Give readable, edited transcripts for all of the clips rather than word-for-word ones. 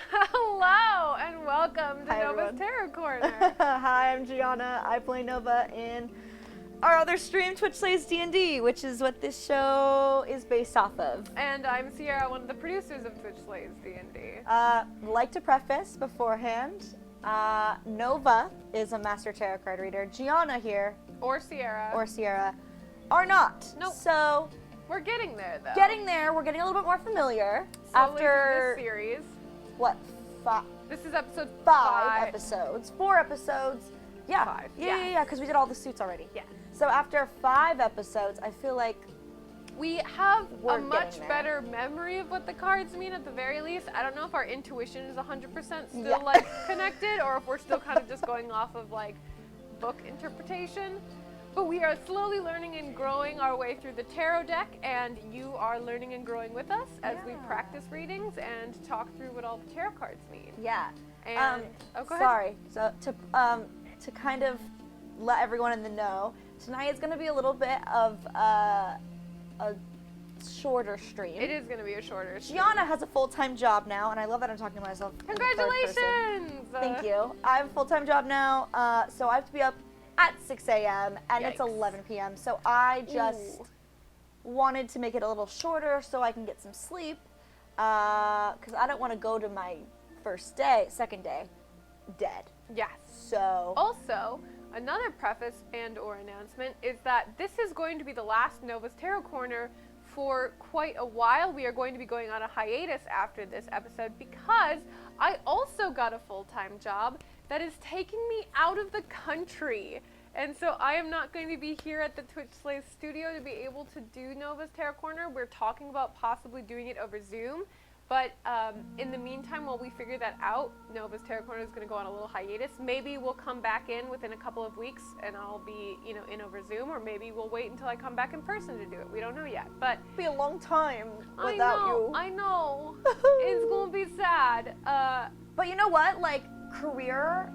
Hello and welcome to Hi, Nova's everyone. Tarot Corner. Hi, I'm Gianna. I play Nova in our other stream, Twitch Slays D&D, which is what this show is based off of. And I'm Ciara, one of the producers of Twitch Slays D&D. Like to preface beforehand, Nova is a master tarot card reader. Gianna here, Or Ciara. or Ciara, are not. Nope. So, We're getting there, though. getting there, we're getting a little bit more familiar. Slowly after, through this series. what, This is episode five episodes? 4 episodes? Yeah. 5. Yeah, because we did all the suits already. Yeah. So after 5 episodes, I feel like We have We're a much getting there. better memory of what the cards mean at the very least. I don't know if our intuition is 100% still Yeah. like connected or if we're still kind of just going off of like book interpretation. But we are slowly learning and growing our way through the tarot deck, and you are learning and growing with us as we Yeah. practice readings and talk through what all the tarot cards mean. yeah. And go ahead. Sorry. So to kind of let everyone in the know, tonight is going to be a little bit of a shorter stream. It is going to be a shorter stream. Gianna has a full-time job now, and I love that I'm talking to myself. in the third person. Congratulations! Thank you. I have a full-time job now, so I have to be up at 6 a.m. and it's Yikes. 11 p.m. So I just Ooh. wanted to make it a little shorter so I can get some sleep, because I don't want to go to my second day, dead. Yes. So Also, another preface and or announcement is that this is going to be the last Nova's Tarot Corner for quite a while. We are going to be going on a hiatus after this episode because I also got a full-time job that is taking me out of the country. And so I am not going to be here at the Twitch Slays studio to be able to do Nova's Tarot Corner. We're talking about possibly doing it over Zoom. But in the meantime, while we figure that out, Nova's Tarot Corner is going to go on a little hiatus. Maybe we'll come back in within a couple of weeks and I'll be, in over Zoom, or maybe we'll wait until I come back in person to do it. We don't know yet. But it'll be a long time without you. I know. It's going to be sad. But you know what? Like, career,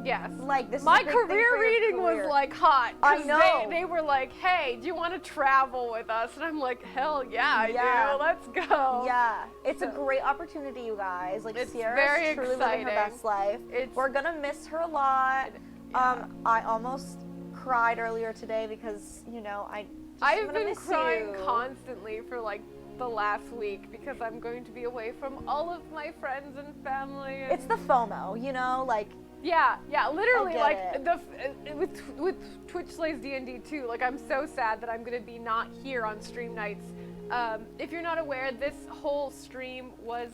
Yes. like, this My is a big thing career for your reading career. was like hot. I 'cause know. They were like, hey, do you want to travel with us? And I'm like, hell yeah, I Yeah. do. Let's go. Yeah, it's a So- great opportunity, you guys. Like, It's Ciara's very truly living her exciting. best life. We're gonna miss her a lot. Yeah. I almost cried earlier today because, I'm I've gonna been miss crying you. constantly for like the last week because I'm going to be away from all of my friends and family. And It's the FOMO, like, yeah, literally, I like get with Twitch Slays D&D too. Like, I'm so sad that I'm gonna be not here on stream nights. If you're not aware, this whole stream was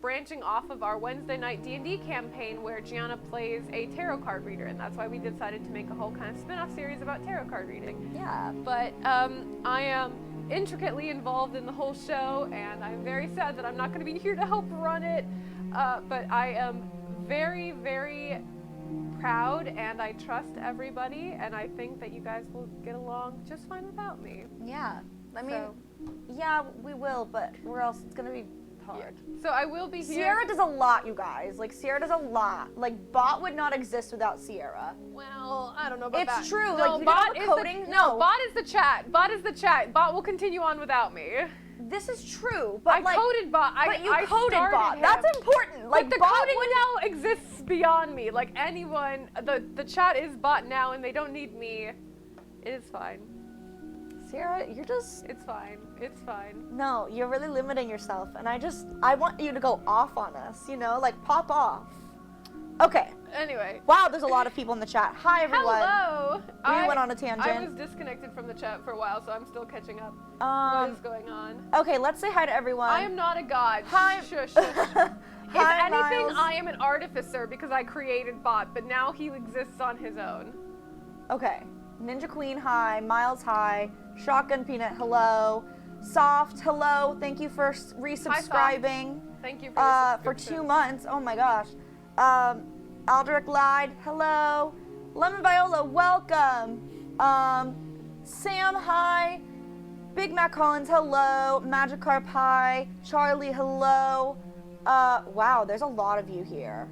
branching off of our Wednesday night D&D campaign where Gianna plays a tarot card reader, and that's why we decided to make a whole kind of spin-off series about tarot card reading. yeah. But I am intricately involved in the whole show, and I'm very sad that I'm not going to be here to help run it. But I am very, very proud, and I trust everybody, and I think that you guys will get along just fine without me. Yeah. I mean, So- yeah, we will, but where else? It's gonna be hard. So I will be here. Ciara does a lot, you guys. Like, Ciara does a lot. Like, Bot would not exist without Ciara. Well, I don't know about It's that. true, No, like, you did Bot all the is coding? The, No. Bot is the chat. Bot is the chat. Bot will continue on without me. This is true, but I like, coded Bot. but you I coded started Bot. him. That's important. Like, But the Bot coding would now exists beyond me. Like, anyone, the chat is Bot now, and they don't need me. It is fine. Ciara, you're just It's fine. It's fine. no. You're really limiting yourself, and I want you to go off on us. Like, pop off. Okay. Anyway. Wow, there's a lot of people in the chat. Hi, everyone. Hello. We went on a I tangent. was disconnected from the chat for a while, so I'm still catching up. What Um. is going on? Okay, let's say hi to everyone. I am not a god. Hi. Shush, shush. If Hi, anything, Miles. I am an artificer because I created Bot, but now he exists on his own. Okay. Ninja Queen, hi. Miles, hi. Shotgun Peanut, hello. Soft, hello. Thank you for resubscribing. Thank you for your For subscription. 2 months. Oh my gosh. Aldrich lied, hello. Lemon Viola, welcome. Sam, hi. Big Mac Collins, hello. Magikarp, hi. Charlie, hello. Wow, there's a lot of you here.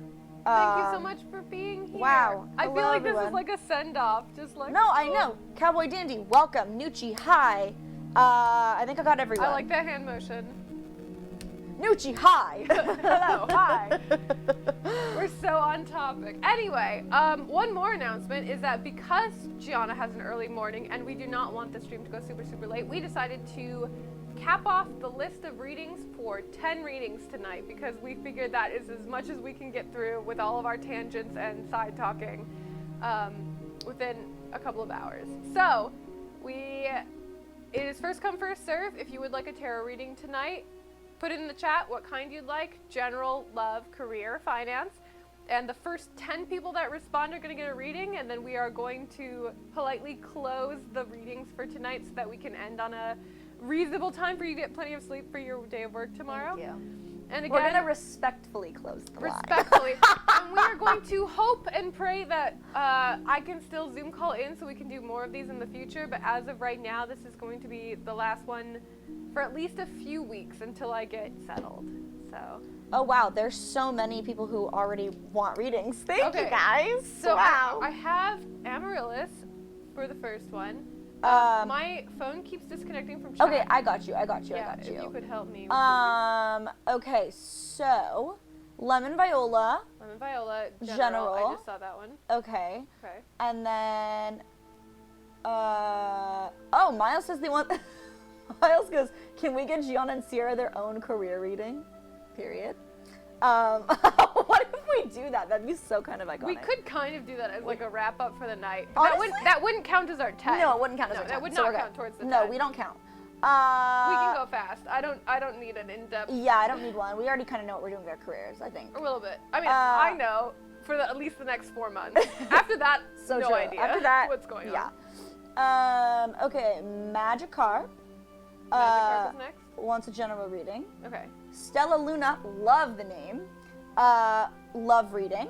Thank you so much for being here. Wow. I feel Hello, like this everyone. is like a send-off, just like. No, I know. Cowboy Dandy, welcome. Nucci, hi. I think I got everyone. I like that hand motion. Nucci, hi. Hello, hi. topic. Anyway, one more announcement is that because Gianna has an early morning and we do not want the stream to go super, super late, we decided to cap off the list of readings for 10 readings tonight because we figured that is as much as we can get through with all of our tangents and side talking within a couple of hours. So, it is first come, first serve. If you would like a tarot reading tonight, put it in the chat what kind you'd like: general, love, career, finance. And the first 10 people that respond are going to get a reading, and then we are going to politely close the readings for tonight so that we can end on a reasonable time for you to get plenty of sleep for your day of work tomorrow. Thank you. And again, we're going to respectfully close the line. Respectfully. And we are going to hope and pray that I can still Zoom call in so we can do more of these in the future. But as of right now, this is going to be the last one for at least a few weeks until I get settled. So. Oh, wow. There's so many people who already want readings. Thank you, guys. So wow. I have Amaryllis for the first one. My phone keeps disconnecting from chat. Okay, I got you. Yeah, if you could help me. Okay, so Lemon Viola. Lemon Viola. General. I just saw that one. Okay. Okay. And then, Miles says they want. Miles goes, can we get Gianna and Ciara their own career reading? Period. What if we do that? That'd be so kind of iconic. We could kind of do that as like a wrap up for the night. Honestly, that wouldn't count as our 10. No, it wouldn't count as our 10. That would so not count towards the 10. No, we don't count. We can go fast. I don't need an in-depth. Yeah, I don't need one. We already kind of know what we're doing with our careers, I think. A little bit. I mean, I know for at least the next 4 months. After that, so no true. idea. After that, what's going on. Yeah. Okay, Magikarp. Magikarp is next. Wants a general reading. Okay. Stella Luna, love the name. Love reading.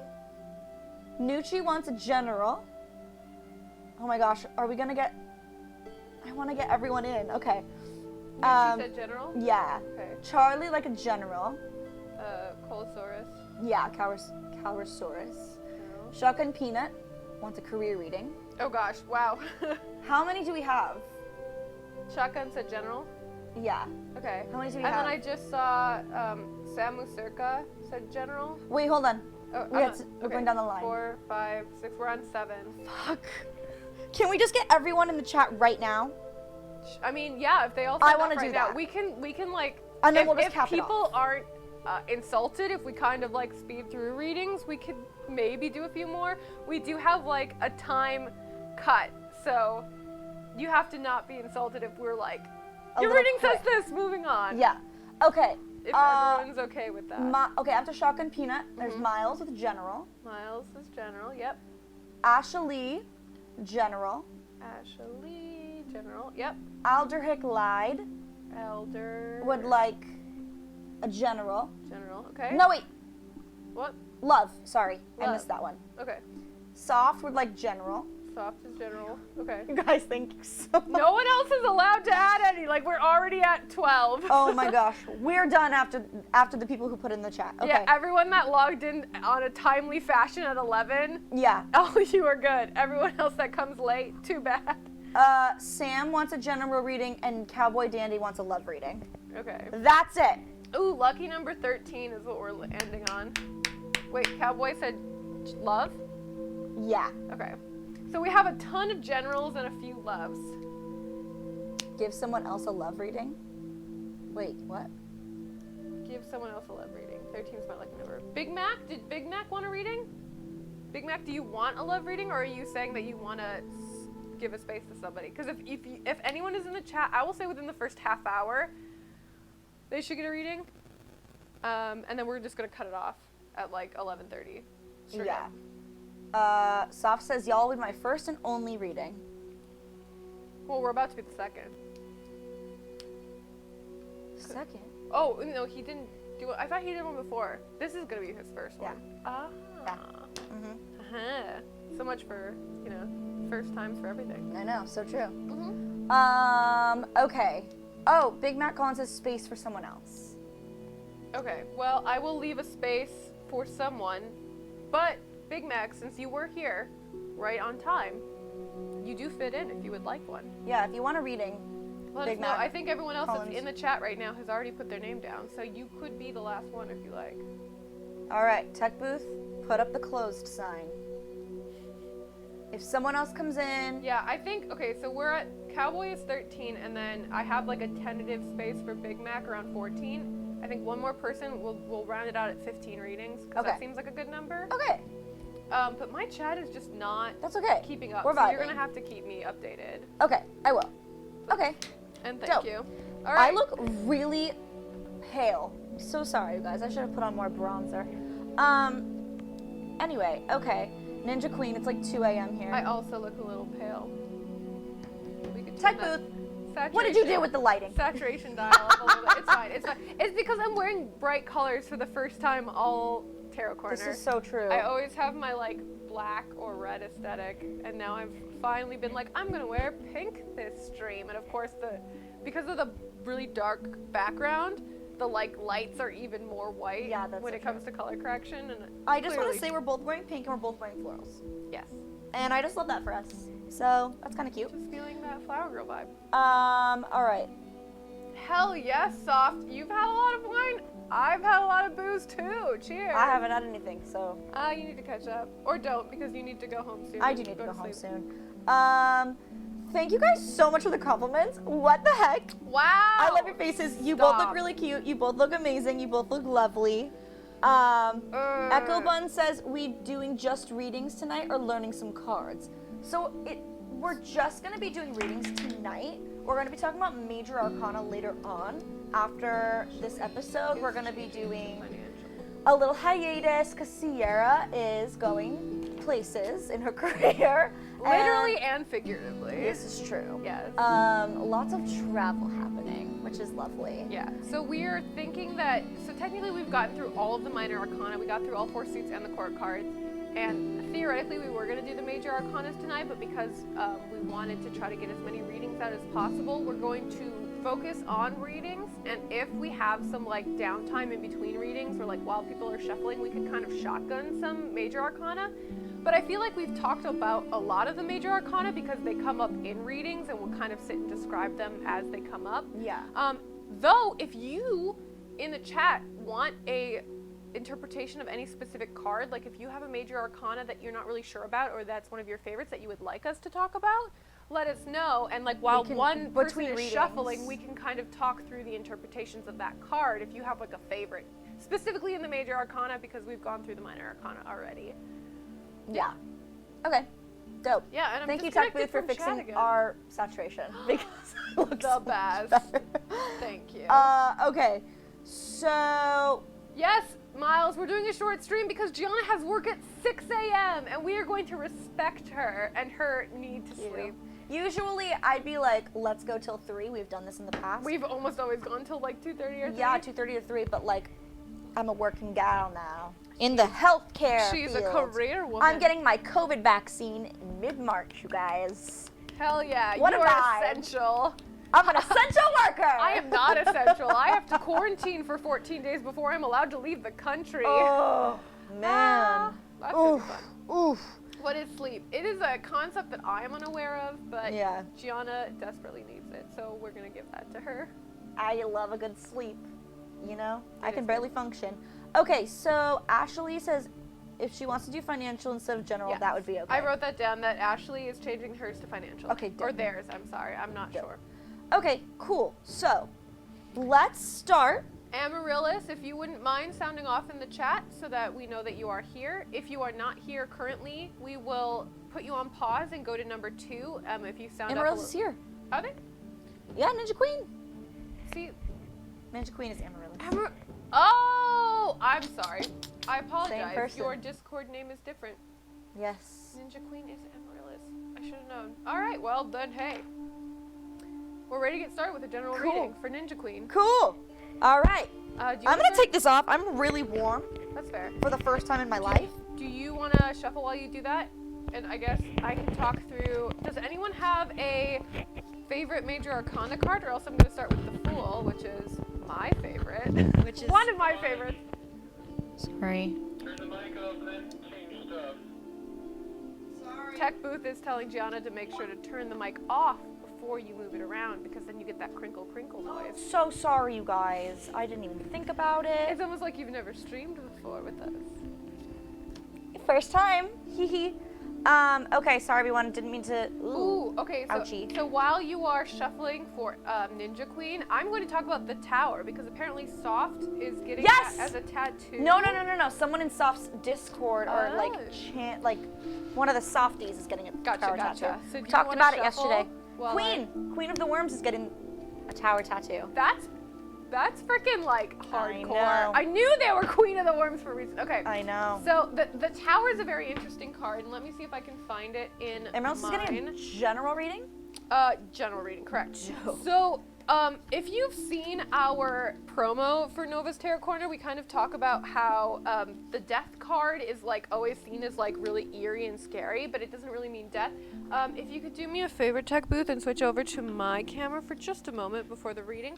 Nucci wants a general. Oh my gosh, are we gonna get? I want to get everyone in. Okay. Nucci said general? Yeah. Okay. Charlie like a general. Colosaurus. Yeah, Calrosaurus. General. Shotgun Peanut wants a career reading. Oh gosh, wow. How many do we have? Shotgun said general? Yeah. Okay. How many do we and have? then I just saw Samu Circa said general. Wait, hold on. Oh, We're going down the line. 4, 5, 6. We're on 7. Fuck. Can we just get everyone in the chat right now? I mean, yeah. If they all I want to do now, that. we can like. And then we'll just cap it If people off. aren't insulted, if we kind of like speed through readings, we could maybe do a few more. We do have like a time cut, so you have to not be insulted if we're like. Your reading says this. Moving on. Yeah. Okay. If everyone's okay with that. Okay, after Shotgun Peanut, there's Miles with General. Miles is general. Yep. Asha Lee, General. Ashley, general. Yep. Alderhick Lied Elder. would like a general. General. Okay. No, wait. What? Love. Sorry, I Love. missed that one. Okay. Soft would like general. Soft is general. Okay. You guys, thank you so much. No one else is allowed to add any. Like, we're already at 12. Oh my gosh, we're done after the people who put in the chat. Okay. Yeah, everyone that logged in on a timely fashion at 11. Yeah. Oh, you are good. Everyone else that comes late, too bad. Sam wants a general reading and Cowboy Dandy wants a love reading. Okay. That's it. Ooh, lucky number 13 is what we're ending on. Wait, Cowboy said love? Yeah. Okay. So we have a ton of generals and a few loves. Give someone else a love reading? Wait, what? Give someone else a love reading. 13 is my lucky number. Big Mac, did Big Mac want a reading? Big Mac, do you want a love reading, or are you saying that you want to give a space to somebody? Because if anyone is in the chat, I will say within the first half hour, they should get a reading. And then we're just going to cut it off at like 11:30. Sure. Yeah. Soft says, y'all will be my first and only reading. Well, we're about to be the second. Second? Oh, no, he didn't do it. I thought he did one before. This is going to be his first one. Ah. Yeah. Mm-hmm. Uh-huh. So much for, first times for everything. I know, so true. Mm-hmm. Okay. Oh, Big Mac Collins says space for someone else. Okay, well, I will leave a space for someone, but Big Mac, since you were here right on time, you do fit in if you would like one. Yeah, if you want a reading, Let Big us know. Mac I think everyone else Collins. that's in the chat right now has already put their name down, so you could be the last one if you like. All right, Tech Booth, put up the closed sign. If someone else comes in, Yeah, I think, okay, so we're at Cowboy is 13, and then I have like a tentative space for Big Mac around 14. I think one more person will round it out at 15 readings, because Okay. that seems like a good number. okay, But my chat is just not that's okay. keeping up, We're so you're vibing. gonna have to keep me updated. Okay, I will. Okay, And thank Dope. you. All right. I look really pale. I'm so sorry, you guys. I should have put on more bronzer. Anyway, okay. Ninja Queen, it's like 2 a.m. here. I also look a little pale. We could Tech turn that booth, what did you do with the lighting? saturation dial up a little bit? It's fine. It's fine. It's because I'm wearing bright colors for the first time all Tarot Corner. This is so true. I always have my like black or red aesthetic, and now I've finally been like, I'm gonna wear pink this stream. And of course, because of the really dark background, the like lights are even more white Yeah, that's when so it comes to color correction. And I just want clearly- to say we're both wearing pink and we're both wearing florals. yes, And I just love that for us. So that's kind of cute. just feeling that flower girl vibe. All right. Hell yes, Soft. You've had a lot of wine. I've had a lot of booze too. Cheers. I haven't had anything, so You need to catch up, or don't, because you need to go home soon. I do need to go home sleep. soon. Thank you guys so much for the compliments. What the heck? Wow. I love your faces. You both look Stop. really cute. You both look amazing. You both look lovely. Echo Bun says, we doing just readings tonight or learning some cards? So we're just going to be doing readings tonight. We're going to be talking about Major Arcana later on. After this episode, we're going to be doing a little hiatus because Ciara is going places in her career. Literally and figuratively. This is true. Yes. Lots of travel happening, which is lovely. Yeah. So we're thinking that. So technically, we've gotten through all of the minor arcana. We got through all 4 suits and the court cards. And theoretically, we were going to do the major arcanas tonight, but because we wanted to try to get as many readings out as possible, we're going to focus on readings. And if we have some like downtime in between readings, or like while people are shuffling, we could kind of shotgun some major arcana. But I feel like we've talked about a lot of the major arcana because they come up in readings, and we'll kind of sit and describe them as they come up. Yeah. Though, if you in the chat want a interpretation of any specific card, like if you have a major arcana that you're not really sure about, or that's one of your favorites that you would like us to talk about, let us know. And like while one person is readings. shuffling, we can kind of talk through the interpretations of that card if you have like a favorite, specifically in the major arcana, because we've gone through the minor arcana already. Yeah. Okay. Dope. Yeah, and I'm Thank you, Tech disconnected Booth, for from chat fixing again. our saturation because it looks The so much best. better. Thank you. Okay. So Yes, Miles, we're doing a short stream because Gianna has work at 6 a.m. and we are going to respect her and her need to sleep. usually I'd be like, let's go till 3. We've done this in the past. We've almost always gone till like 2:30 or 3. Yeah, 2:30 or 3, but like, I'm a working gal now. In the healthcare She's field. a career woman. I'm getting my COVID vaccine in mid-March, you guys. Hell yeah, What you a are vibe. essential. I'm an essential worker. I am not essential. I have to quarantine for 14 days before I'm allowed to leave the country. Oh, man. That's gonna be Oof. fun. Oof. What is sleep? It is a concept that I am unaware of, but Yeah. Gianna desperately needs it, so we're gonna give that to her. I love a good sleep, you know? I It can is barely function. Okay, so Ashley says if she wants to do financial instead of general, Yes. that would be okay. I wrote that down, that Ashley is changing hers to financial. Okay, Or dope. theirs, I'm sorry. I'm not Dope. sure. Okay, cool. So, let's start. Amaryllis, if you wouldn't mind sounding off in the chat so that we know that you are here. If you are not here currently, we will put you on pause and go to number 2. If you sound Amaryllis up is here. Are they? Yeah, Ninja Queen. See, Ninja Queen is Amaryllis. Oh, I'm sorry. I apologize. person. Your Discord name is different. Yes. Ninja Queen is Amaryllis. I should have known. All right, well then, hey. We're ready to get started with a general Cool. reading for Ninja Queen. Cool. All right. Do you I'm wanna going to take this off. I'm really warm That's fair. for the first time in my life. Do you want to shuffle while you do that? And I guess I can talk through. Does anyone have a favorite major arcana card? Or else I'm going to start with the Fool, which is my favorite. Which is One of my favorites. Sorry. Turn the mic off and then change stuff. Tech Booth is telling Gianna to make sure to turn the mic off before you move it around, because then you get that crinkle crinkle noise. So sorry, you guys. I didn't even think about it. It's almost like you've never streamed before with us. First time. Hee hee. Okay, sorry everyone, didn't mean to. Ooh, okay, so, ouchie. so while you are shuffling for Ninja Queen, I'm going to talk about the tower because apparently Soft is getting Yes! that as a tattoo. No. Someone in Soft's Discord or Oh. like one of the softies is getting a tower Gotcha. tattoo. So do you Talked wanna about it shuffle yesterday. while Queen of the Worms is getting a tower tattoo. That's freaking like hardcore. know. I knew they were Queen of the Worms for a reason. Okay. I know. So the tower is a very interesting card, and let me see if I can find it in Emerald is mine. getting a general reading. General reading, correct. Dope. So, if you've seen our promo for Nova's Tarot Corner, we kind of talk about how the death card is like always seen as like really eerie and scary, but it doesn't really mean death. If you could do me a favor, Tech Booth, and switch over to my camera for just a moment before the reading.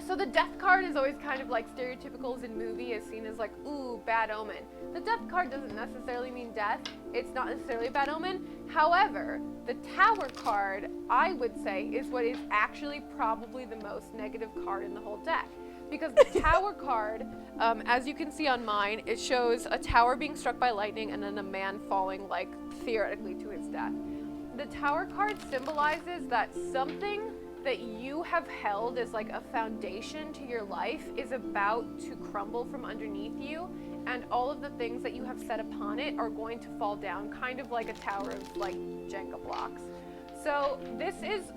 So the death card is always kind of like stereotypical in movie, is seen as like, ooh, bad omen. The death card doesn't necessarily mean death. It's not necessarily a bad omen. However, the tower card, I would say, is what is actually probably the most negative card in the whole deck. Because the tower card, as you can see on mine, it shows a tower being struck by lightning and then a man falling, like, theoretically to his death. The tower card symbolizes that something that you have held as like a foundation to your life is about to crumble from underneath you, and all of the things that you have set upon it are going to fall down, kind of like a tower of like Jenga blocks. So this is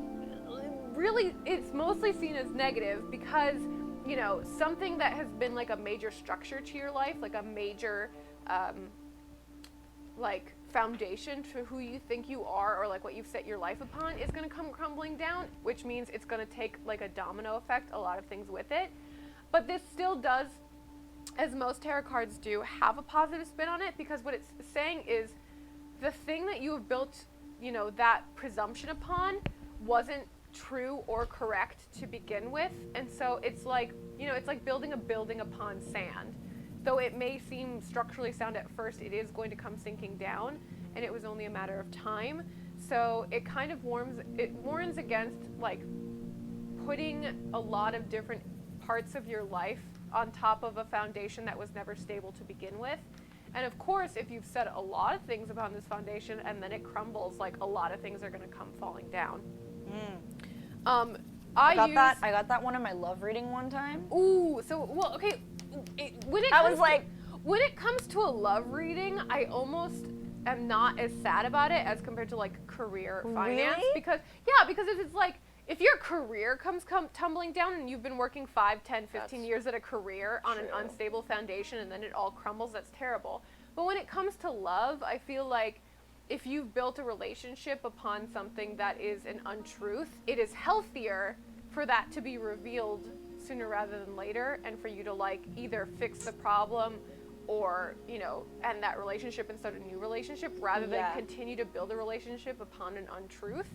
really, it's mostly seen as negative because, you know, something that has been like a major structure to your life, like a major like foundation to who you think you are or like what you've set your life upon is going to come crumbling down, which means it's going to take like a domino effect, a lot of things with it. But this still does, as most tarot cards do, have a positive spin on it, because what it's saying is the thing that you have built, you know, that presumption upon wasn't true or correct to begin with. And so it's like, you know, it's like building a building upon sand. Though it may seem structurally sound at first, it is going to come sinking down, and it was only a matter of time. So it kind of warns against like putting a lot of different parts of your life on top of a foundation that was never stable to begin with. And of course, if you've set a lot of things upon this foundation and then it crumbles, like a lot of things are going to come falling down. I got that one in my love reading one time. Ooh, so well, okay. When it comes to a love reading, I almost am not as sad about it as compared to like career finance. Really? Because if it's like, if your career comes tumbling down and you've been working 5, 10, 15 years at a career on an unstable foundation and then it all crumbles, that's terrible. But when it comes to love, I feel like if you've built a relationship upon something that is an untruth, it is healthier for that to be revealed sooner rather than later, and for you to like either fix the problem or, you know, end that relationship and start a new relationship rather than continue to build a relationship upon an untruth.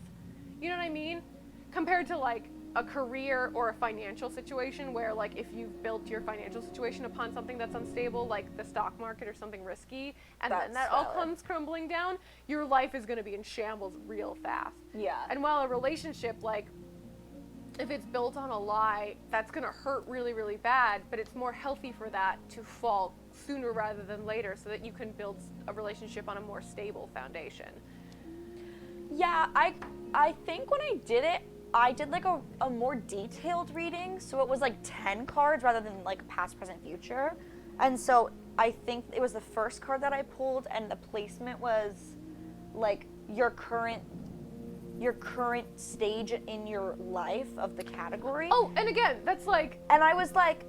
You know what I mean? Compared to like a career or a financial situation where like if you've built your financial situation upon something that's unstable, like the stock market or something risky, and then that all comes crumbling down, your life is going to be in shambles real fast. Yeah. And while a relationship, like, if it's built on a lie, that's going to hurt really, really bad, but it's more healthy for that to fall sooner rather than later so that you can build a relationship on a more stable foundation. Yeah, I think when I did it, I did like a more detailed reading, so it was like 10 cards rather than like past, present, future. And so I think it was the first card that I pulled, and the placement was like your current stage in your life of the category. Oh, and again, that's like... And I was like,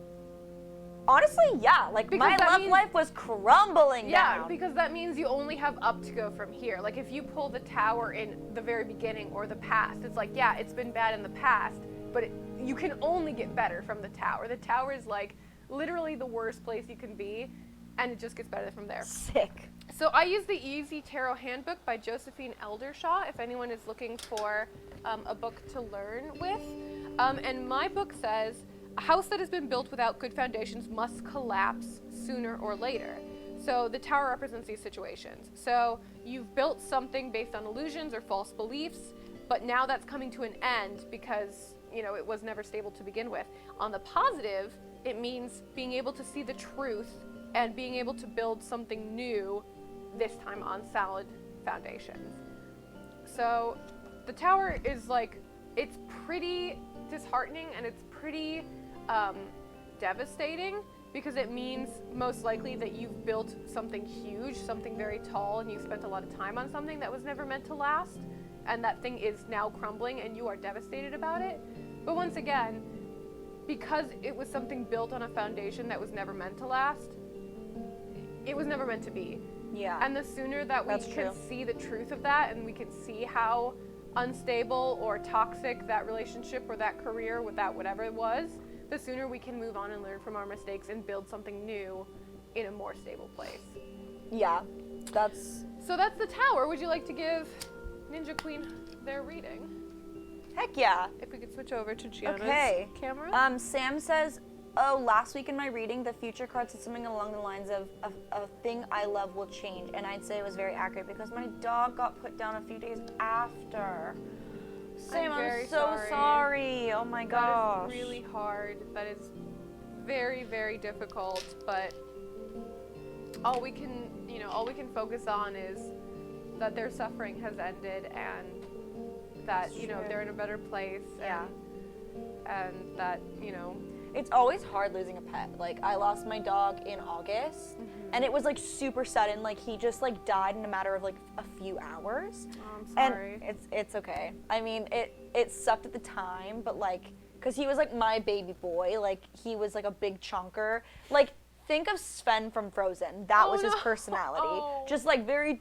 honestly, yeah, like my love life was crumbling down. Yeah, because that means you only have up to go from here. Like if you pull the tower in the very beginning or the past, it's like, yeah, it's been bad in the past, but you can only get better from the tower. The tower is like literally the worst place you can be, and it just gets better from there. Sick. So I use the Easy Tarot Handbook by Josephine Eldershaw if anyone is looking for a book to learn with. And my book says, a house that has been built without good foundations must collapse sooner or later. So the tower represents these situations. So you've built something based on illusions or false beliefs, but now that's coming to an end because, you know, it was never stable to begin with. On the positive, it means being able to see the truth and being able to build something new, this time on solid foundations. So the Tower is like, it's pretty disheartening and it's pretty devastating, because it means most likely that you've built something huge, something very tall, and you've spent a lot of time on something that was never meant to last, and that thing is now crumbling and you are devastated about it. But once again, because it was something built on a foundation that was never meant to last, it was never meant to be. Yeah. And the sooner that we That's can true. see the truth of that, and we can see how unstable or toxic that relationship or that career with that whatever it was, the sooner we can move on and learn from our mistakes and build something new in a more stable place. Yeah, that's... So that's the Tower. Would you like to give Ninja Queen their reading? Heck yeah. If we could switch over to Gianna's Okay. camera. Sam says, oh, last week in my reading, the future card said something along the lines of a thing I love will change. And I'd say it was very accurate because my dog got put down a few days after. Sam, very I'm so sorry. Oh my gosh. That is really hard. That is very, very difficult. But all we can focus on is that their suffering has ended, and that, they're in a better place. Yeah. And that, It's always hard losing a pet. Like, I lost my dog in August, and it was like super sudden. Like, he just like died in a matter of like a few hours. Oh, I'm sorry. And it's okay. I mean, it sucked at the time, but like, cause he was like my baby boy. Like, he was like a big chunker. Like, think of Sven from Frozen. That was his personality. Oh. Just like very,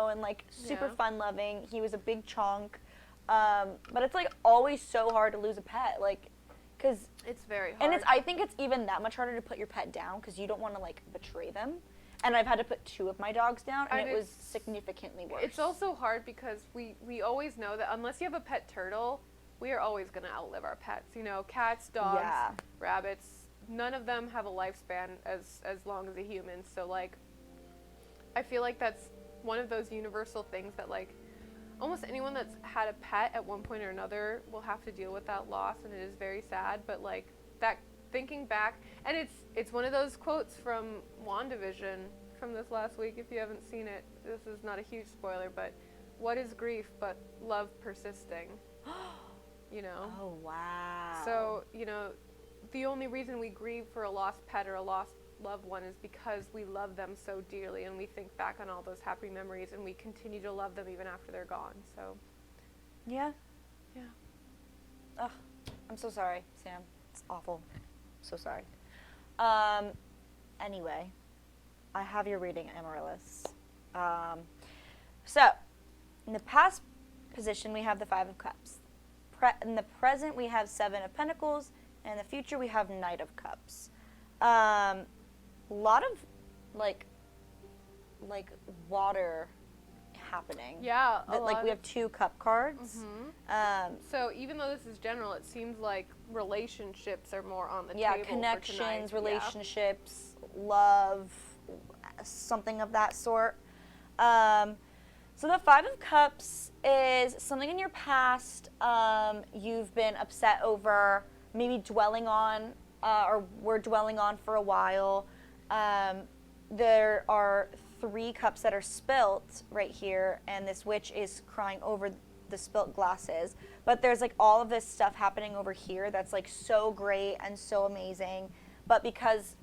and like super fun loving. He was a big chunk. But it's like always so hard to lose a pet. Like, cause it's very hard. and I think it's even that much harder to put your pet down because you don't want to like betray them. And I've had to put 2 of my dogs down, and it was significantly worse. It's also hard because we always know that unless you have a pet turtle, we are always going to outlive our pets. Cats, dogs, rabbits, none of them have a lifespan as long as a human. So, like, I feel like that's one of those universal things that, like, almost anyone that's had a pet at one point or another will have to deal with that loss, and it is very sad. But, like, that thinking back, and it's one of those quotes from WandaVision from this last week. If you haven't seen it, this is not a huge spoiler, but what is grief but love persisting? Oh, wow. So, the only reason we grieve for a lost pet or a lost loved one is because we love them so dearly, and we think back on all those happy memories, and we continue to love them even after they're gone. So, Yeah. yeah. Ugh, I'm so sorry, Sam. It's awful. So sorry. Anyway, I have your reading, Amaryllis. So, in the past position, we have the 5 of Cups. In the present, we have 7 of Pentacles. And in the future, we have Knight of Cups. A lot of, like water happening. Yeah, We have 2 cup cards. Mm-hmm. So even though this is general, it seems like relationships are more on the table. Yeah, for connections, tonight. relationships, love, something of that sort. So the 5 of Cups is something in your past you've been upset over, maybe dwelling on, or were dwelling on for a while. There are 3 cups that are spilt right here, and this witch is crying over the spilt glasses. But there's like all of this stuff happening over here that's like so great and so amazing. But because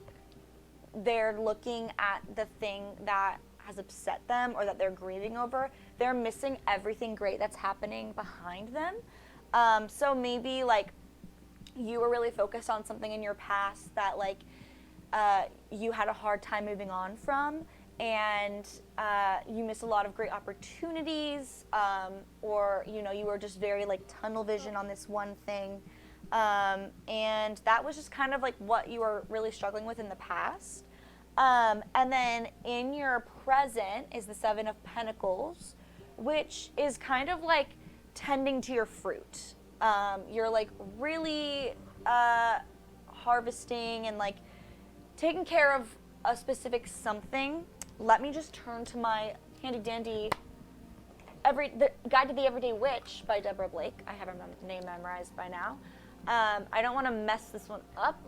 they're looking at the thing that has upset them or that they're grieving over, they're missing everything great that's happening behind them. So maybe like you were really focused on something in your past that like you had a hard time moving on from, and you missed a lot of great opportunities, or you were just very like tunnel vision on this one thing, and that was just kind of like what you were really struggling with in the past. And then in your present is the 7 of Pentacles, which is kind of like tending to your fruit. You're like really harvesting and like taking care of a specific something. Let me just turn to my handy dandy the Guide to the Everyday Witch by Deborah Blake. I have her name memorized by now. I don't want to mess this one up.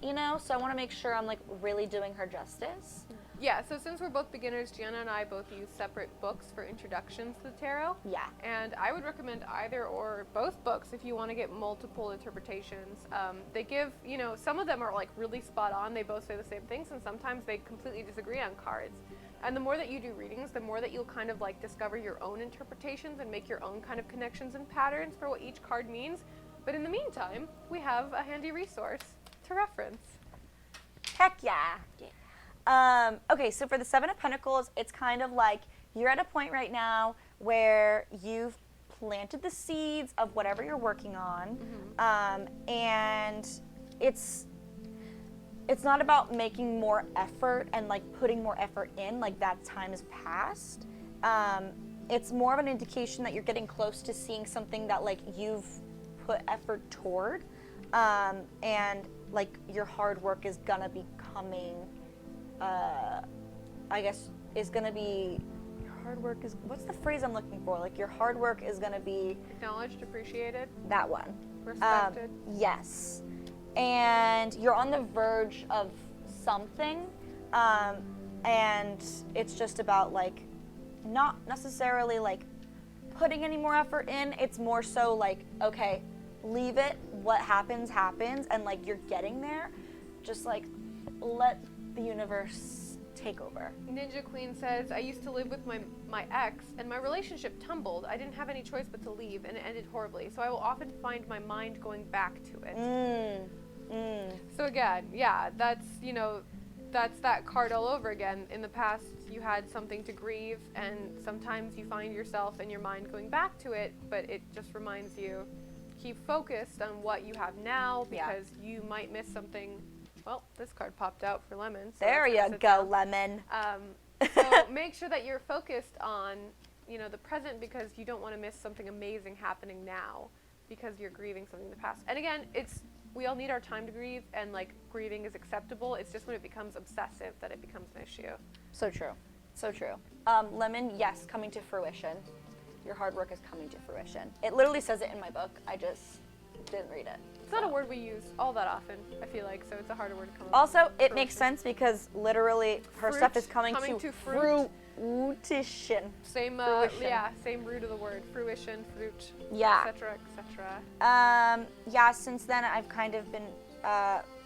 you know? So I want to make sure I'm like really doing her justice. Yeah, so since we're both beginners, Gianna and I both use separate books for introductions to the tarot. Yeah. And I would recommend either or both books if you want to get multiple interpretations. They give, you know, some of them are like really spot on. They both say the same things, and sometimes they completely disagree on cards. And the more that you do readings, the more that you'll kind of like discover your own interpretations and make your own kind of connections and patterns for what each card means. But in the meantime, we have a handy resource to reference. Heck yeah. Okay, so for the Seven of Pentacles, it's kind of like you're at a point right now where you've planted the seeds of whatever you're working on, and it's not about making more effort and like putting more effort in, like that time is past. It's more of an indication that you're getting close to seeing something that like you've put effort toward, and like your hard work is gonna be coming. I guess is gonna be your hard work is what's the phrase I'm looking for? Like your hard work is gonna be Acknowledged, appreciated, that one. respected. Yes, and you're on the verge of something, and it's just about like not necessarily like putting any more effort in. It's more so like, okay, leave it. What happens happens, and like you're getting there. Just like let the universe take over. Ninja Queen says, I used to live with my ex, and my relationship tumbled. I didn't have any choice but to leave, and it ended horribly. So I will often find my mind going back to it. So again, yeah, that's, you know, that's that card all over again. In the past, you had something to grieve, and sometimes you find yourself and your mind going back to it, but it just reminds you, keep focused on what you have now, because you might miss something. Well, this card popped out for Lemon. So there you go, Lemon. So make sure that you're focused on, you know, the present, because you don't want to miss something amazing happening now because you're grieving something in the past. And again, we all need our time to grieve, and like grieving is acceptable. It's just when it becomes obsessive that it becomes an issue. So true. So true. Lemon, yes, coming to fruition. Your hard work is coming to fruition. It literally says it in my book. I just didn't read it. It's not a word we use all that often, I feel like, so it's a harder word to come up Also, with. it makes sense because literally her stuff is coming to fruition. Same, Fruition. same root of the word. Fruition, fruit, Yeah. etc., etc. Yeah, since then I've kind of been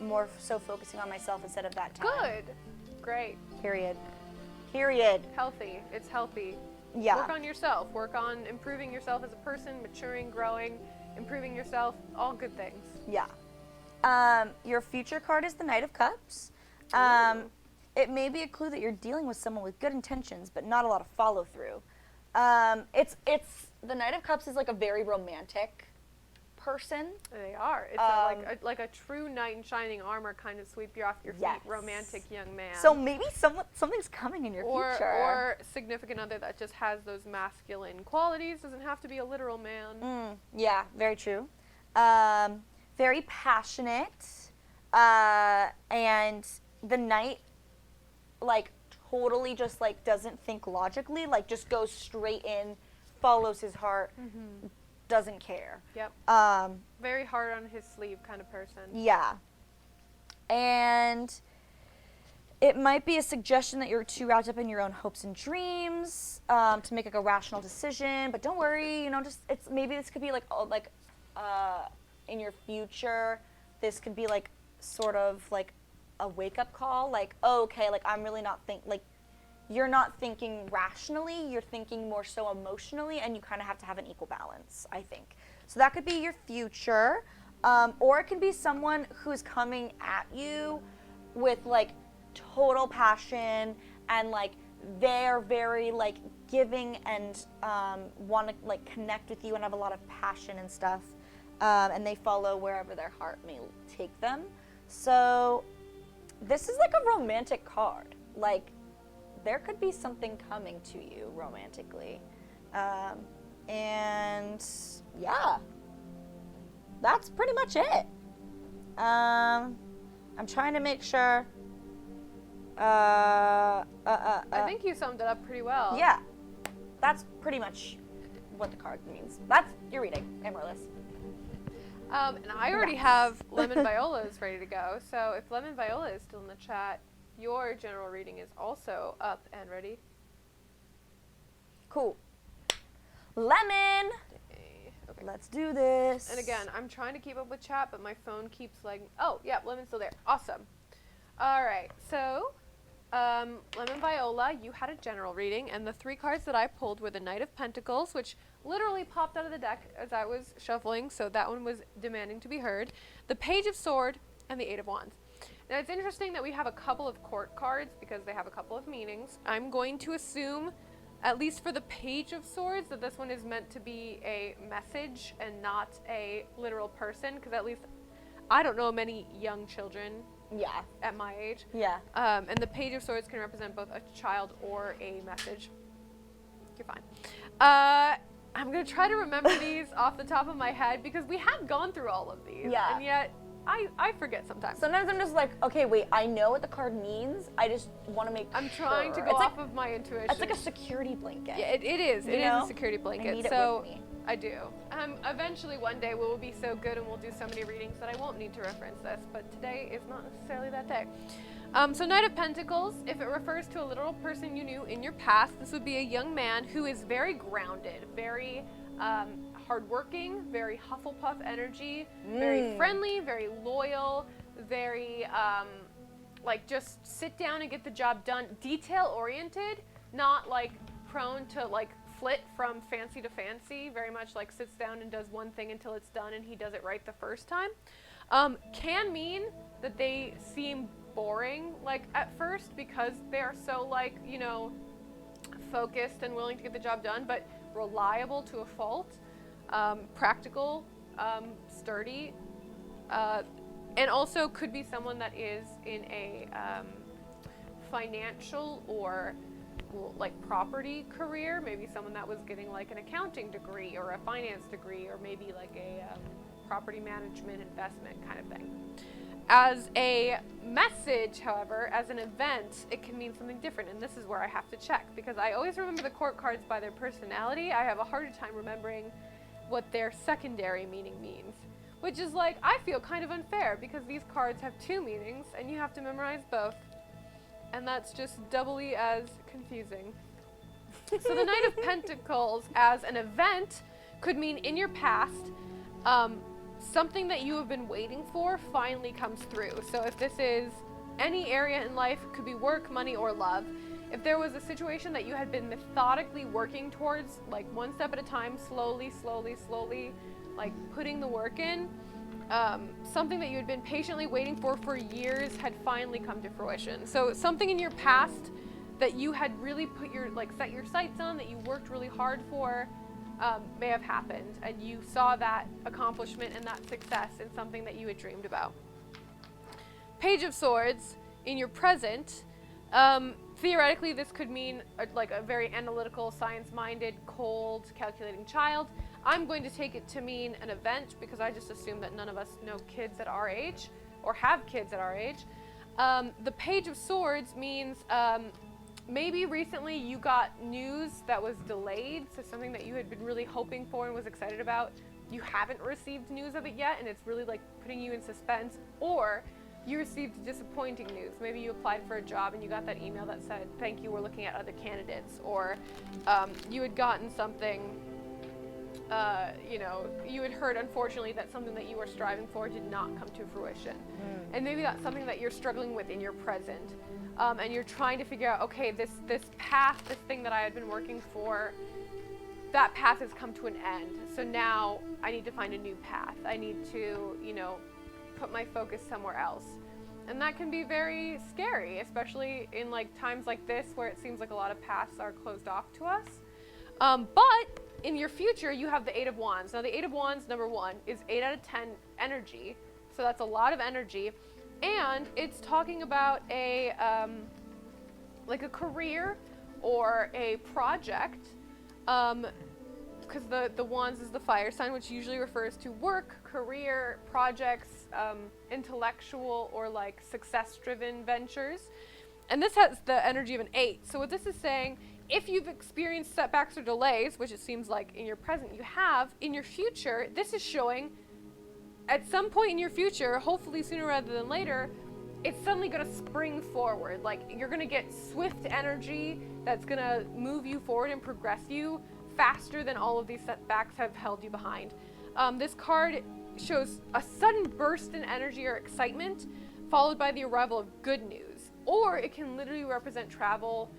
more so focusing on myself instead of that time. Good. Great. Period. Healthy. It's healthy. Yeah. Work on yourself. Work on improving yourself as a person, maturing, growing, improving yourself. All good things. Yeah. Your future card is the Knight of Cups. It may be a clue that you're dealing with someone with good intentions, but not a lot of follow through. It's the Knight of Cups is like a very romantic person. They are. It's like a true knight in shining armor, kind of sweep you off your feet, Yes. romantic young man. So maybe something's coming in your future. Or significant other that just has those masculine qualities. Doesn't have to be a literal man. Yeah, very true. Very passionate, and the knight, like, totally just, like, doesn't think logically, like, just goes straight in, follows his heart, doesn't care. Yep. Very hard on his sleeve kind of person. Yeah. And it might be a suggestion that you're too wrapped up in your own hopes and dreams to make, like, a rational decision, but don't worry, you know, maybe this could be, like, in your future, this could be, like, sort of, like, a wake-up call, like, oh, okay, like, I'm really not you're not thinking rationally, you're thinking more so emotionally, and you kind of have to have an equal balance, I think. So that could be your future, or it can be someone who's coming at you with, like, total passion, and, like, they're very, like, giving and want to, like, connect with you and have a lot of passion and stuff, and they follow wherever their heart may take them. So this is like a romantic card. Like, there could be something coming to you romantically. And yeah, that's pretty much it. I'm trying to make sure. I think you summed it up pretty well. Yeah, that's pretty much what the card means. That's your reading, Amaryllis. And I already have Lemon Viola's ready to go. So if Lemon Viola is still in the chat, your general reading is also up and ready. Cool. Lemon! Okay. Let's do this. And again, I'm trying to keep up with chat, but my phone keeps lagging. Oh, yeah, Lemon's still there. Awesome. All right, so Lemon Viola, you had a general reading, and the 3 cards that I pulled were the Knight of Pentacles, which literally popped out of the deck as I was shuffling, so that one was demanding to be heard, the Page of Sword, and the 8 of Wands. Now, it's interesting that we have a couple of court cards because they have a couple of meanings. I'm going to assume, at least for the Page of Swords, that this one is meant to be a message and not a literal person, because at least I don't know many young children at my age. Yeah. And the Page of Swords can represent both a child or a message. You're fine. I'm going to try to remember these off the top of my head because we have gone through all of these. Yeah. And yet, I forget sometimes. Sometimes I'm just like, okay, wait, I know what the card means. I just want to make I'm trying to go off of my intuition. It's like a security blanket. Yeah, it is. It is a security blanket. I need it so with me. I do. Eventually, one day, we will be so good and we'll do so many readings that I won't need to reference this. But today is not necessarily that day. So Knight of Pentacles, if it refers to a literal person you knew in your past, this would be a young man who is very grounded, very hardworking, very Hufflepuff energy, very friendly, very loyal, very like just sit down and get the job done, detail oriented, not like prone to like flit from fancy to fancy, very much like sits down and does one thing until it's done and he does it right the first time. Can mean that they seem boring like at first because they are so like, you know, focused and willing to get the job done, but reliable to a fault, practical, sturdy, and also could be someone that is in a financial or like property career, maybe someone that was getting like an accounting degree or a finance degree or maybe like a property management investment kind of thing. As a message, however, as an event, it can mean something different, and this is where I have to check, because I always remember the court cards by their personality. I have a harder time remembering what their secondary meaning means, which is like, I feel kind of unfair, because these cards have 2 meanings, and you have to memorize both, and that's just doubly as confusing. So the Knight of Pentacles as an event could mean in your past, something that you have been waiting for finally comes through. So if this is any area in life, it could be work, money, or love. If there was a situation that you had been methodically working towards, like one step at a time, slowly, like putting the work in, something that you had been patiently waiting for years had finally come to fruition. So something in your past that you had really put your, like set your sights on, that you worked really hard for, may have happened, and you saw that accomplishment and that success in something that you had dreamed about. Page of Swords in your present, theoretically this could mean like a very analytical, science-minded, cold, calculating child. I'm going to take it to mean an event because I just assume that none of us know kids at our age or have kids at our age. The Page of Swords means maybe recently you got news that was delayed, so something that you had been really hoping for and was excited about, you haven't received news of it yet, and it's really like putting you in suspense, or you received disappointing news. Maybe you applied for a job and you got that email that said, thank you, we're looking at other candidates, or you had gotten something, you know, you had heard, unfortunately, that something that you were striving for did not come to fruition. And maybe that's something that you're struggling with in your present. And you're trying to figure out, okay, this path, this thing that I had been working for, that path has come to an end. So now I need to find a new path. I need to, you know, put my focus somewhere else. And that can be very scary, especially in like times like this where it seems like a lot of paths are closed off to us. But in your future, you have the 8 of Wands. Now the 8 of Wands, number 1, is 8 out of 10 energy. So that's a lot of energy. And it's talking about a like a career or a project, because the Wands is the fire sign, which usually refers to work, career, projects, intellectual or like success-driven ventures. And this has the energy of an 8. So what this is saying, if you've experienced setbacks or delays, which it seems like in your present you have, in your future, this is showing at some point in your future, hopefully sooner rather than later, it's suddenly going to spring forward. Like, you're going to get swift energy that's going to move you forward and progress you faster than all of these setbacks have held you behind. This card shows a sudden burst in energy or excitement, followed by the arrival of good news. Or it can literally represent travel,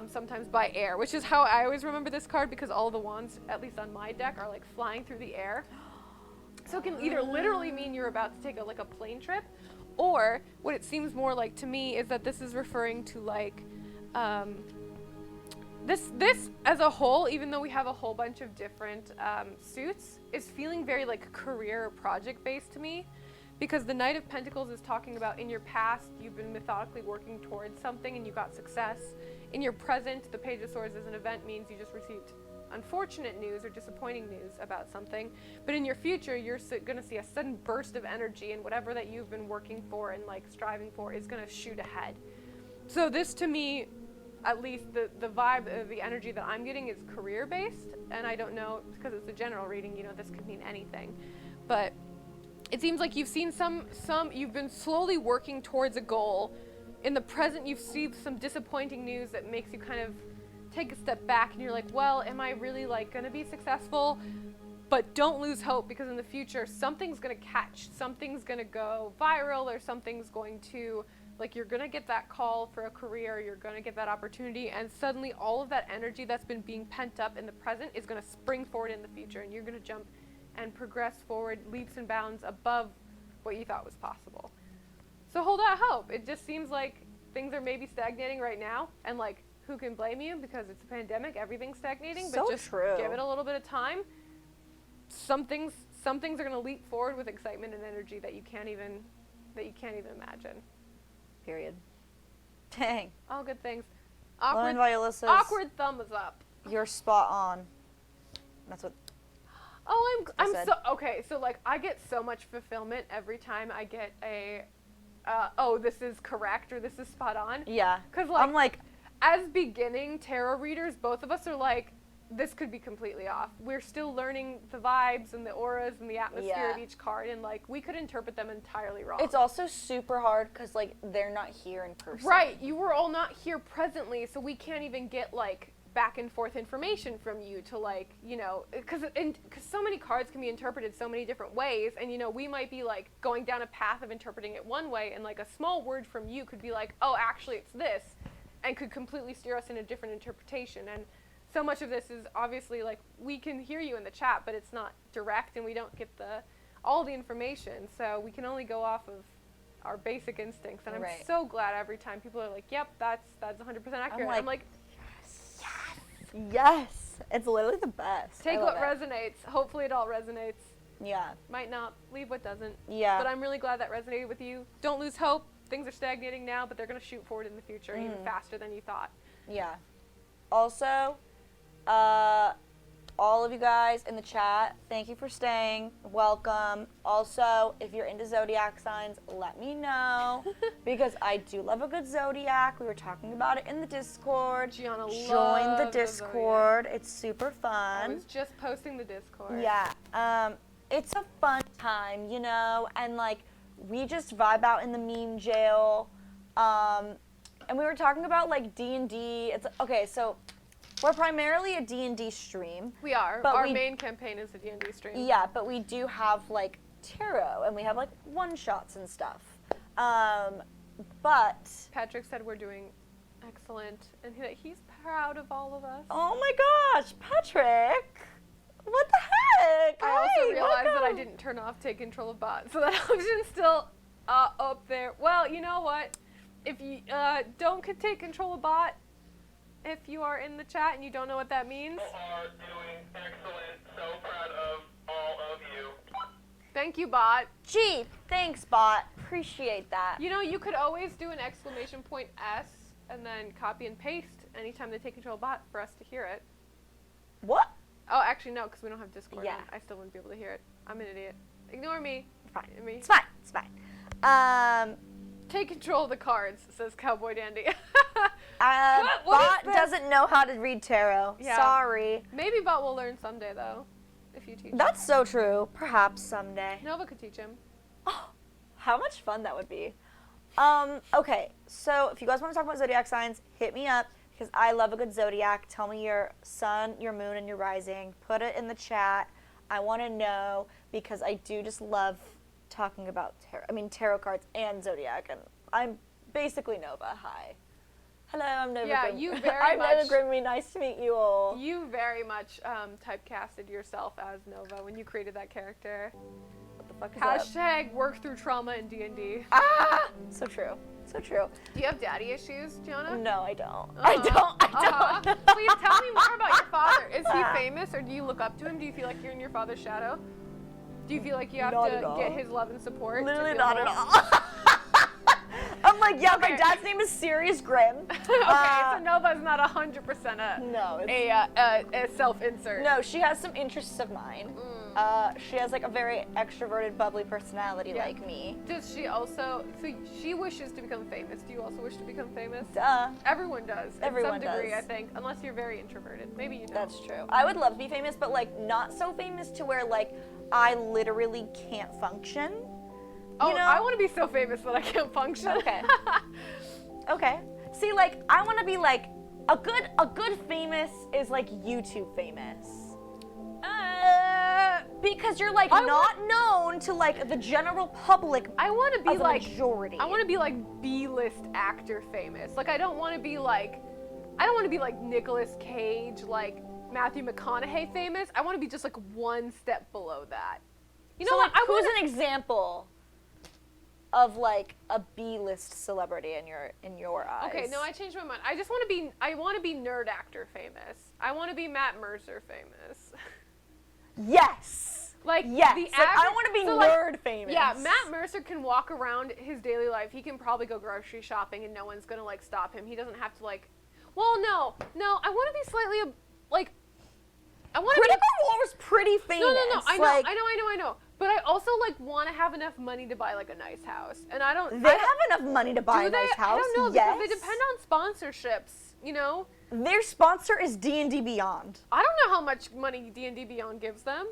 sometimes by air, which is how I always remember this card, because all the wands, at least on my deck, are like flying through the air. So it can either literally mean you're about to take a plane trip, or what it seems more like to me is that this is referring to like, this as a whole, even though we have a whole bunch of different suits, is feeling very like career or project based to me. Because the Knight of Pentacles is talking about in your past, you've been methodically working towards something and you got success. In your present, the Page of Swords as an event means you just received unfortunate news or disappointing news about something. But in your future, you're going to see a sudden burst of energy, and whatever that you've been working for and like striving for is going to shoot ahead. So this, to me, at least the vibe of the energy that I'm getting is career based. And I don't know, because it's a general reading, you know, this could mean anything. But it seems like you've seen you've been slowly working towards a goal. In the present, you've seen some disappointing news that makes you kind of take a step back, and you're like, well, am I really like going to be successful? But don't lose hope, because in the future, something's going to catch, something's going to go viral, or something's going to, like, you're going to get that call for a career, you're going to get that opportunity, and suddenly all of that energy that's been being pent up in the present is going to spring forward in the future, and you're going to jump and progress forward leaps and bounds above what you thought was possible. So hold out hope. It just seems like things are maybe stagnating right now, and like, who can blame you, because it's a pandemic, everything's stagnating, So but just true. give it a little bit of time. Some things are going to leap forward with excitement and energy that you can't even imagine. Period. Dang. All good things. Lauren Viola says, Awkward thumbs up. you're spot on. That's what Oh, I I'm said. so okay. So like, I get so much fulfillment every time I get a, oh, this is correct or this is spot on. Yeah. 'Cause like, I'm like, as beginning tarot readers, both of us are like, this could be completely off. We're still learning the vibes and the auras and the atmosphere of Yeah. each card, and like, we could interpret them entirely wrong. it's also super hard because like they're not here in person. Right, you were all not here presently, so we can't even get like back and forth information from you to like, you know, because so many cards can be interpreted so many different ways, and you know, we might be like going down a path of interpreting it one way, and like a small word from you could be like, oh, actually it's this, and could completely steer us in a different interpretation. And so much of this is obviously like, we can hear you in the chat, but it's not direct, and we don't get all the information, so we can only go off of our basic instincts. And I'm Right. so glad every time people are like, yep, that's 100% accurate. I'm like, Yes. It's literally the best. take I what love it. resonates. Hopefully it all resonates. Yeah. Might not. Leave what doesn't. Yeah. But I'm really glad that resonated with you. Don't lose hope. Things are stagnating now, but they're going to shoot forward in the future even faster than you thought. Yeah. Also, all of you guys in the chat, thank you for staying. Welcome. Also, if you're into zodiac signs, let me know because I do love a good zodiac. We were talking about it in the Discord. Gianna Join loves the the Discord. It's super I fun. was just posting the Discord. Yeah. It's a fun time, you know, and like we just vibe out in the meme jail. And we were talking about like D&D. It's okay, so we're primarily a D&D stream. We are. But Our we- main campaign is the D&D stream. Yeah, but we do have like tarot and we have like one-shots and stuff. But Patrick said we're doing excellent, and that he's proud of all of us. oh my gosh, Patrick. What the heck? I also Hi, realized that I welcome. didn't turn off Take Control of Bot, so that option's still up there. Well, you know what? If you don't take Control of Bot, if you are in the chat and you don't know what that means, You are doing excellent. So proud of all of you. thank you, Bot. Gee, thanks, bot. Appreciate that. You know, you could always do an exclamation point S and then copy and paste anytime they take Control of Bot for us to hear it. What? Oh, actually, no, because we don't have Discord. Yeah. I still wouldn't be able to hear it. I'm an idiot. Ignore me. Fine. Me. It's fine. It's fine. Take control of the cards, says Cowboy Dandy. What Bot is this? doesn't know how to read tarot. Yeah. Sorry. Maybe Bot will learn someday, though. if you teach That's so true. Perhaps someday. him. Nova could teach him. Oh, how much fun that would be. Okay, so if you guys want to talk about zodiac signs, hit me up because I love a good zodiac. Tell me your sun, your moon, and your rising. Put it in the chat. I want to know because I do just love talking about tarot cards and zodiac, and I'm basically Nova. Hi. Hello, I'm Nova. Yeah, Grimm. you very I'm Nova much- Grimmy. Nice to meet you all. You very much typecasted yourself as Nova when you created that character. What the fuck is that? Hashtag work through trauma in D&D. Ah! So true. So true. Do you have daddy issues, Gianna? No, I don't. Uh-huh. I don't. Please tell me more about your father. Is he famous, or do you look up to him? Do you feel like you're in your father's shadow? Do you feel like you have Not at to all. get his love and support? to Literally feel not at whole? all. I'm like, yeah, my Okay. dad's name is Sirius Grimm. Okay, so Nova's not 100% No, a self-insert. no, she has some interests of mine. She has like a very extroverted, bubbly personality Yeah. like me. Does she also? So she wishes to become famous. Do you also wish to become famous? Duh. Everyone does. Everyone in some degree, does. I think, unless you're very introverted. Maybe you don't. That's true. I would love to be famous, but like not so famous to where like I literally can't function. Oh, you know? I want to be so famous that I can't function. Okay. Okay. See, like I want to be like a good famous is like YouTube famous. Because you're like not known to like the general public. I want to be as a like majority. I want to be like B-list actor famous. Like I don't want to be like Nicolas Cage, like Matthew McConaughey famous. I want to be just like one step below that. You know so, what? like, who's an example of like a B-list celebrity in your eyes? Okay, no, I changed my mind. I want to be nerd actor famous. I want to be Matt Mercer famous. Yes. Like Yes. the Like, I average- want to be so, like, nerd famous. Yeah, Matt Mercer can walk around his daily life. He can probably go grocery shopping and no one's gonna like stop him. He doesn't have to like. Well, no. I want to be slightly like. I want to. Critical Role was pretty famous. No. I know. Like, I know. But I also like want to have enough money to buy like a nice house, and I don't. They I don't- have enough money to buy do a nice they? house. I don't know yes. because they depend on sponsorships. You know. Their sponsor is D&D Beyond. I don't know how much money D&D Beyond gives them.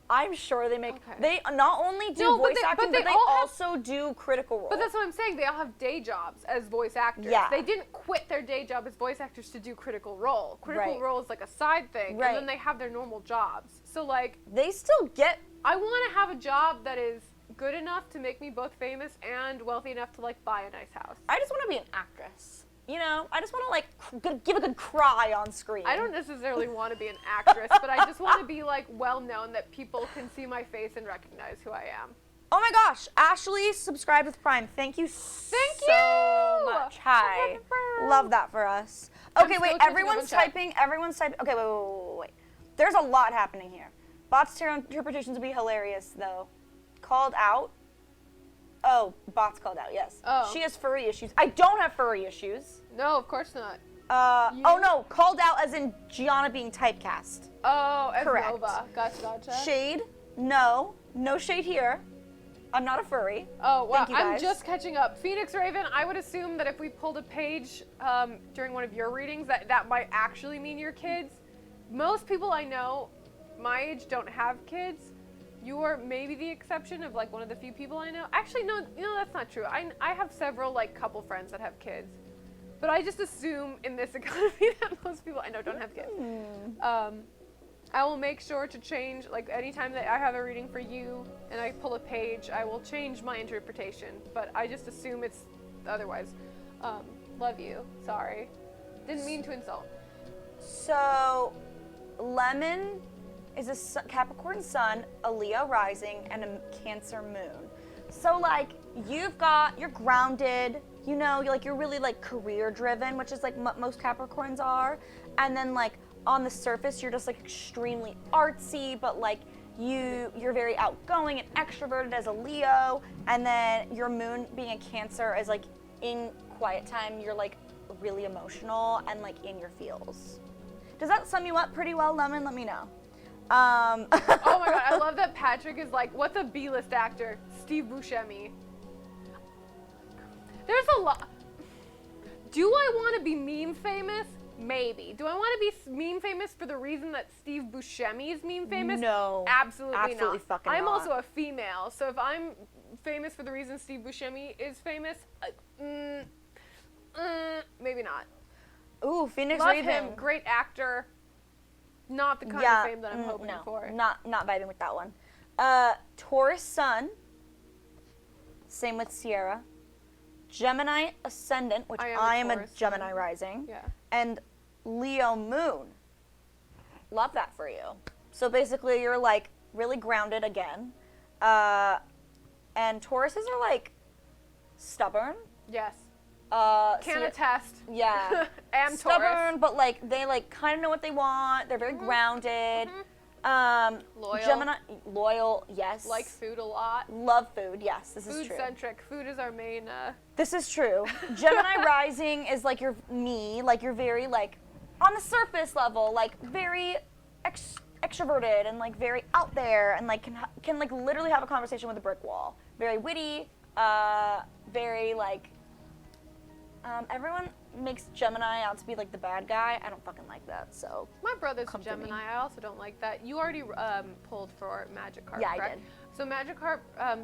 I'm sure they make. Okay. They not only do No, but voice they- acting, but but they they all have- also do Critical Role. But that's what I'm saying. They all have day jobs as voice actors. Yeah. They didn't quit their day job as voice actors to do Critical Role. Critical Right. Role is like a side thing, Right. and then they have their normal jobs. So like, They still get. I want to have a job that is good enough to make me both famous and wealthy enough to like buy a nice house. I just want to be an actress. You know, I just want to like give a good cry on screen. I don't necessarily want to be an actress, but I just want to be like well known that people can see my face and recognize who I am. Oh my gosh, Ashley subscribed with Prime. Thank you so you! much. Hi. Love that for us. I'm Okay, still wait, catching up everyone's on chat. typing. Everyone's typing. Okay, wait. There's a lot happening here. Bots tarot interpretations would be hilarious, though. Called out. Oh, bots called out, yes. Oh. She has furry issues. I don't have furry issues. No, of course not. You? Oh no, called out as in Gianna being typecast. Oh, as Correct. Nova. Gotcha. Shade? No. No shade here. I'm not a furry. Oh, wow. Thank you, I'm guys. just catching up. Phoenix Raven, I would assume that if we pulled a page during one of your readings, that might actually mean your kids. Most people I know my age don't have kids. You are maybe the exception of like one of the few people I know. Actually, no, that's not true. I have several like couple friends that have kids. But I just assume in this economy that most people I know don't have kids. I will make sure to change, like anytime that I have a reading for you and I pull a page, I will change my interpretation. But I just assume it's otherwise. Love you. Sorry. Didn't mean to insult. So, Lemon is a Capricorn sun, a Leo rising, and a Cancer moon. So like you're grounded, you know, you're really like career driven, which is like most Capricorns are. And then like on the surface, you're just like extremely artsy, but like you're very outgoing and extroverted as a Leo. And then your moon being a Cancer is like in quiet time, you're like really emotional and like in your feels. Does that sum you up pretty well, Lemon? Let me know. Oh my god, I love that Patrick is like, what's a B-list actor? Steve Buscemi. There's a lot. Do I want to be meme famous? Maybe. Do I want to be meme famous for the reason that Steve Buscemi is meme famous? No. Absolutely Absolutely not. fucking I'm not. also a female, so if I'm famous for the reason Steve Buscemi is famous, maybe not. Ooh, Phoenix Love Raven. him, great actor. Not the kind of fame that I'm hoping no, for. Not vibing with that one. Taurus Sun. Same with Ciara. Gemini Ascendant, which I am a Taurus Gemini sun. rising. Yeah. And Leo Moon. Love that for you. So basically, you're like really grounded again. And Tauruses are like stubborn. Yes. Can attest. Yeah. Am Stubborn, Taurus. but like they like kind of know what they want. They're very grounded. Loyal. Gemini, loyal, yes. Like food a lot. Love food, yes. This is Food true. centric. Food is our main. This is true. Gemini rising is like you're like you're very like on the surface level, like very extroverted and like very out there and like can like literally have a conversation with a brick wall. Very witty, very like. Everyone makes Gemini out to be like the bad guy. I don't fucking like that. So My brother's a Come to me. Gemini. I also don't like that. You already pulled for Magikarp, Yeah, I correct? did. So Magikarp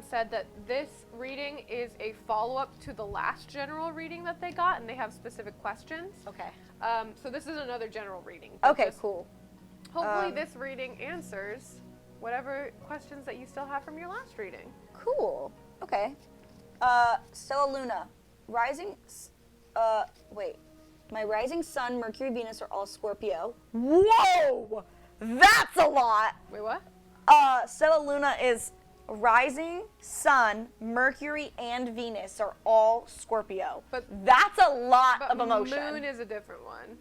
said that this reading is a follow-up to the last general reading that they got, and they have specific questions. okay. So this is another general reading. but Okay, just cool. Hopefully this reading answers whatever questions that you still have from your last reading. Cool. Okay. Stella Luna, rising. Wait. My rising sun, Mercury, Venus are all Scorpio. Whoa! That's a lot! Wait, what? Stella Luna is rising sun, Mercury, and Venus are all Scorpio. But- that's a lot But of emotion. Moon is a different one.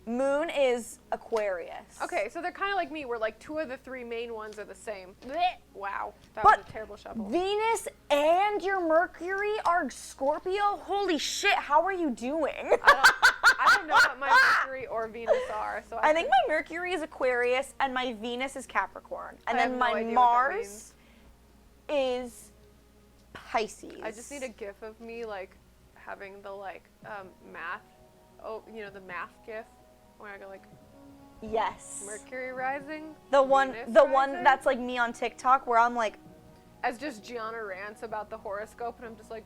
Moon is Aquarius. Okay, so they're kind of like me, where like 2 of the 3 main ones are the same. Blech. Wow, that But was a terrible shuffle. Venus and your Mercury are Scorpio? Holy shit, how are you doing? I don't know what my Mercury or Venus are, so I think my Mercury is Aquarius and my Venus is Capricorn. And I have then no my idea what that Mars is Pisces. I just need a gif of me like having the like math, the math gif, where I go like Yes. Mercury rising. The one Venus the one rising, that's like me on TikTok where I'm like as just Gianna rants about the horoscope, and I'm just like,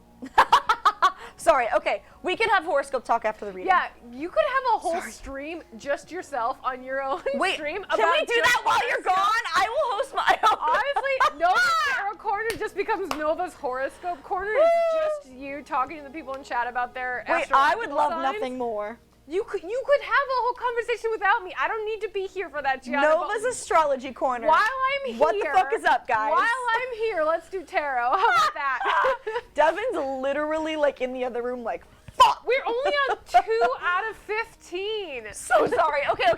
sorry, okay. We can have horoscope talk after the reading. yeah, you could have a whole stream just yourself on your own Wait, stream. can about we do just that while you're horoscope. gone? I will host my own. Honestly, Nova's Tarot Corner just becomes Nova's Horoscope Corner. It's just you talking to the people in chat about their Wait, I would astrological love signs. nothing more. You could have a whole conversation without me. I don't need to be here for that, Gianna. Nova's astrology corner. While I'm here. What the fuck is up, guys? While I'm here, let's do tarot. How about that? Devin's literally like in the other room like, fuck. We're only on 2 out of 15. So sorry. Okay.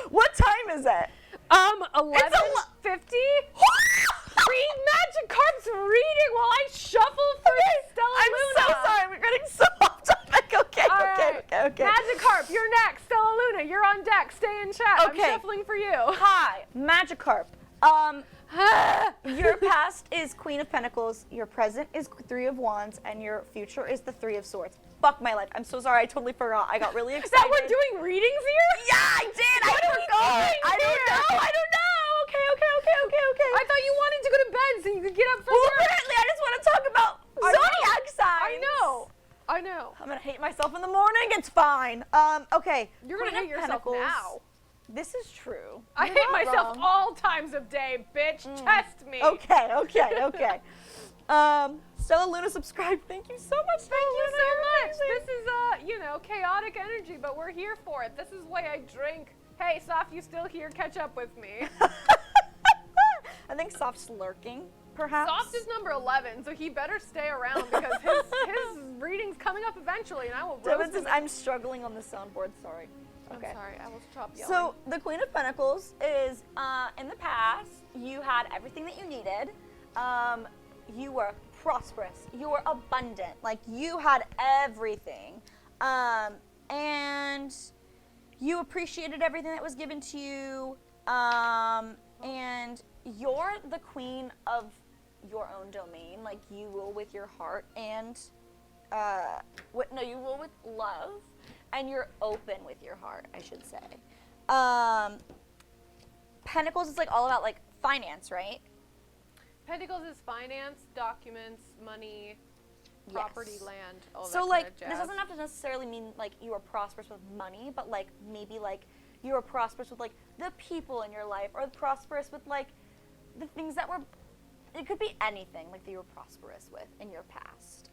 What time is it? 11:50. Read Magikarp's reading while I shuffle for Stella I'm Luna. so sorry. We're getting so off topic. Okay. All right. Magikarp, you're next. Stella Luna, you're on deck. Stay in chat. Okay. I'm shuffling for you. Hi, Magikarp. Your past is Queen of Pentacles, your present is 3 of Wands, and your future is the 3 of Swords. Fuck my life. I'm so sorry. I totally forgot. I got really excited. That we're doing readings here? Yeah, I did. What I are we forgot. doing I don't here? know. Okay. I thought you wanted to go to bed so you could get up for Well, work. apparently, I just want to talk about I know. zodiac signs. I know. I'm gonna hate myself in the morning. It's fine. Okay. You're going to Queen hate of yourself Pentacles. now. This is true. I You're hate not myself wrong. all times of day, bitch. Test me. Okay. Stella Luna, subscribe. Thank you so much. Thank you Stella so Luna. much. You're This is, chaotic energy, but we're here for it. This is why I drink. Hey, Soph, you still here? Catch up with me. I think Soft's lurking, perhaps. Soft is number 11, so he better stay around because his reading's coming up eventually, and I will Devin roast says, him. I'm struggling on the soundboard. Sorry. Okay. I'm sorry, I will stop yelling. So the Queen of Pentacles is, in the past, you had everything that you needed. You were prosperous. You were abundant. Like, you had everything. And you appreciated everything that was given to you. And you're the queen of your own domain. Like, you rule with your heart and, you rule with love. and you're open with your heart, I should say. Pentacles is like all about like finance, right? Pentacles is finance, documents, money, property, land, all that So kind like of jazz. this doesn't have to necessarily mean like you are prosperous with money, but like maybe like you are prosperous with like the people in your life, or prosperous with like the things that were. It could be anything like that you were prosperous with in your past.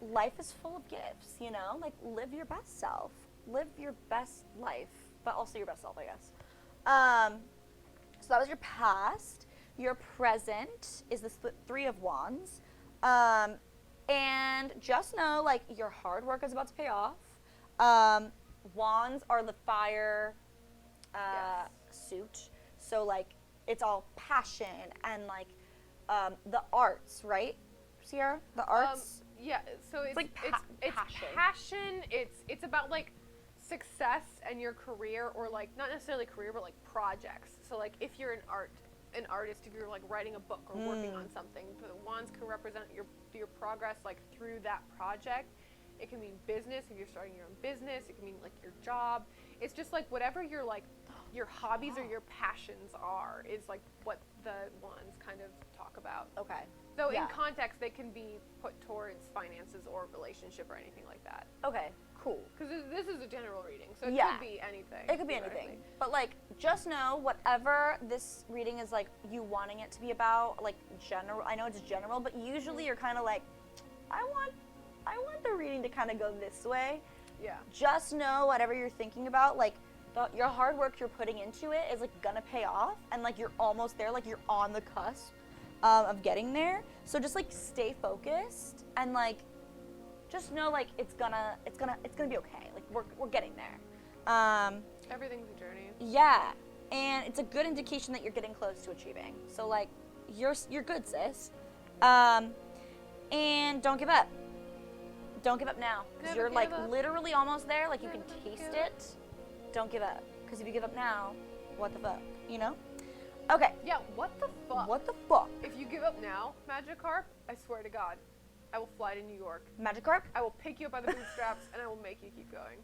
Life is full of gifts, you know. Like live your best self, live your best life, but also your best self, I guess. So that was your past. Your present is the Three of Wands. And just know, like, your hard work is about to pay off. Wands are the fire suit. So, like, it's all passion and, like, the arts, right, Ciara? The arts? Yeah, so it's like it's passion. It's about, like, success and your career, or, like, not necessarily career, but, like, projects. So, like, if you're an artist, if you're like writing a book or working on something, the wands can represent your progress like through that project. It can mean business if you're starting your own business. It can mean like your job. It's just like whatever your like your hobbies or your passions are is like what the wands kind of talk about. Okay. So Yeah. in context, they can be put towards finances or relationship or anything like that. Okay, cool. Because this is a general reading, so it Yeah. could be anything. It could be anything. But, like, just know whatever this reading is, like, you wanting it to be about, like, general. I know it's general, but usually you're kind of like, I want the reading to kind of go this way. Yeah. Just know whatever you're thinking about, like, your hard work you're putting into it is, like, gonna pay off. And, like, you're almost there. Like, you're on the cusp of getting there. So just, like, stay focused and, like, just know, like, it's gonna be okay. Like, we're getting there. Everything's a journey. Yeah, and it's a good indication that you're getting close to achieving. So, like, you're good, sis. And don't give up. Don't give up now, because Never you're like give up. literally almost there. Like, you Never can taste give it. Don't give up, because if you give up now, what the fuck, you know? Okay. Yeah, what the fuck? What the fuck? If you give up now, Magikarp, I swear to God, I will fly to New York. Magikarp? I will pick you up by the bootstraps and I will make you keep going.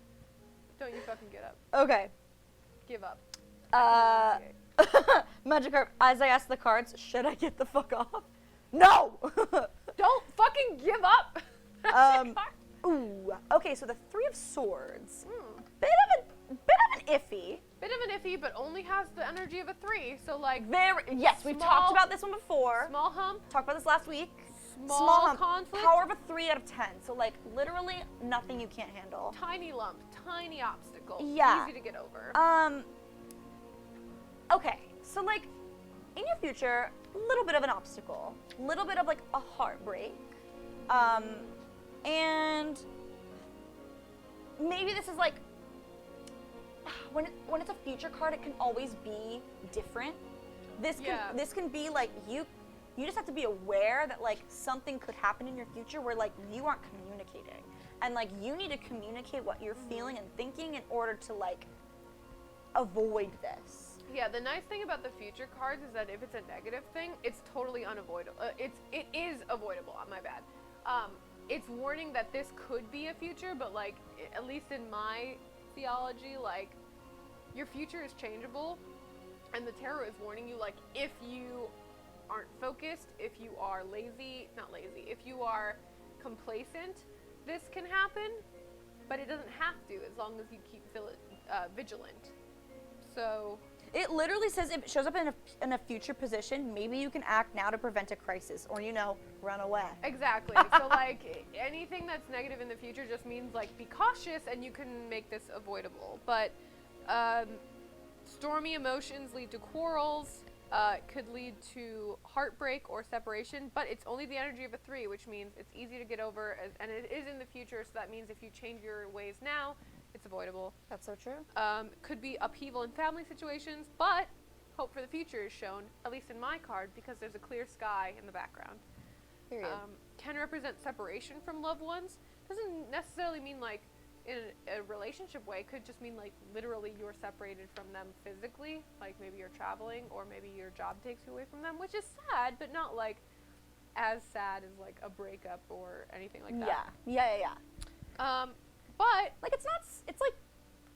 Don't you fucking get up. Okay. Give up. Magikarp, as I asked the cards, should I get the fuck off? No! Don't fucking give up! Ooh. Okay, so the Three of Swords. Hmm. Bit of an iffy. Bit of an iffy, but only has the energy of a 3. So, like, Yes, we've talked about this one before. small hump, Talked about this last week. small hump. conflict, Power of a 3 out of 10. So, like, literally nothing you can't handle. tiny lump, tiny obstacle. Yeah. Easy to get over. Okay, so, like, in your future, a little bit of an obstacle. A little bit of, like, a heartbreak. And maybe this is, like, when it's a future card, it can always be different. This can be like you just have to be aware that like something could happen in your future where like you aren't communicating, and like you need to communicate what you're feeling and thinking in order to like avoid this. Yeah, the nice thing about the future cards is that if it's a negative thing, it's totally unavoidable. It is avoidable. My bad. It's warning that this could be a future, but like at least in my theology, like your future is changeable, and the tarot is warning you like if you aren't focused, if you are if you are complacent, this can happen, but it doesn't have to as long as you keep vigilant. So it literally says if it shows up in a future position, maybe you can act now to prevent a crisis, or run away. exactly. So like anything that's negative in the future just means like be cautious and you can make this avoidable. But stormy emotions lead to quarrels, could lead to heartbreak or separation, but it's only the energy of a 3, which means it's easy to get over, and it is in the future, so that means if you change your ways now, it's avoidable. That's so true. Could be upheaval in family situations, but hope for the future is shown, at least in my card, because there's a clear sky in the background. Period. Can represent separation from loved ones. Doesn't necessarily mean like in a relationship way. Could just mean like literally you're separated from them physically, like maybe you're traveling or maybe your job takes you away from them, which is sad, but not like as sad as like a breakup or anything like that. Yeah. But But like it's not. It's like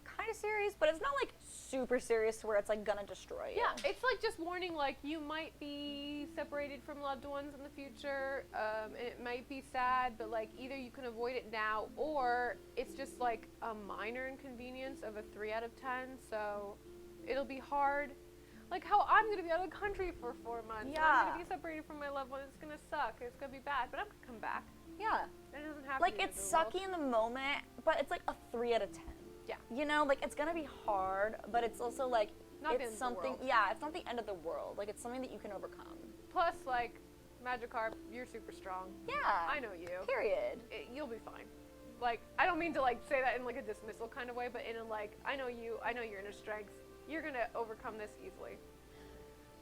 kind of serious, but it's not like super serious to where it's like gonna destroy you. yeah, it's like just warning, like you might be separated from loved ones in the future. It might be sad, but like either you can avoid it now, or it's just like a minor inconvenience of a 3 out of 10. So it'll be hard. Like how I'm gonna be out of the country for 4 months. And I'm gonna be separated from my loved one. It's gonna suck. It's gonna be bad, but I'm gonna come back. Yeah. It doesn't have Like to be it's the end of the sucky in the moment, but it's like a 3 out of 10. Yeah. You know, like it's gonna be hard, but it's also like Not the it's end of the something. world. Yeah, it's not the end of the world. Like it's something that you can overcome. world. Plus, like Magikarp, you're super strong. Yeah. I know you. Period. You'll be fine. Like, I don't mean to like say that in like a dismissal kind of way, but in a like, I know you, I know your inner strengths. You're gonna overcome this easily.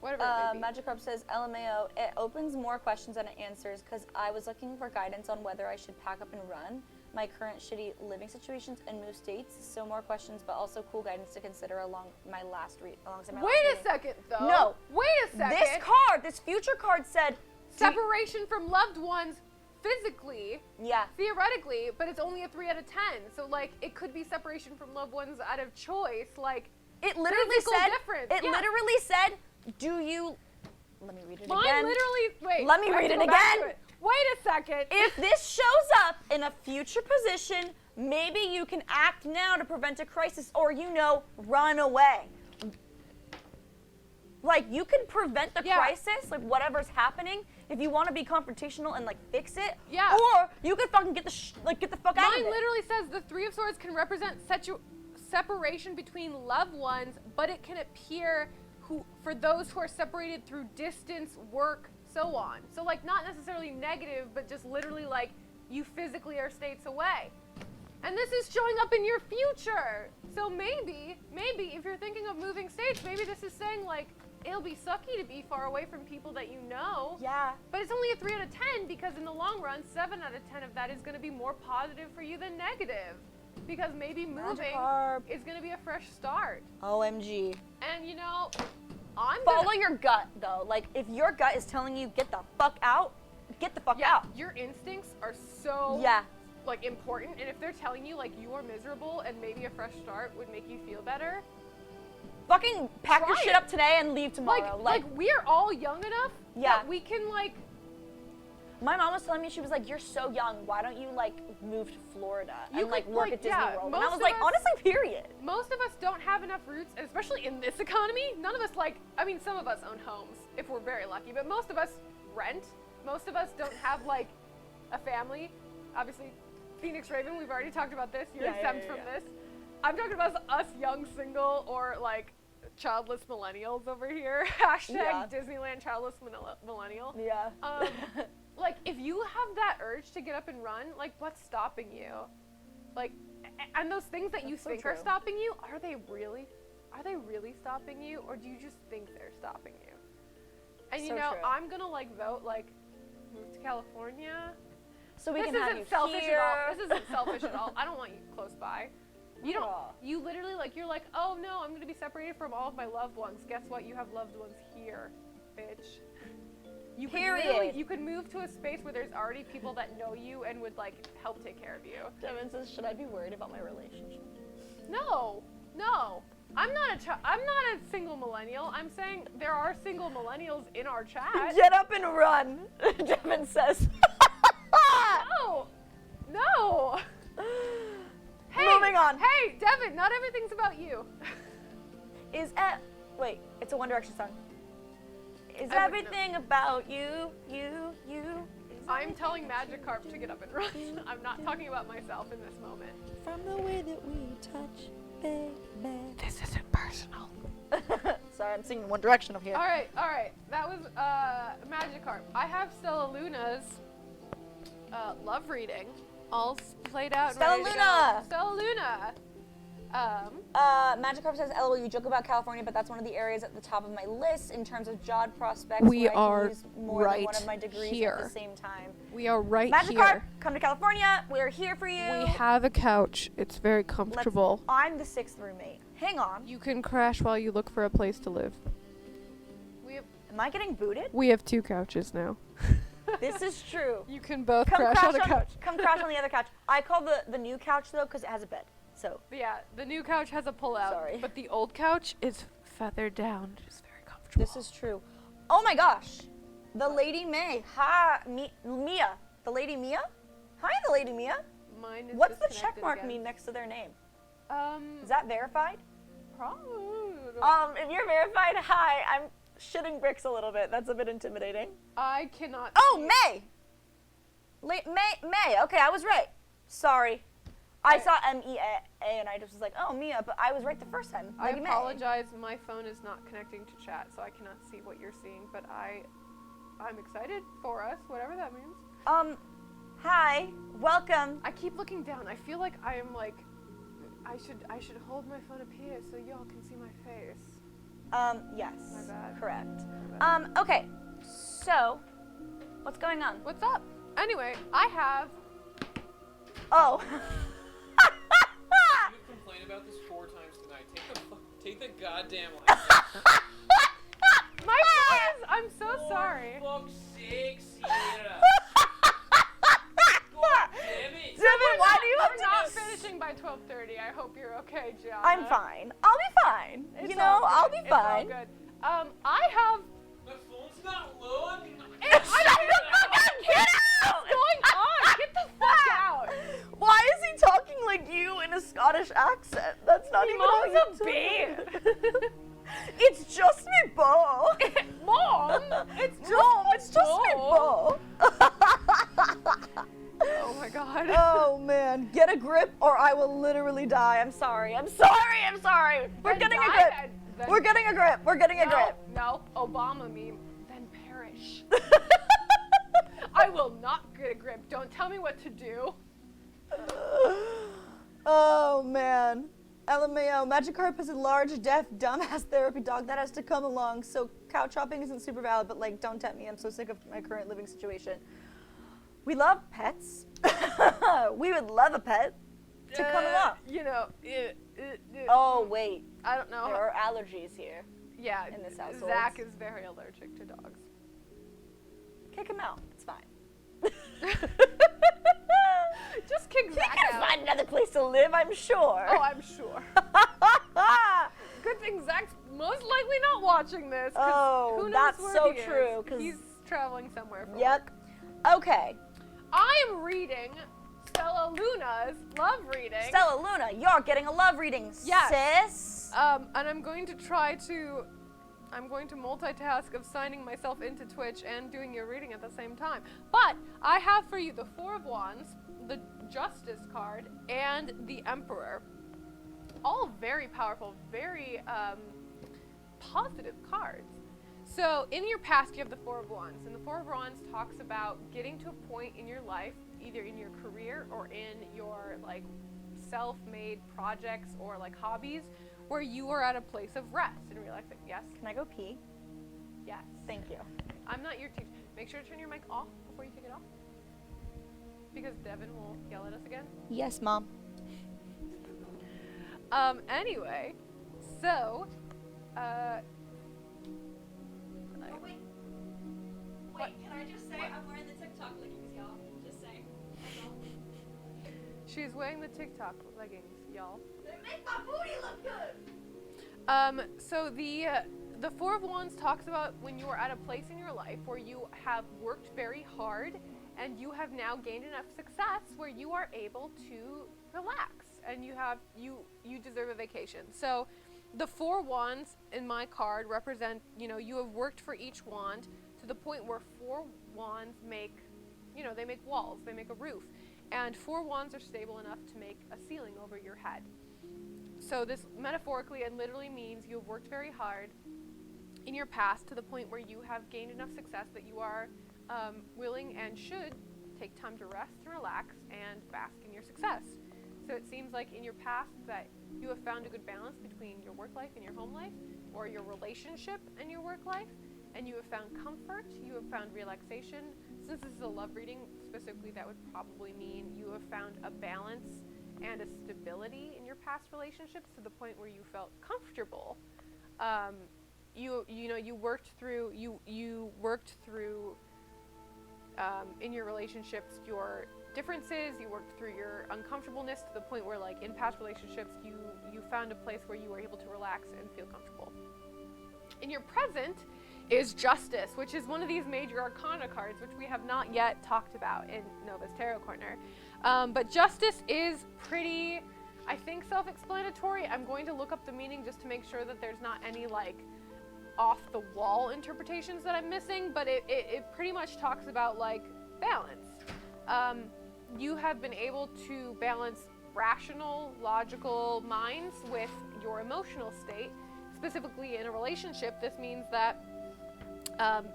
Whatever it may be. Magikarp says, LMAO, it opens more questions than it answers because I was looking for guidance on whether I should pack up and run my current shitty living situations and move states. So more questions, but also cool guidance to consider alongside my last reading. Wait a second, though. No. Wait a second. This future card said Separation from loved ones physically, yeah. theoretically, but it's only a 3 out of 10. So, like, it could be separation from loved ones out of choice. Like, It literally physical said, difference. it Yeah. literally said, do you, let me read it Mine again. literally, wait. Let me I have read to it go back to again. it. Wait a second. If this shows up in a future position, maybe you can act now to prevent a crisis or, run away. Like, you can prevent the crisis, like whatever's happening, if you want to be confrontational and like fix it. Yeah. Or you could fucking get the fuck out of Mine it. literally says the 3 of Swords can represent separation between loved ones, but it can appear for those who are separated through distance, work, so on. So like not necessarily negative, but just literally like you physically are states away. And this is showing up in your future. So maybe if you're thinking of moving states, maybe this is saying like it'll be sucky to be far away from people that you know. Yeah. But it's only a 3 out of 10 because in the long run, 7 out of 10 of that is going to be more positive for you than negative. Because maybe moving Magikarp. is going to be a fresh start. OMG. And Follow your gut though. Like if your gut is telling you get the fuck out, get the fuck out. Your instincts are so like important, and if they're telling you like you are miserable and maybe a fresh start would make you feel better, fucking pack your shit up today and leave tomorrow. Like we're all young enough that we can like. My mom was telling me, she was like, you're so young, why don't you like move to Florida and like work at Disney World? And I was like, honestly, period. Most of us don't have enough roots, and especially in this economy, none of us some of us own homes if we're very lucky, but most of us rent. Most of us don't have like a family. Obviously, Phoenix Raven, we've already talked about this. You're exempt from this. I'm talking about us young single or like childless millennials over here. Hashtag Disneyland childless millennial. Yeah. Like, if you have that urge to get up and run, like, what's stopping you? Like, and those things that you think are stopping you, are they really stopping you, or do you just think they're stopping you? And I'm gonna like vote like move to California. So we can have you selfish here. at all. This isn't selfish at all. I don't want you close by. You don't. You literally you're like, oh no, I'm gonna be separated from all of my loved ones. Guess what? You have loved ones here, bitch. You could move to a space where there's already people that know you and would like help take care of you. Devin says, should I be worried about my relationship? No. I'm not a single millennial. I'm saying there are single millennials in our chat. Get up and run, Devin says. No. Hey, moving on. Hey, Devin, not everything's about you. Wait, it's a One Direction song. Is everything about you? I'm telling Magikarp to get up and run. I'm not talking about myself in this moment. From the way that we touch, baby. This isn't personal. Sorry, I'm singing One Direction up here. All right. That was Magikarp. I have Stella Luna's love reading all played out. Stella Luna. Stella Luna. Magikarp says, LOL, you joke about California, but that's one of the areas at the top of my list in terms of job prospects. We where I are can use more than one of my degrees here. at the same time. We are right Magikarp, here. come to California. We're here for you. We have a couch. It's very comfortable. I'm the 6th roommate. Hang on. You can crash while you look for a place to live. Am I getting booted? We have 2 couches now. This is true. You can both crash on the couch. Come crash on the other couch. I call the new couch though because it has a bed. So Yeah, the new couch has a pull-out. Sorry. But the old couch is feathered down. It is very comfortable. this is true. Oh my gosh, the Lady May. Hi, Mia. The Lady Mia. Hi, the Lady Mia. Mine is What's the check disconnected mark again. mean next to their name? Um, Is that verified? probably. If you're verified, hi. I'm shitting bricks a little bit. That's a bit intimidating. I cannot. Oh, see- May. May. Okay, I was right. Sorry. I saw M-E-A and I just was like, oh, Mia, but I was right the first time. I Lady May. apologize. My phone is not connecting to chat, so I cannot see what you're seeing. But I'm excited for us, whatever that means. Hi. Welcome. I keep looking down. I feel like I am like, I should hold my phone up here so y'all can see my face. Yes. My bad. Correct. My bad. Okay. So, what's going on? What's up? Anyway, I have. Oh. You've complained about this 4 times tonight. Take the goddamn line. My phone is. I'm so sorry. For fuck's sake, Sierra. God damn it. Devin, why do you have We're to not do- finishing by 12:30. I hope you're okay, Gianna. I'm fine. I'll be fine. It's You know, all I'll good. be It's all fine. good. I have. My phone's not loading. Get out! What's going on? Get the fuck out! Why is he talking like you in a Scottish accent? That's not Your even how mom's you a talk. bear. It's just me, Bo. Mom, it's just Mom, it's just me, Bo. Oh my god. Oh man, get a grip or I will literally die. I'm sorry. We're Then getting a die grip. then. We're getting a grip. No, Obama meme. Then perish. I will not get a grip. Don't tell me what to do. Oh man. LMAO, Magikarp is a large, deaf, dumbass therapy dog that has to come along. So couch hopping isn't super valid, but like, don't tempt me. I'm so sick of my current living situation. We love pets. We would love a pet to come along. You know. Oh wait, I don't know. there are allergies here. Yeah, in this household. Zach is very allergic to dogs. Kick him out. It's fine. Just kick He Zach can out. find another place to live, I'm sure. Oh, I'm sure. Good thing Zach's most likely not watching this. 'Cause Oh, who knows that's where so he is. true, 'cause- He's traveling somewhere. For Yep. work. Okay. I am reading Stella Luna's love reading. Stella Luna, you're getting a love reading, Yes. sis. And I'm going to multitask of signing myself into Twitch and doing your reading at the same time. But I have for you the Four of Wands, the Justice card, and the Emperor. All very powerful, very positive cards. So in your past, you have the Four of Wands, and the Four of Wands talks about getting to a point in your life, either in your career or in your like self-made projects or like hobbies, where you are at a place of rest and relaxing. Yes, Can I go pee? yes. Thank you. I'm not your teacher. Make sure to turn your mic off before you take it off, because Devin will yell at us again. Yes, Mom. Anyway, so, Wait, can I just say I'm wearing the TikTok leggings, y'all? Just saying. she's wearing the TikTok leggings, y'all. They make my booty look good! So the Four of Wands talks about when you are at a place in your life where you have worked very hard and you have now gained enough success where you are able to relax and you deserve a vacation. So the Four Wands in my card represent, you have worked for each wand to the point where 4 wands make, they make walls, they make a roof. And 4 wands are stable enough to make a ceiling over your head. So this metaphorically and literally means you have worked very hard in your past to the point where you have gained enough success that you are willing and should take time to rest and relax and bask in your success. So it seems like in your past that you have found a good balance between your work life and your home life, or your relationship and your work life, and you have found comfort, you have found relaxation. Since this is a love reading, specifically that would probably mean you have found a balance and a stability in your past relationships to the point where you felt comfortable. You worked through in your relationships your differences. You worked through your uncomfortableness to the point where, like, in past relationships, you found a place where you were able to relax and feel comfortable. In your present is Justice, which is one of these major Arcana cards, which we have not yet talked about in Nova's Tarot Corner. But Justice is pretty, I think, self-explanatory. I'm going to look up the meaning just to make sure that there's not any, like, off-the-wall interpretations that I'm missing, but it pretty much talks about, like, balance. You have been able to balance rational, logical minds with your emotional state. Specifically in a relationship, this means that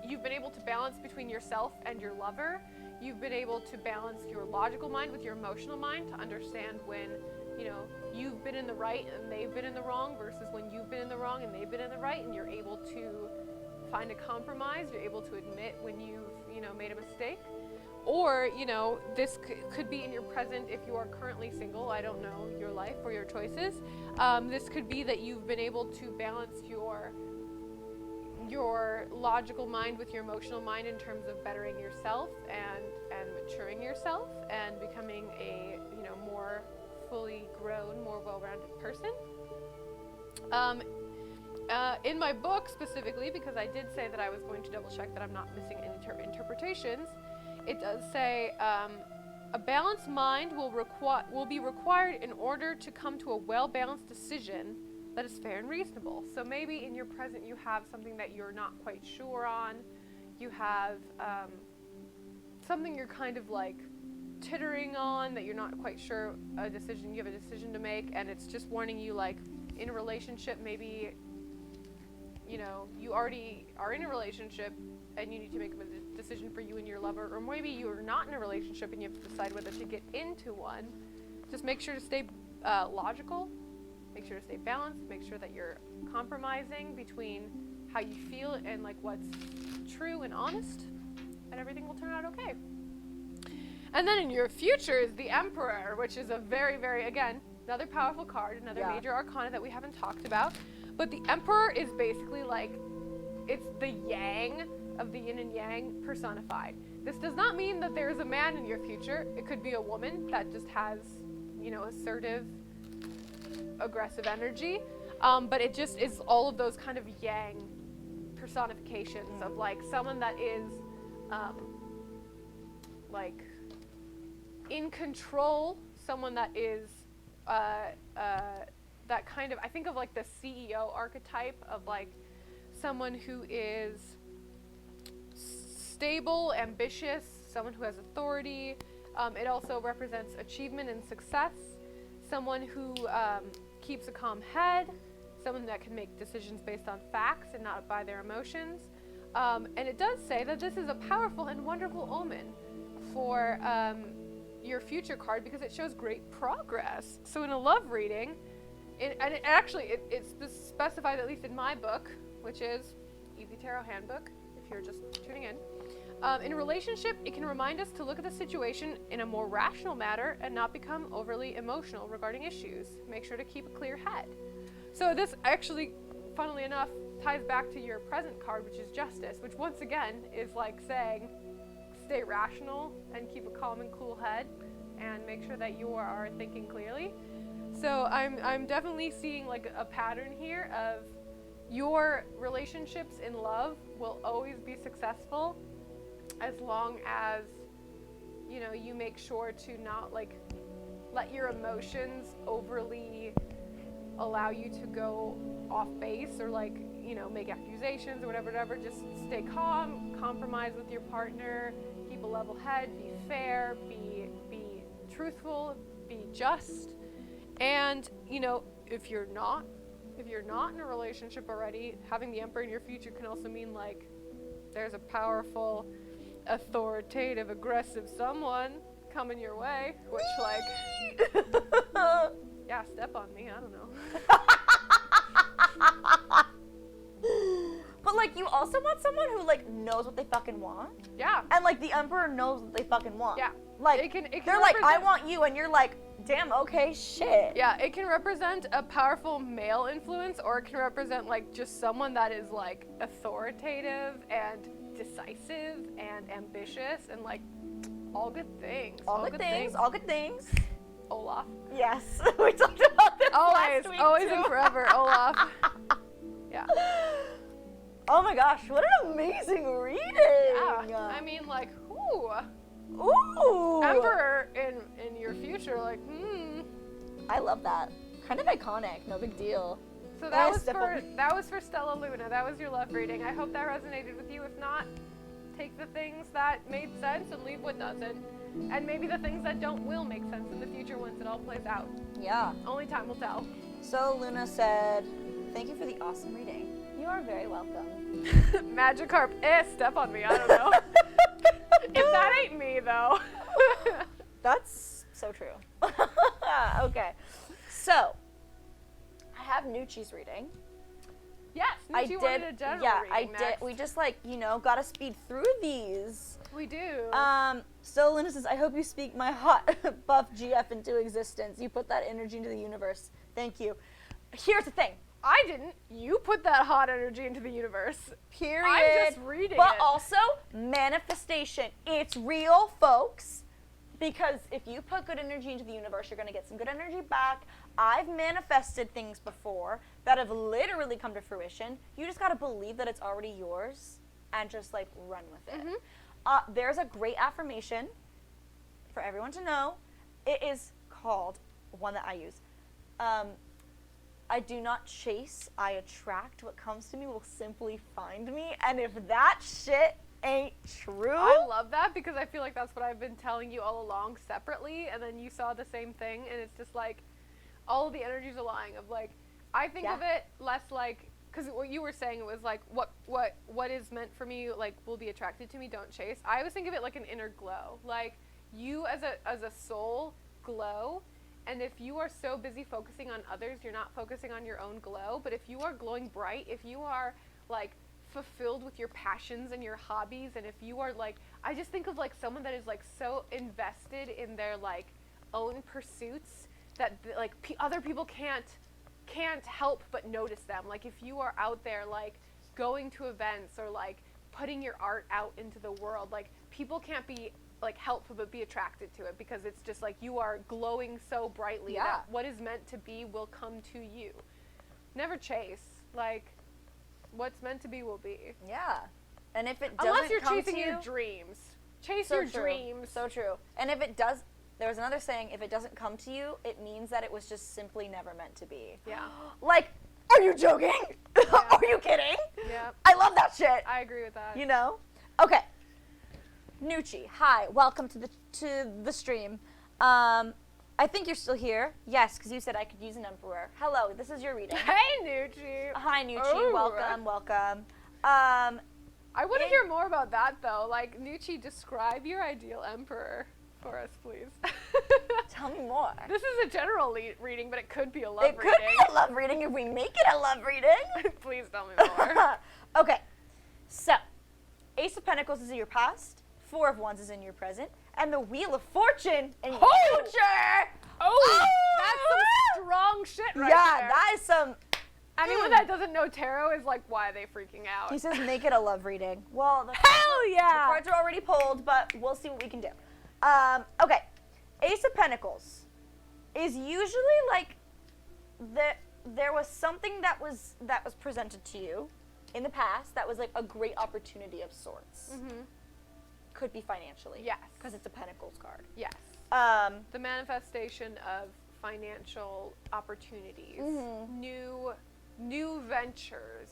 you've been able to balance between yourself and your lover. You've been able to balance your logical mind with your emotional mind to understand when, you know, you've been in the right and they've been in the wrong versus when you've been in the wrong and they've been in the right, and you're able to find a compromise. You're able to admit when you've, you know, made a mistake. Or, you know, this could be in your present if you are currently single. I don't know your life or your choices. This could be that you've been able to balance your logical mind with your emotional mind in terms of bettering yourself and maturing yourself and becoming a, you know, more fully grown, more well-rounded person. In my book specifically, because I did say that I was going to double check that I'm not missing any interpretations, it does say a balanced mind will be required in order to come to a well-balanced decision that is fair and reasonable. So maybe in your present you have something that you're not quite sure on. You have something you're kind of like tittering on that you're not quite sure you have a decision to make, and it's just warning you, like, in a relationship, maybe, you know, you already are in a relationship and you need to make a decision for you and your lover, or maybe you're not in a relationship and you have to decide whether to get into one. Just make sure to stay logical, make sure to stay balanced, make sure that you're compromising between how you feel and, like, what's true and honest, and everything will turn out okay. And then in your future is the Emperor, which is a very, very, again, another powerful card, another major arcana that we haven't talked about. But the Emperor is basically like, it's the yang of the yin and yang personified. This does not mean that there's a man in your future. It could be a woman that just has, you know, assertive, aggressive energy. But it just is all of those kind of yang personifications of, like, someone that is like in control, someone that is that kind of, I think of, like, the CEO archetype of, like, someone who is stable, ambitious, someone who has authority. It also represents achievement and success, someone who keeps a calm head, someone that can make decisions based on facts and not by their emotions. And it does say that this is a powerful and wonderful omen for your future card because it shows great progress. So in a love reading, it's specified, at least in my book, which is Easy Tarot Handbook, if you're just tuning in. In a relationship, it can remind us to look at the situation in a more rational manner and not become overly emotional regarding issues. Make sure to keep a clear head. So this actually, funnily enough, ties back to your present card, which is Justice, which once again is like saying, stay rational and keep a calm and cool head and make sure that you are thinking clearly. So I'm definitely seeing, like, a pattern here of your relationships in love will always be successful as long as, you know, you make sure to not, like, let your emotions overly allow you to go off base or, like, you know, make accusations or whatever. Just stay calm, compromise with your partner, keep a level head, be fair, be truthful, be just. And, you know, if you're not in a relationship already, having the Emperor in your future can also mean, like, there's a powerful, authoritative, aggressive someone coming your way, which, like, yeah, step on me, I don't know. But, like, you also want someone who, like, knows what they fucking want. Yeah. And, like, the Emperor knows what they fucking want. Yeah. Like, it can they're like, I want you, and you're like, damn, okay, shit. Yeah, it can represent a powerful male influence, or it can represent, like, just someone that is, like, authoritative and decisive and ambitious and like all good things. All good things. Olaf. Yes, we talked about this last week Always too. and forever, Olaf. Yeah. Oh my gosh, what an amazing reading! Yeah. I mean, like, ooh. Ooh! Emperor in your future, like, I love that. Kind of iconic, no big deal. So Nice, that was for Stella Luna. That was your love reading. I hope that resonated with you. If not, take the things that made sense and leave what doesn't. And maybe the things that don't will make sense in the future once it all plays out. Yeah. Only time will tell. So Luna said, "Thank you for the awesome reading. You are very welcome." Magikarp, step on me. I don't know. If that ain't me, though. That's so true. Okay. So, I have Nucci's reading. Yes, Nucci wanted a general reading I next. did. We just gotta speed through these. We do. So Luna says, "I hope you speak my hot buff GF into existence. You put that energy into the universe. Thank you." Here's the thing. I didn't. You put that hot energy into the universe. Period. I'm just reading but it. also, manifestation. It's real, folks. Because if you put good energy into the universe, you're going to get some good energy back. I've manifested things before that have literally come to fruition. You just got to believe that it's already yours and just, run with it. There's a great affirmation for everyone to know. It is called, one that I use, I do not chase, I attract. What comes to me will simply find me. And if that shit ain't true. I love that because I feel like that's what I've been telling you all along separately, and then you saw the same thing, and it's just like all of the energies aligning of like, I think of it less like, because what you were saying, it was like what is meant for me like will be attracted to me, don't chase. I always think of it like an inner glow, like you as a soul glow. And if you are so busy focusing on others, you're not focusing on your own glow. But if you are glowing bright, if you are like fulfilled with your passions and your hobbies, and if you are like, I just think of like someone that is like so invested in their like own pursuits that like other people can't help but notice them. Like if you are out there like going to events or like putting your art out into the world, like people can't be like helpful but be attracted to it because it's just like you are glowing so brightly that what is meant to be will come to you. Never chase. Like what's meant to be will be. Yeah. And if it doesn't unless you're come chasing to your you, dreams. Chase so your true. dreams. So true. And if it does, there was another saying, if it doesn't come to you, it means that it was just simply never meant to be. Yeah. Like, are you joking? Are you kidding? Yeah. I love that shit. I agree with that. You know? Okay. Nucci, hi. Welcome to the stream. I think you're still here. Yes, because you said I could use an emperor. Hello, this is your reading. Hey, Nucci. Hi, Nucci. Ooh. Welcome. I want to hear more about that, though. Like, Nucci, describe your ideal emperor for us, please. Tell me more. This is a general reading, but it could be a love It reading. could be a love reading if we make it a love reading. Please tell me more. Okay, so Ace of Pentacles is in your past, Four of Wands is in your present, and the Wheel of Fortune in your future. Oh, that's some strong shit right yeah, there. that is some. Anyone that doesn't know tarot is like, why are they freaking out? He says make it a love reading. Well, the Hell yeah! cards are already pulled, but we'll see what we can do. Okay, Ace of Pentacles is usually like there was something that was presented to you in the past that was like a great opportunity of sorts. Mm-hmm. Could be financially. Yes. Because it's a Pentacles card. Yes. The manifestation of financial opportunities, new ventures,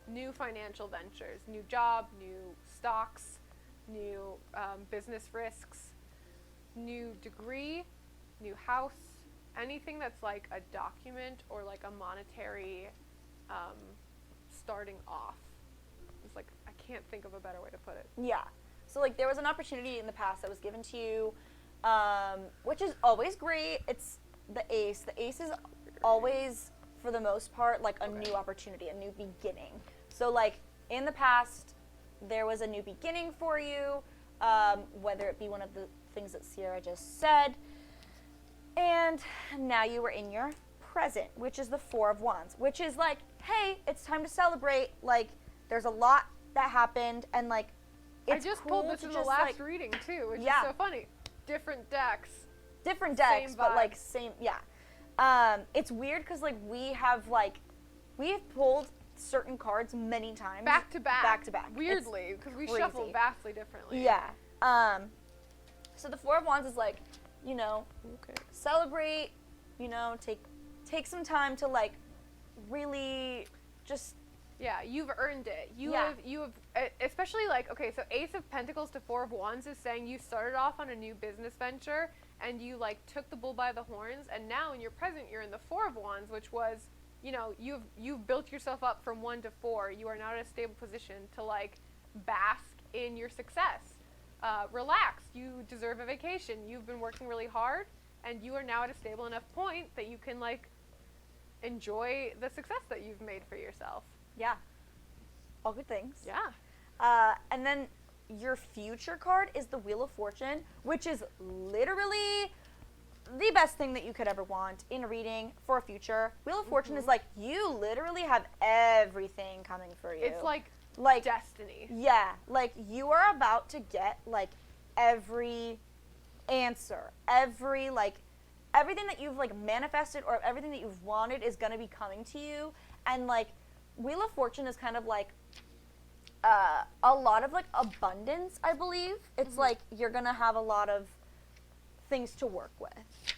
new financial ventures, new job, new stocks, new business risks, new degree, new house, anything that's like a document or like a monetary starting off. It's like, I can't think of a better way to put it. Yeah. So like there was an opportunity in the past that was given to you, which is always great. It's the ace. The ace is always, for the most part, like a new opportunity, a new beginning. So like in the past, there was a new beginning for you, whether it be one of the things that Ciara just said, and now you were in your present, which is the Four of Wands, which is like, hey, it's time to celebrate. Like there's a lot that happened, and like I it's just cool pulled this to in the just, last like, reading too, which Yeah. is so funny. Different decks. different decks, Same but like vibe. same, yeah. It's weird because like we've pulled certain cards many times. Back to back. Back to back. It's Weirdly, because we crazy. shuffle vastly differently. Yeah. So the Four of Wands is like, you know, Okay. celebrate, you know, take some time to like really just Yeah, you've earned it. You Yeah. have, especially like, okay, so Ace of Pentacles to Four of Wands is saying you started off on a new business venture and you like took the bull by the horns, and now in your present you're in the Four of Wands, which was, you know, you've built yourself up from 1 to 4. You are now in a stable position to like bask in your success. Relax. You deserve a vacation. You've been working really hard, and you are now at a stable enough point that you can like enjoy the success that you've made for yourself. yeah, all good things. Yeah. And then your future card is the Wheel of Fortune, which is literally the best thing that you could ever want in a reading for a future. Wheel of Fortune is like you literally have everything coming for you. It's like destiny. Yeah, like you are about to get like every answer, every like everything that you've like manifested or everything that you've wanted is going to be coming to you. And like Wheel of Fortune is kind of like a lot of like abundance, I believe. It's like you're going to have a lot of things to work with.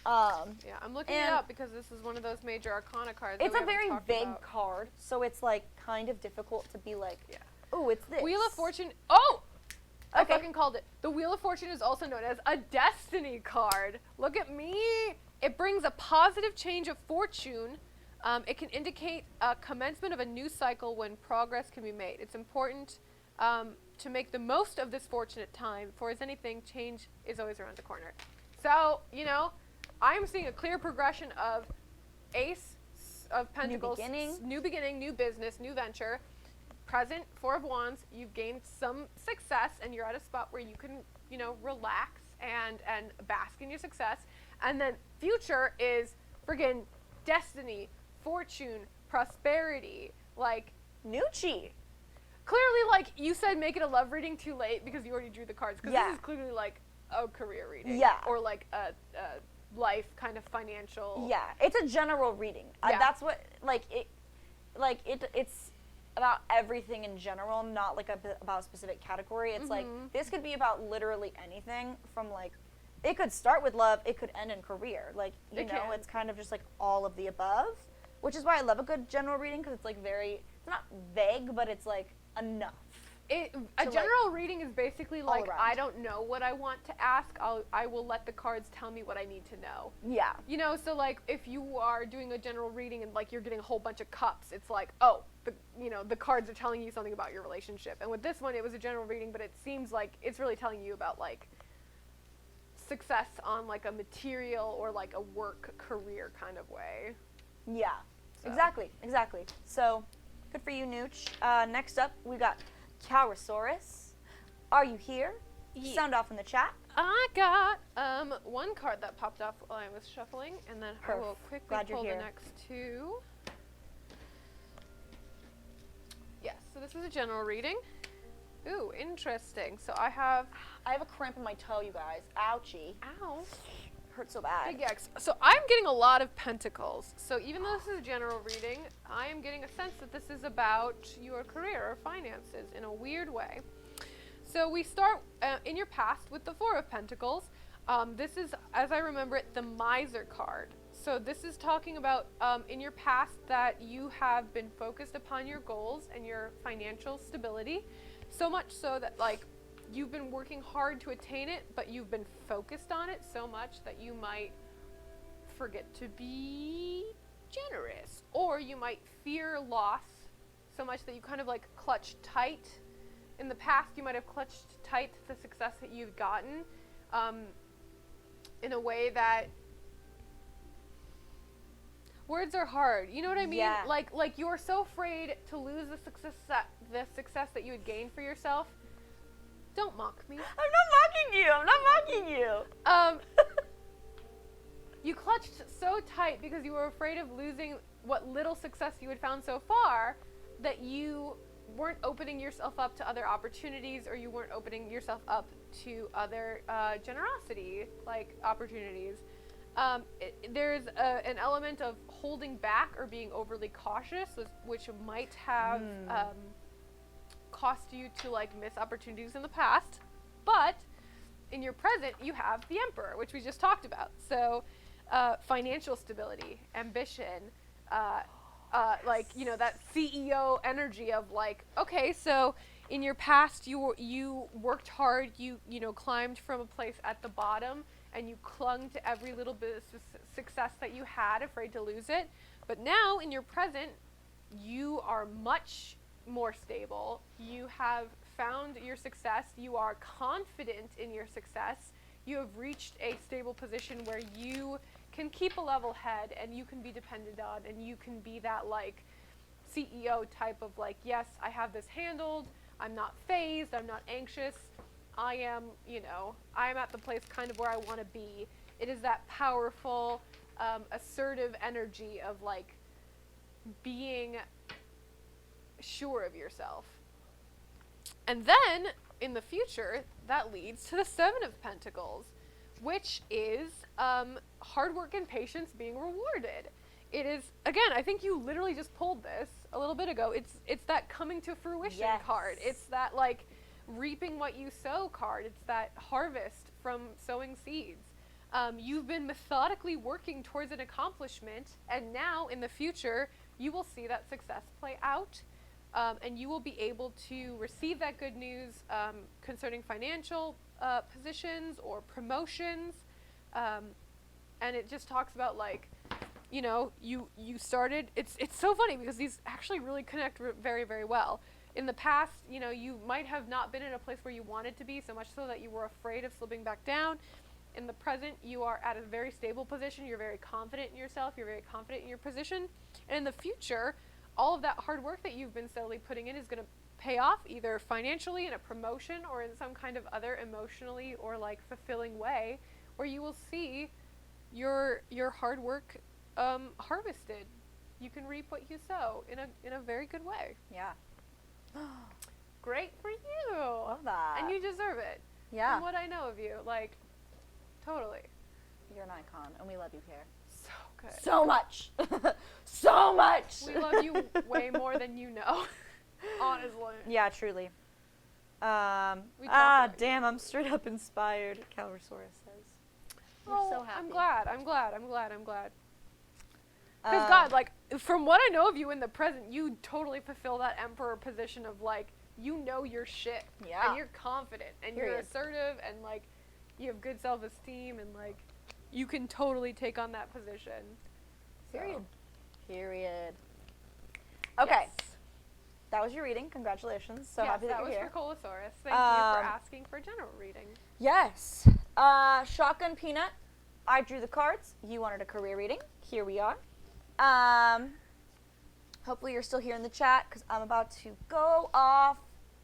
Yeah, I'm looking it and up because this is one of those major Arcana cards. that it's we a haven't very talked vague about. card, so it's like kind of difficult to be like, Yeah. oh, it's this. Wheel of Fortune. Oh! I Okay. fucking called it. The Wheel of Fortune is also known as a destiny card. Look at me. It brings a positive change of fortune. It can indicate a commencement of a new cycle when progress can be made. It's important to make the most of this fortunate time, for as anything, change is always around the corner. So, you know, I'm seeing a clear progression of Ace of Pentacles, new beginning, new business, new venture. Present, Four of Wands, you've gained some success and you're at a spot where you can, you know, relax and bask in your success. And then future is friggin' destiny, fortune, prosperity, like Nucci. clearly, like you said, make it a love reading too late because you already drew the cards. Because Yeah. this is clearly like a career reading. Yeah. Or like a life kind of financial. Yeah, it's a general reading. Yeah. That's what it's about everything in general, not like about a specific category. It's like this could be about literally anything from like it could start with love, it could end in career. Like you It know, can. it's kind of just like all of the above, which is why I love a good general reading because it's like it's not vague, but it's like enough. A like, general reading is basically like, around. I don't know what I want to ask. I will let the cards tell me what I need to know. Yeah. You know, so like if you are doing a general reading and like you're getting a whole bunch of cups, it's like, oh, the cards are telling you something about your relationship. And with this one, it was a general reading, but it seems like it's really telling you about like success on like a material or like a work career kind of way. Yeah. So. Exactly. So, good for you, Nooch. Next up, we got Cowrosaurus. Are you here? Yeah. Sound off in the chat. I got one card that popped up while I was shuffling, and then I will quickly Glad you're pull here. the next two. Yes, so this is a general reading. Ooh, interesting. So I have I have a cramp in my toe, you guys. Ouchie. ow. Hurts so bad. Big X. So I'm getting a lot of pentacles. So even though this is a general reading, I am getting a sense that this is about your career or finances in a weird way. So we start in your past with the Four of Pentacles. This is, as I remember it, the Miser card. So this is talking about in your past that you have been focused upon your goals and your financial stability. So much so that like you've been working hard to attain it, but you've been focused on it so much that you might forget to be generous, or you might fear loss so much that you kind of like clutch tight. In the past, you might have clutched tight to the success that you've gotten in a way that words are hard. You know what I mean? Yeah. Like you're so afraid to lose the success that you had gained for yourself. Don't mock me. I'm not mocking you. You clutched so tight because you were afraid of losing what little success you had found so far that you weren't opening yourself up to other opportunities, or you weren't opening yourself up to other generosity like opportunities. There's an element of holding back or being overly cautious, which might have cost you to like miss opportunities in the past. But in your present, you have the Emperor, which we just talked about. So financial stability, ambition, like, you know, that CEO energy of like, okay, so in your past you worked hard, you know, climbed from a place at the bottom, and you clung to every little bit of success that you had, afraid to lose it. But now in your present, you are much more stable. You have found your success. You are confident in your success. You have reached a stable position where you can keep a level head, and you can be depended on, and you can be that like CEO type of like, yes, I have this handled. I'm not phased. I'm not anxious. I am, you know, I'm at the place kind of where I want to be. It is that powerful, assertive energy of like being sure of yourself. And then in the future, that leads to the Seven of Pentacles, which is hard work and patience being rewarded. It is, again, I think you literally just pulled this a little bit ago. It's that coming to fruition card. It's that like reaping what you sow card. It's that harvest from sowing seeds. You've been methodically working towards an accomplishment, and now in the future, you will see that success play out, and you will be able to receive that good news concerning financial positions or promotions. And it just talks about like, you know, you started, it's so funny because these actually really connect very, very well. In the past, you know, you might have not been in a place where you wanted to be, so much so that you were afraid of slipping back down. In the present, you are at a very stable position. You're very confident in yourself. You're very confident in your position. And in the future, all of that hard work that you've been steadily putting in is going to pay off either financially in a promotion or in some kind of other emotionally or like fulfilling way, where you will see your hard work harvested. You can reap what you sow in a very good way. Yeah. Great for you. Love that. And you deserve it. Yeah. From what I know of you, like, totally. You're an icon, and we love you here. So good. So much. So much. We love you way more than you know. Honestly. Yeah, truly. We talk about damn, I'm straight up inspired, Calrosaurus says. We're so happy. I'm glad. Because God, like, from what I know of you in the present, you totally fulfill that Emperor position of like, you know your shit. Yeah. And you're confident, and you're assertive, and like, you have good self-esteem, and like, you can totally take on that position. Period. Period. Okay. Yes. That was your reading. Congratulations. So happy that you're here. That was for Colosaurus. Thank you for asking for general reading. Yes. Shotgun Peanut. I drew the cards. You wanted a career reading. Here we are. Hopefully you're still here in the chat because I'm about to go off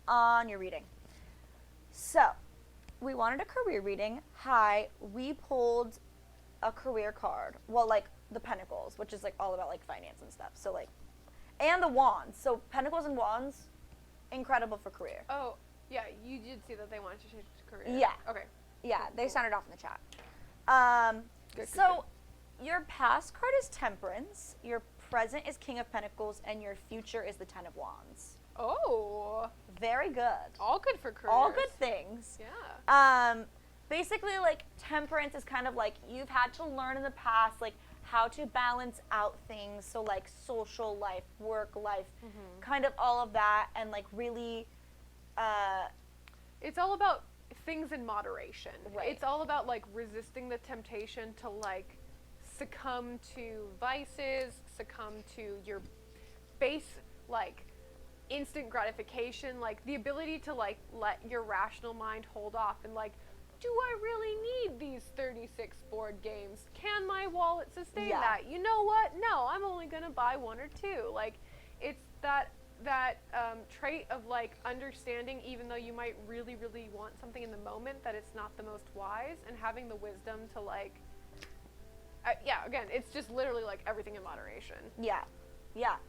on your reading. So, we wanted a career reading. Hi, we pulled a career card. Well, like the Pentacles, which is like all about like finance and stuff. So like, and the Wands. So Pentacles and Wands, incredible for career. Oh, yeah, you did see that they wanted to change to career. Yeah. Okay. Yeah, Cool, they cool. sounded off in the chat. Good, So, your past card is Temperance, your present is King of Pentacles, and your future is the Ten of Wands. Oh. Very good. All good for careers. All good things. Yeah. Basically, like, Temperance is kind of like you've had to learn in the past, like, how to balance out things. So, like, social life, work life, kind of all of that, and, like, really, It's all about things in moderation. Right. It's all about, like, resisting the temptation to, like, succumb to vices, succumb to your base, like, instant gratification, like, the ability to, like, let your rational mind hold off and, like, do I really need these 36 board games? Can my wallet sustain that? You know what? No, I'm only going to buy one or two. Like, it's that trait of, like, understanding, even though you might really, really want something in the moment, that it's not the most wise, and having the wisdom to, like, again, it's just literally, like, everything in moderation. Yeah.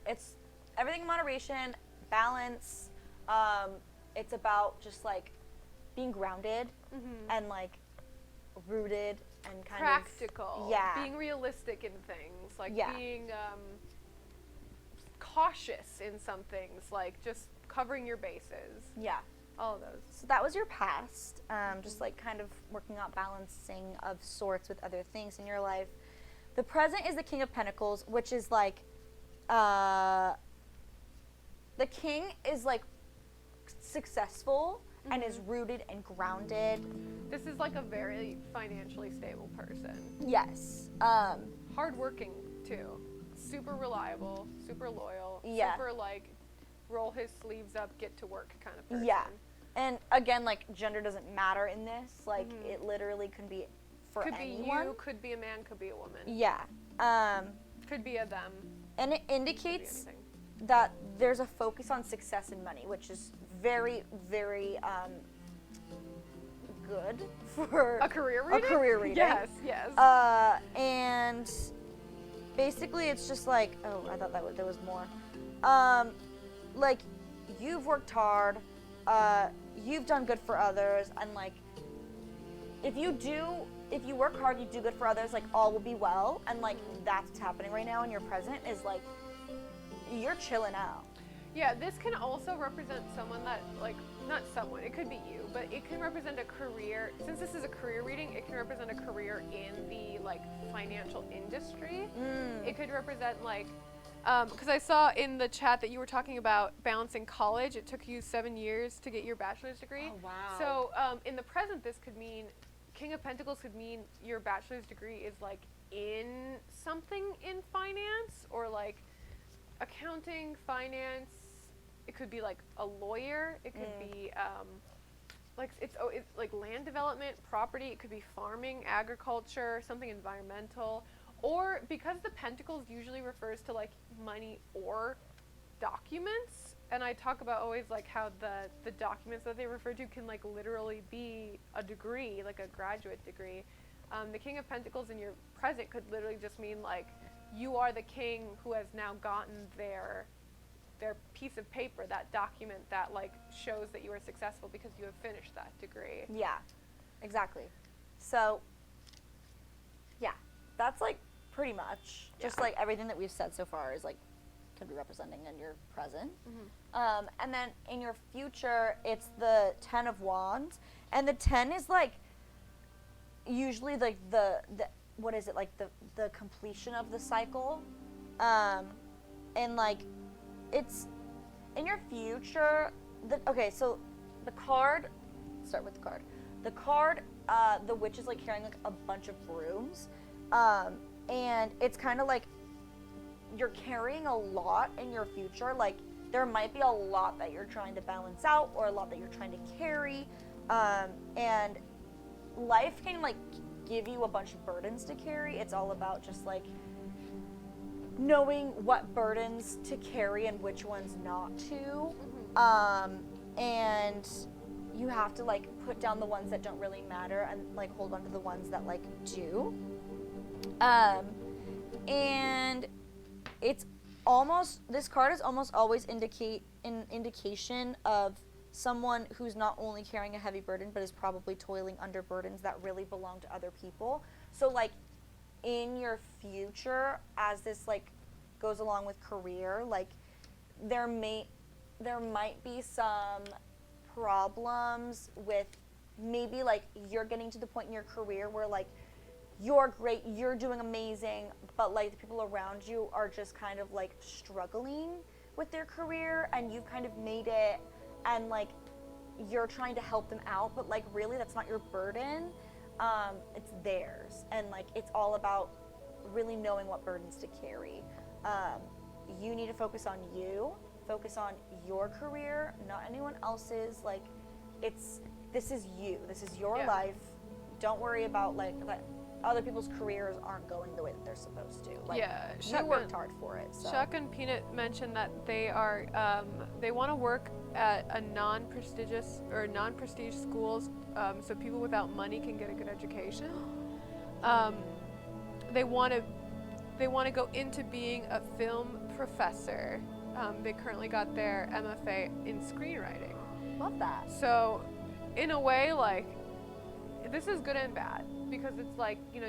It's everything in moderation, balance. It's about just like being grounded and like rooted and kind Practical. of Being realistic in things. Like Yeah. being cautious in some things. Like just covering your bases. yeah. All of those. So that was your past, just like kind of working out balancing of sorts with other things in your life. The present is the King of Pentacles, which is like, the king is like successful and is rooted and grounded. This is like a very financially stable person. Yes. Hardworking too. Super reliable, super loyal, Yeah. super like roll his sleeves up, get to work kind of person. Yeah. And again, like gender doesn't matter in this. Like it literally can be for Could anyone. be you, could be a man, could be a woman. Yeah. Could be a them. And it Could be indicates anything. that there's a focus on success and money, which is very, very good for A career reading? A career reading. Yes, yes. And basically, it's just like, oh, I thought there was more. Like, you've worked hard, you've done good for others, and like, if you work hard, you do good for others, like, all will be well, and like, that's what's happening right now in your present, is like, you're chilling out. Yeah, this can also represent someone that, like, not someone, it could be you, but it can represent a career. Since this is a career reading, it can represent a career in the, like, financial industry. It could represent, like, because I saw in the chat that you were talking about balancing college. It took you 7 years to get your bachelor's degree. Oh, wow. So in the present, this could mean, King of Pentacles could mean your bachelor's degree is, like, in something in finance or, like, accounting, finance. It could be like a lawyer. It could be like it's like land development, property. It could be farming, agriculture, something environmental, or because the pentacles usually refers to like money or documents. And I talk about always like how the documents that they refer to can like literally be a degree, like a graduate degree. The King of Pentacles in your present could literally just mean like you are the king who has now gotten their piece of paper, that document that like shows that you are successful because you have finished that degree. Yeah, exactly. So, yeah, that's like pretty much just like everything that we've said so far is like could be representing in your present. And then in your future, it's the 10 of Wands, and the 10 is like usually like the what is it, like the completion of the cycle, and like it's in your future. Okay, so the card, start with the card. The card, the witch is like carrying like a bunch of brooms, and it's kind of like you're carrying a lot in your future. Like there might be a lot that you're trying to balance out, or a lot that you're trying to carry, and life can like give you a bunch of burdens to carry. It's all about just like knowing what burdens to carry and which ones not to. And you have to like put down the ones that don't really matter and like hold on to the ones that like do. And it's almost, this card is almost always an indication of someone who's not only carrying a heavy burden but is probably toiling under burdens that really belong to other people. So like in your future, as this like goes along with career, like there might be some problems with maybe like you're getting to the point in your career where like you're great, you're doing amazing, but like the people around you are just kind of like struggling with their career, and you've kind of made it, and like you're trying to help them out, but like really that's not your burden. It's theirs, and like it's all about really knowing what burdens to carry. You need to focus on you, focus on your career, not anyone else's. Like this is you, this is your life. Don't worry about like other people's careers aren't going the way that they're supposed to. Like, you worked hard for it. So. Shotgun Peanut mentioned that they are they want to work at a non-prestige schools, so people without money can get a good education. They want to go into being a film professor. They currently got their MFA in screenwriting. Love that. So, in a way, like, this is good and bad because it's like, you know,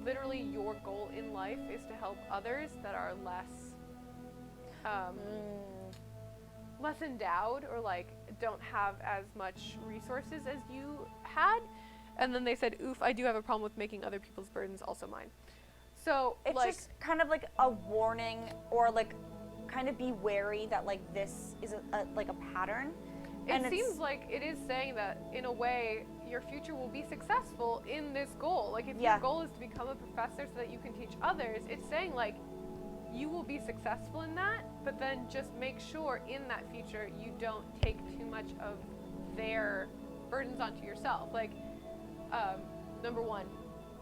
literally your goal in life is to help others that are less endowed or like don't have as much resources as you had. And then they said, oof, I do have a problem with making other people's burdens also mine. So It's like, just kind of like a warning, or like kind of be wary that like this is like a pattern. it seems like it is saying that in a way your future will be successful in this goal. Like if Yeah. your goal is to become a professor so that you can teach others, it's saying like you will be successful in that, but then just make sure in that future you don't take too much of their burdens onto yourself. Like, number one,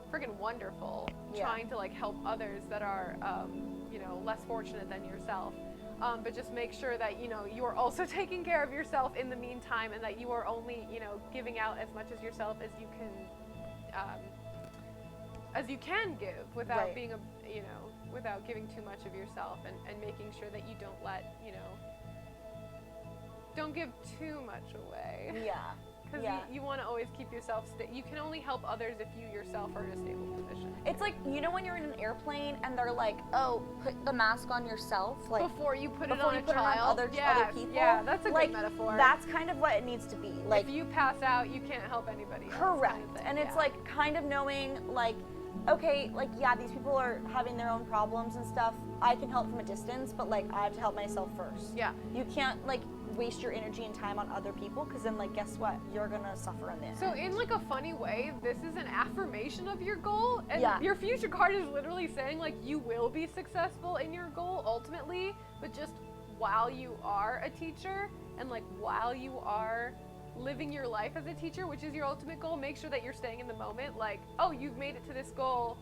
friggin' wonderful, Yeah. trying to like help others that are, you know, less fortunate than yourself. But just make sure that, you know, you are also taking care of yourself in the meantime, and that you are only, you know, giving out as much as yourself as you can give without Right. being without giving too much of yourself, and making sure that you don't let, you know, don't give too much away. Yeah. Because Yeah. you want to always keep yourself you can only help others if you yourself are in a stable position. It's like, you know, when you're in an airplane and they're like, oh, put the mask on yourself, like Before you put it before on you a put it on child. other people. Yeah, that's a like, good metaphor. That's kind of what it needs to be. Like, if you pass out, you can't help anybody else. correct. Kind of thing, And it's yeah. like kind of knowing, like, okay, like, yeah, these people are having their own problems and stuff. I can help from a distance, but like, I have to help myself first. Yeah. You can't like waste your energy and time on other people, because then, like, guess what? You're gonna suffer in the end. So in like a funny way, this is an affirmation of your goal, and Yeah. your future card is literally saying like you will be successful in your goal ultimately, but just while you are a teacher and like while you are living your life as a teacher, which is your ultimate goal, make sure that you're staying in the moment. Like, oh, you've made it to this goal.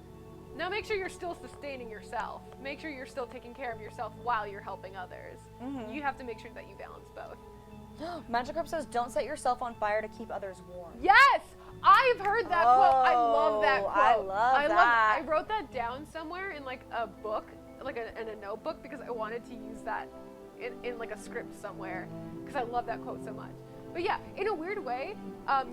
Now make sure you're still sustaining yourself. Make sure you're still taking care of yourself while you're helping others. Mhm. You have to make sure that you balance both. Magikarp says, don't set yourself on fire to keep others warm. Yes! I've heard that quote. I love that Oh, quote. I love that. I wrote that down somewhere in like a book, like in a notebook, because I wanted to use that in like a script somewhere, because I love that quote so much. But yeah, in a weird way,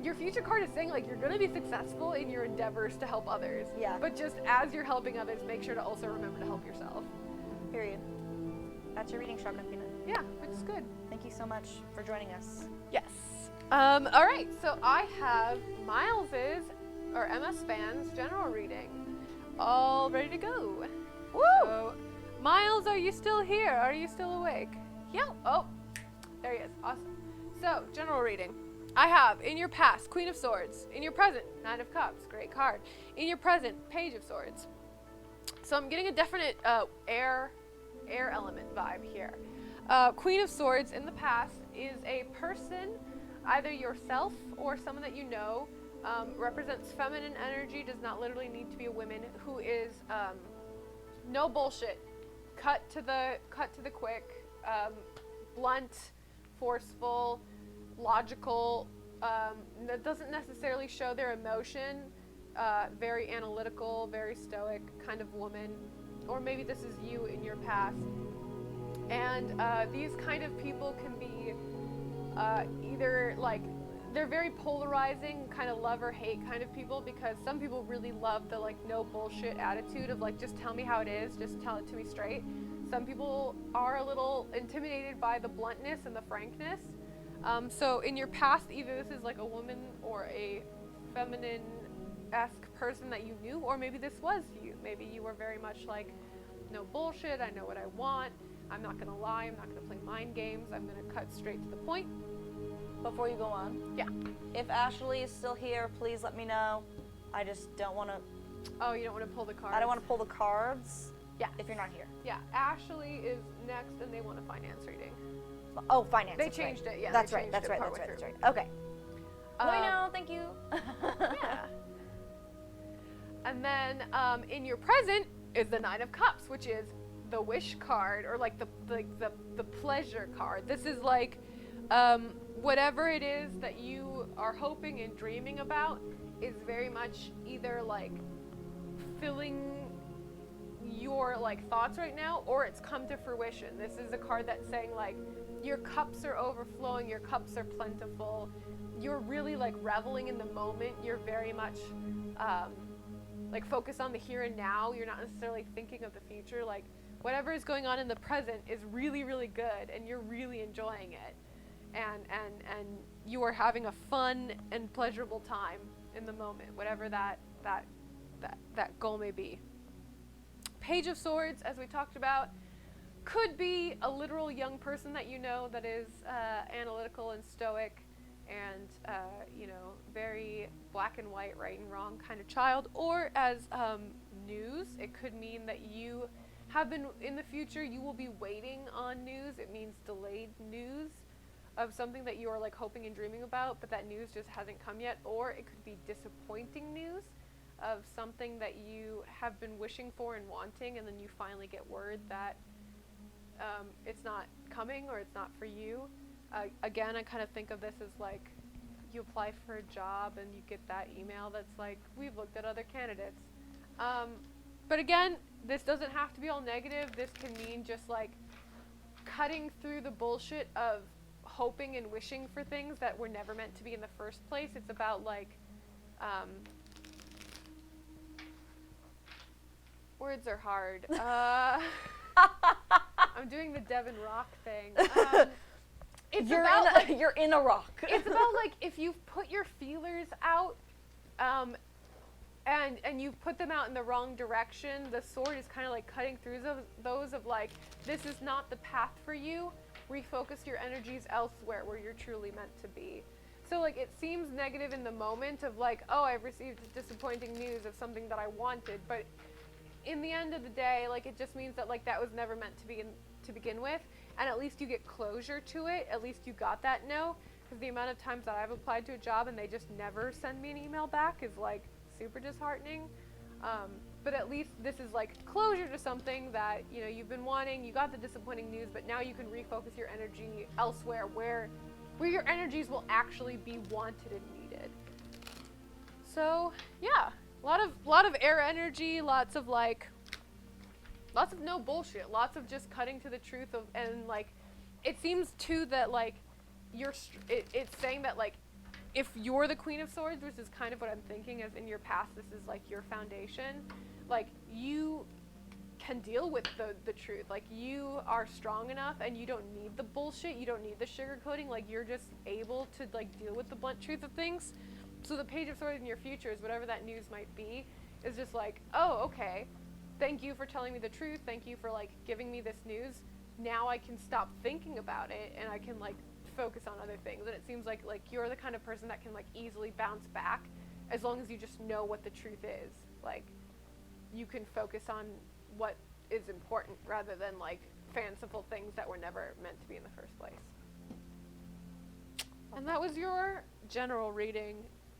your future card is saying like you're gonna be successful in your endeavors to help others. Yeah. But just as you're helping others, make sure to also remember to help yourself. Period. That's your reading, Sharp and Peanut. Yeah, which is good. Thank you so much for joining us. Yes. All right, so I have Miles's, or MS Fan's, general reading all ready to go. Woo! So, Miles, are you still here? Are you still awake? Yeah. Oh, there he is. Awesome. So, general reading. I have, in your past, Queen of Swords. In your present, Nine of Cups. Great card. In your present, Page of Swords. So I'm getting a definite air element vibe here. Queen of Swords in the past is a person, either yourself or someone that you know, represents feminine energy, does not literally need to be a woman, who is no bullshit, cut to the quick, blunt, forceful, logical, that doesn't necessarily show their emotion, very analytical, very stoic kind of woman, or maybe this is you in your past. And these kind of people can be either like, they're very polarizing, kind of love or hate kind of people, because some people really love the like no bullshit attitude of like, just tell me how it is, just tell it to me straight. Some people are a little intimidated by the bluntness and the frankness. So in your past, either this is like a woman or a feminine-esque person that you knew, or maybe this was you. Maybe you were very much like, no bullshit, I know what I want, I'm not gonna lie, I'm not gonna play mind games, I'm gonna cut straight to the point. Before you go on, Yeah. if Ashley is still here, please let me know. I just don't want to. Oh, you don't want to pull the cards? I don't want to pull the cards. Yeah. If you're not here. Yeah, Ashley is next, and they want a finance reading. Oh, finance. They that's right. changed it, yeah, That's they right. changed That's it right. partway That's right. through. That's right. Okay. I know. Thank you. Yeah. And then in your present is the Nine of Cups, which is the wish card, or like the pleasure card. This is like whatever it is that you are hoping and dreaming about is very much either like filling your like thoughts right now, or it's come to fruition. This is a card that's saying like your cups are overflowing, your cups are plentiful. You're really like reveling in the moment. You're very much like focused on the here and now. You're not necessarily thinking of the future. Like whatever is going on in the present is really, really good, and you're really enjoying it. And you are having a fun and pleasurable time in the moment, whatever that goal may be. Page of Swords, as we talked about, could be a literal young person that you know that is analytical and stoic and very black and white, right and wrong kind of child. Or as news, it could mean that you have been, in the future, you will be waiting on news. It means delayed news of something that you are like hoping and dreaming about, but that news just hasn't come yet. Or it could be disappointing news of something that you have been wishing for and wanting, and then you finally get word that it's not coming or it's not for you. Again, I kind of think of this as like you apply for a job and you get that email that's like, we've looked at other candidates. But again, this doesn't have to be all negative. This can mean just like cutting through the bullshit of hoping and wishing for things that were never meant to be in the first place. It's about like words are hard. I'm doing the Devon Rock thing. You're in a rock. It's about like if you've put your feelers out, and you've put them out in the wrong direction. The sword is kind of like cutting through those of like, this is not the path for you. Refocus your energies elsewhere where you're truly meant to be. So like it seems negative in the moment of like, oh, I've received disappointing news of something that I wanted, but in the end of the day, like it just means that like that was never meant to begin with, and at least you get closure to it. At least you got that no, because the amount of times that I've applied to a job and they just never send me an email back is like super disheartening. But at least this is like closure to something that you've been wanting. You got the disappointing news, but now you can refocus your energy elsewhere where your energies will actually be wanted and needed. So yeah. A lot of air energy, lots of no bullshit, lots of just cutting to the truth of, and like it seems too that like it's saying that like if you're the Queen of Swords, which is kind of what I'm thinking, as in your past this is like your foundation, like you can deal with the truth. Like you are strong enough and you don't need the bullshit, you don't need the sugarcoating, like you're just able to like deal with the blunt truth of things. So the Page of Swords in your futures, whatever that news might be, is just like, oh, okay, thank you for telling me the truth. Thank you for like giving me this news. Now I can stop thinking about it and I can like focus on other things. And it seems like you're the kind of person that can like easily bounce back as long as you just know what the truth is. Like you can focus on what is important rather than like fanciful things that were never meant to be in the first place. And that was your general reading.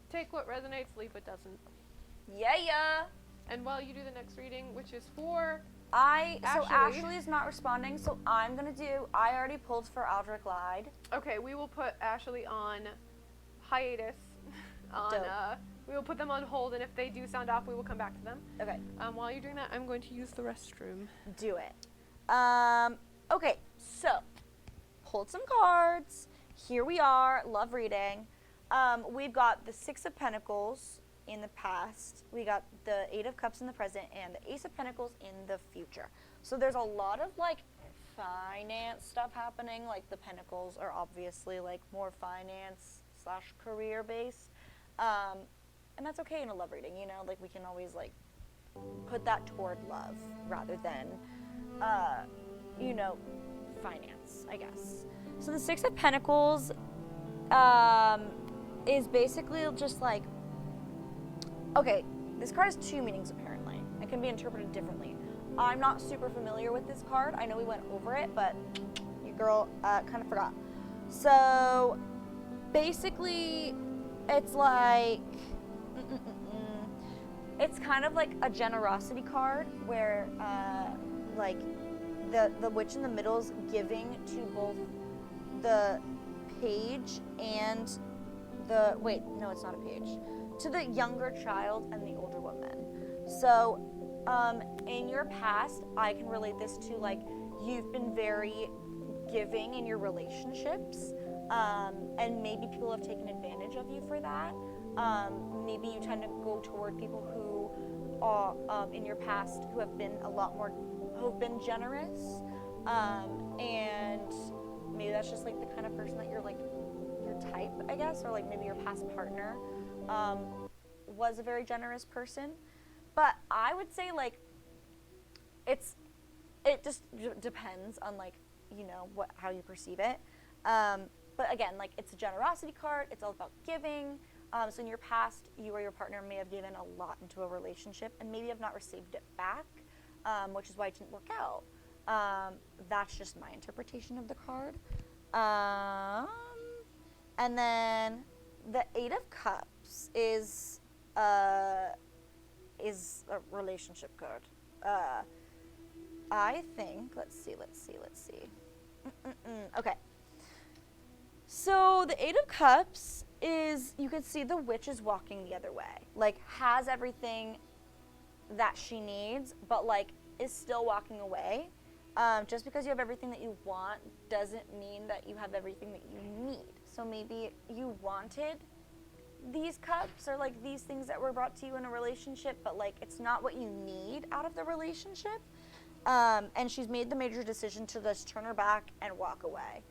Take what resonates, leave what doesn't. Yeah. And while you do the next reading, which is for Ashley is not responding, so I already pulled for Aldrich Lyde. Okay, we will put Ashley on hiatus. We will put them on hold, and if they do sound off, we will come back to them. Okay. While you're doing that, I'm going to use the restroom. Do it. Okay, so pulled some cards. Here we are. Love reading. We've got the Six of Pentacles in the past. We got the Eight of Cups in the present and the Ace of Pentacles in the future. So there's a lot of like finance stuff happening. Like the Pentacles are obviously like more finance / career based. And that's okay in a love reading, like we can always like put that toward love rather than, finance, I guess. So the Six of Pentacles, is basically just like, okay, this card has two meanings apparently. It can be interpreted differently. I'm not super familiar with this card. I know we went over it, but your girl kind of forgot. So basically, it's like, it's kind of like a generosity card where like the witch in the middle is giving to both the page and it's not a page, to the younger child and the older woman. So In your past, I can relate this to like you've been very giving in your relationships, and maybe people have taken advantage of you for that. Maybe you tend to go toward people who are in your past who have been who've been generous, and maybe that's just like the kind of person that you're like your type, I guess, or like maybe your past partner was a very generous person. But I would say like it just depends on like how you perceive it. But again, like it's a generosity card. It's all about giving. So in your past, you or your partner may have given a lot into a relationship and maybe have not received it back, which is why it didn't work out. That's just my interpretation of the card. And then the Eight of Cups is a relationship card. I think, let's see. Okay. So the Eight of Cups is, you can see the witch is walking the other way. Like, has everything that she needs, but like is still walking away. Just because you have everything that you want doesn't mean that you have everything that you need. So maybe you wanted these cups or like these things that were brought to you in a relationship, but like it's not what you need out of the relationship. And she's made the major decision to just turn her back and walk away.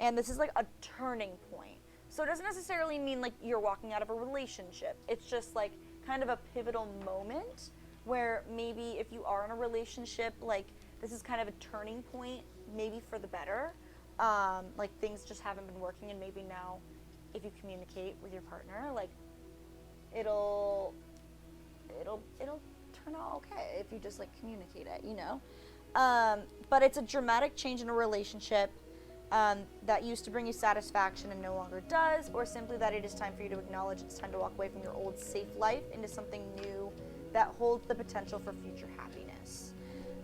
And this is like a turning point. So it doesn't necessarily mean like you're walking out of a relationship. It's just like kind of a pivotal moment where maybe if you are in a relationship, like this is kind of a turning point, maybe for the better. Like things just haven't been working, and maybe now if you communicate with your partner, like it'll turn out okay if you just like communicate it, but it's a dramatic change in a relationship that used to bring you satisfaction and no longer does, or simply that it is time for you to acknowledge it's time to walk away from your old safe life into something new that holds the potential for future happiness.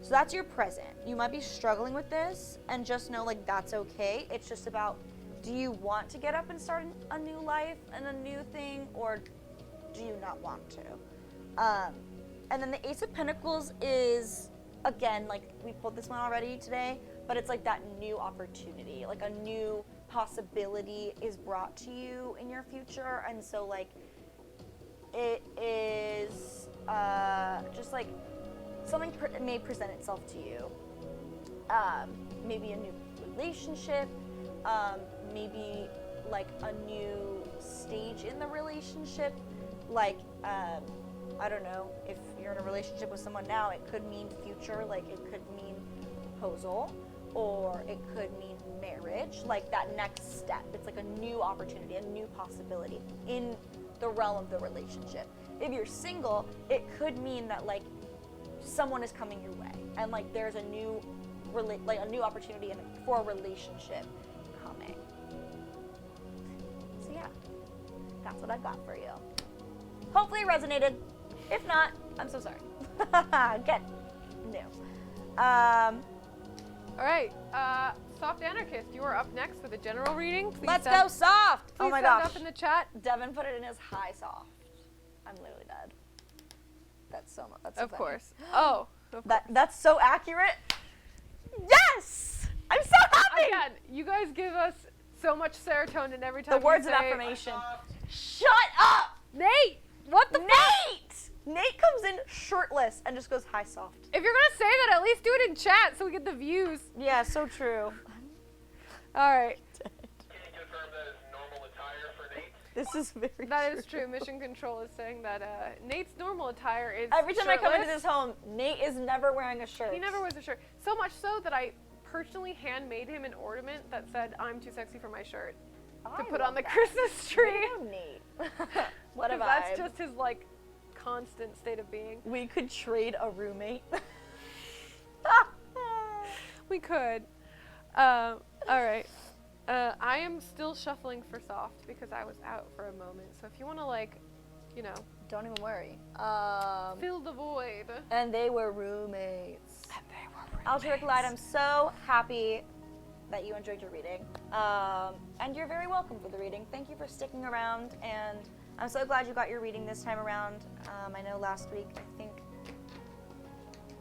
So that's your present. You might be struggling with this, and just know like that's okay. It's just about, do you want to get up and start a new life and a new thing, or do you not want to? And then the Ace of Pentacles is, again, like we pulled this one already today, but it's like that new opportunity, like a new possibility is brought to you in your future. And so like it is just like something may present itself to you. Maybe a new relationship, maybe like a new stage in the relationship, like I don't know, if you're in a relationship with someone now, it could mean future, like it could mean proposal, or it could mean marriage, like that next step. It's like a new opportunity, a new possibility in the realm of the relationship. If you're single, it could mean that like someone is coming your way, and like there's a new opportunity for a relationship coming. So yeah, that's what I've got for you. Hopefully it resonated. If not, I'm so sorry. Get new. All right, Soft Anarchist, you are up next with a general reading. Please Let's go soft. Please Oh my send gosh. up in the chat. Devin put it in his high soft. I'm literally dead. That's so much. That's so Of funny. course. Oh, of course. That's so accurate. Yes! I'm so happy. Again, you guys give us so much serotonin every time The words you of say, affirmation. Shut up! Nate, what the fuck? Nate comes in shirtless and just goes high soft. If you're gonna say that, at least do it in chat so we get the views. Yeah, so true. All right, Can you confirm that is normal attire for Nate? This is very that is true. Mission Control is saying that Nate's normal attire is Every time I come into shirtless. this home, Nate is never wearing a shirt. He never wears a shirt. So much so that I personally handmade him an ornament that said, "I'm too sexy for my shirt," to put on the Christmas tree. Damn, Nate. What a vibe. That's just his like constant state of being. We could trade a roommate. We could. All right. I am still shuffling for soft because I was out for a moment. So if you want to Don't even worry. fill the void. And they were roommates. Alteric Light, I'm so happy that you enjoyed your reading. And you're very welcome for the reading. Thank you for sticking around, and I'm so glad you got your reading this time around. I know last week, I think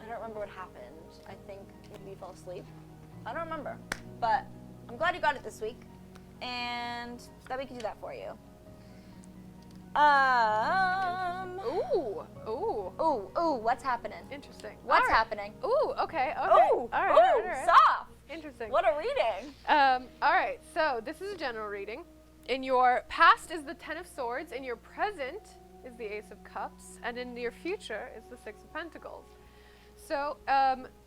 I don't remember what happened. I think maybe you fell asleep. I don't remember. But I'm glad you got it this week. And that we can do that for you. Ooh, what's happening? Interesting. What's All right. happening? Ooh, okay. Ooh, All right. soft. Interesting. What a reading. All right, so this is a general reading. In your past is the Ten of Swords, in your present is the Ace of Cups, and in your future is the Six of Pentacles. So,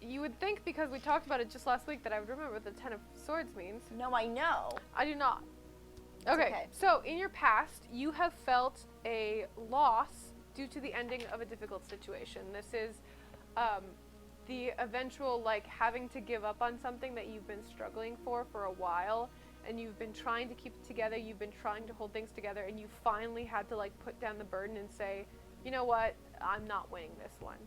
you would think, because we talked about it just last week, that I would remember what the Ten of Swords means. No, I know. I do not. It's okay. So in your past, you have felt a loss due to the ending of a difficult situation. This is the eventual, like, having to give up on something that you've been struggling for a while, and you've been trying to keep it together, you've been trying to hold things together, and you finally had to, like, put down the burden and say, you know what, I'm not winning this one.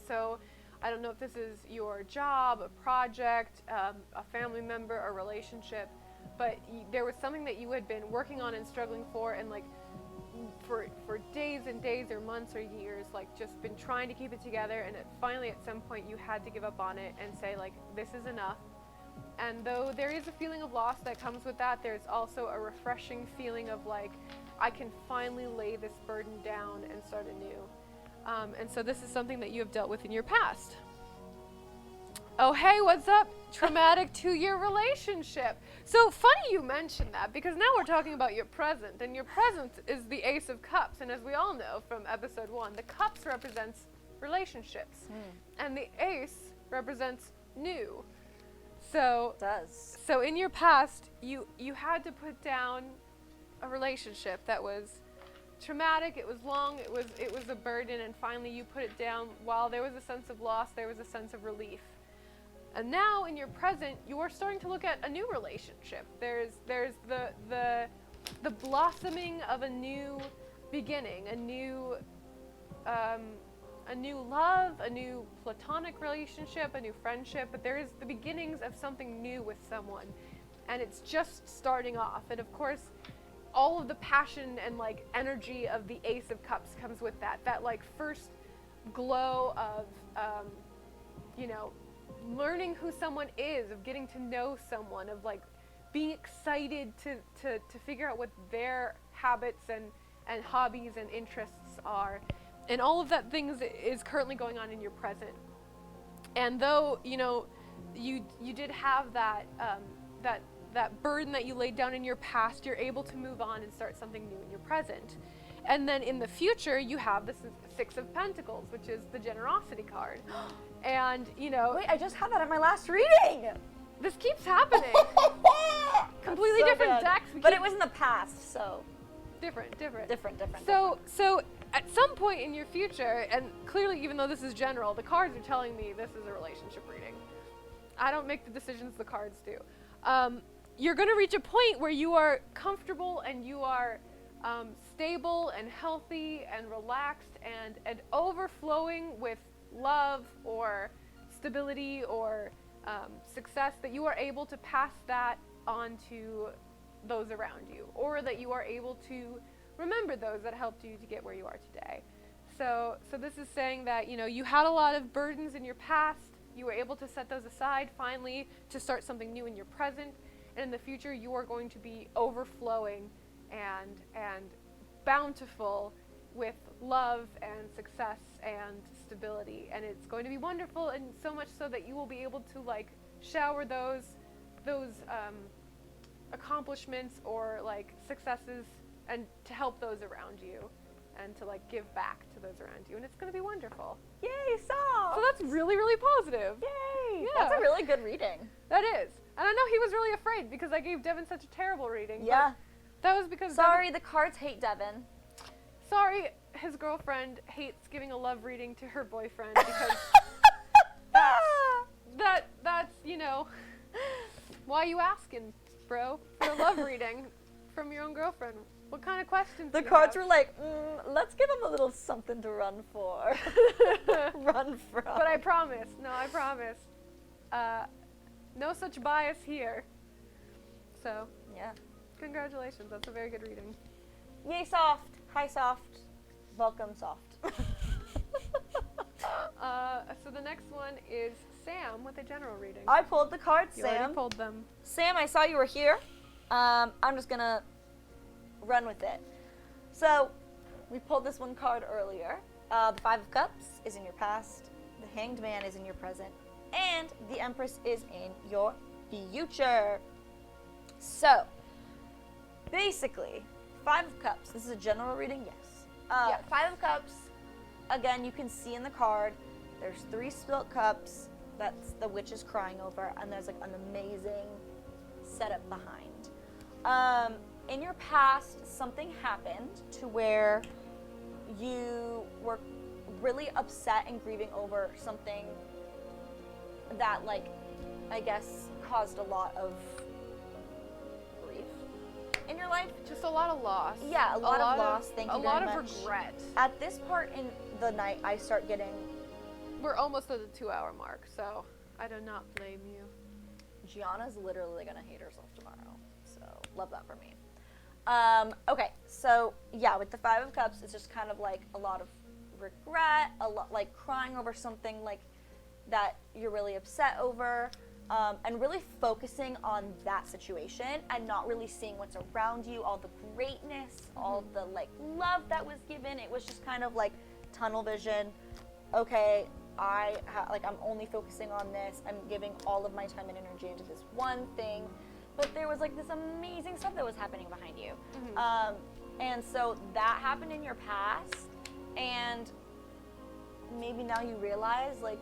So I don't know if this is your job, a project, a family member, a relationship, but there was something that you had been working on and struggling for, and like for days and days or months or years, like just been trying to keep it together, and finally at some point you had to give up on it and say, like, this is enough. And though there is a feeling of loss that comes with that, there's also a refreshing feeling of, like, I can finally lay this burden down and start anew. And so this is something that you have dealt with in your past. Oh, hey, what's up? Traumatic 2-year relationship. So funny you mentioned that, because now we're talking about your present, and your present is the Ace of Cups. And as we all know from episode 1, the Cups represents relationships, and the Ace represents new. So, It does. so in your past, you had to put down a relationship that was traumatic, it was long, it was a burden, and finally you put it down. While there was a sense of loss, there was a sense of relief. And now in your present, you are starting to look at a new relationship. There's the blossoming of a new beginning, a new love, a new platonic relationship, a new friendship, but there is the beginnings of something new with someone, and it's just starting off. And of course, all of the passion and, like, energy of the Ace of Cups comes with that like first glow of learning who someone is, of getting to know someone, of, like, being excited to figure out what their habits and hobbies and interests are. And all of that things is currently going on in your present. And though, you did have that burden that you laid down in your past, you're able to move on and start something new in your present. And then in the future, you have the Six of Pentacles, which is the generosity card. And, Wait, I just had that at my last reading. this keeps happening. Completely So different good. decks. But it was in the past, so different. So at some point in your future, and clearly even though this is general, the cards are telling me this is a relationship reading. I don't make the decisions, the cards do. You're going to reach a point where you are comfortable and you are stable and healthy and relaxed and overflowing with love or stability or success, that you are able to pass that on to those around you, or that you are able to remember those that helped you to get where you are today. So this is saying that, you had a lot of burdens in your past, you were able to set those aside finally to start something new in your present, and in the future you are going to be overflowing and bountiful with love and success and stability, and it's going to be wonderful, and so much so that you will be able to, like, shower those accomplishments or, like, successes, and to help those around you, and to, like, give back to those around you, and it's going to be wonderful. yay, soft. So that's really, really positive. Yay. Yeah. That's a really good reading. That is. And I know he was really afraid because I gave Devin such a terrible reading. but Yeah. That was because Sorry, the cards hate Devin. Sorry, his girlfriend hates giving a love reading to her boyfriend because that's why you asking, bro, for a love reading from your own girlfriend. What kind of questions? The do you cards have? were like, let's give him a little something to run for. Run from. But I promise. No such bias here. So, Yeah. congratulations. That's a very good reading. Yay, soft. Hi, soft. Welcome, soft. So the next one is Sam with a general reading. I pulled the cards, You Sam. already pulled them. Sam, I saw you were here. I'm just gonna run with it. So, we pulled this one card earlier. The Five of Cups is in your past, the Hanged Man is in your present, and the Empress is in your future. So, basically, Five of Cups. This is a general reading, yes. Yes. Five of Cups, again, you can see in the card, there's 3 spilt cups. That's the witch is crying over, and there's like an amazing setup behind. In your past, something happened to where you were really upset and grieving over something that, like, I guess caused a lot of grief in your life. Just a lot of loss. Yeah, a lot of loss. Thank you A very lot much. of regret. At this part in the night, I start getting We're almost at the 2-hour mark, so I do not blame you. Gianna's literally gonna hate herself tomorrow. So love that for me. Okay, so yeah, with the Five of Cups, it's just kind of like a lot of regret, a lot like crying over something like that you're really upset over, and really focusing on that situation and not really seeing what's around you, all the greatness, all the like love that was given. It was just kind of like tunnel vision. Okay, I'm only focusing on this. I'm giving all of my time and energy into this one thing. But there was like this amazing stuff that was happening behind you. And so that happened in your past, and maybe now you realize like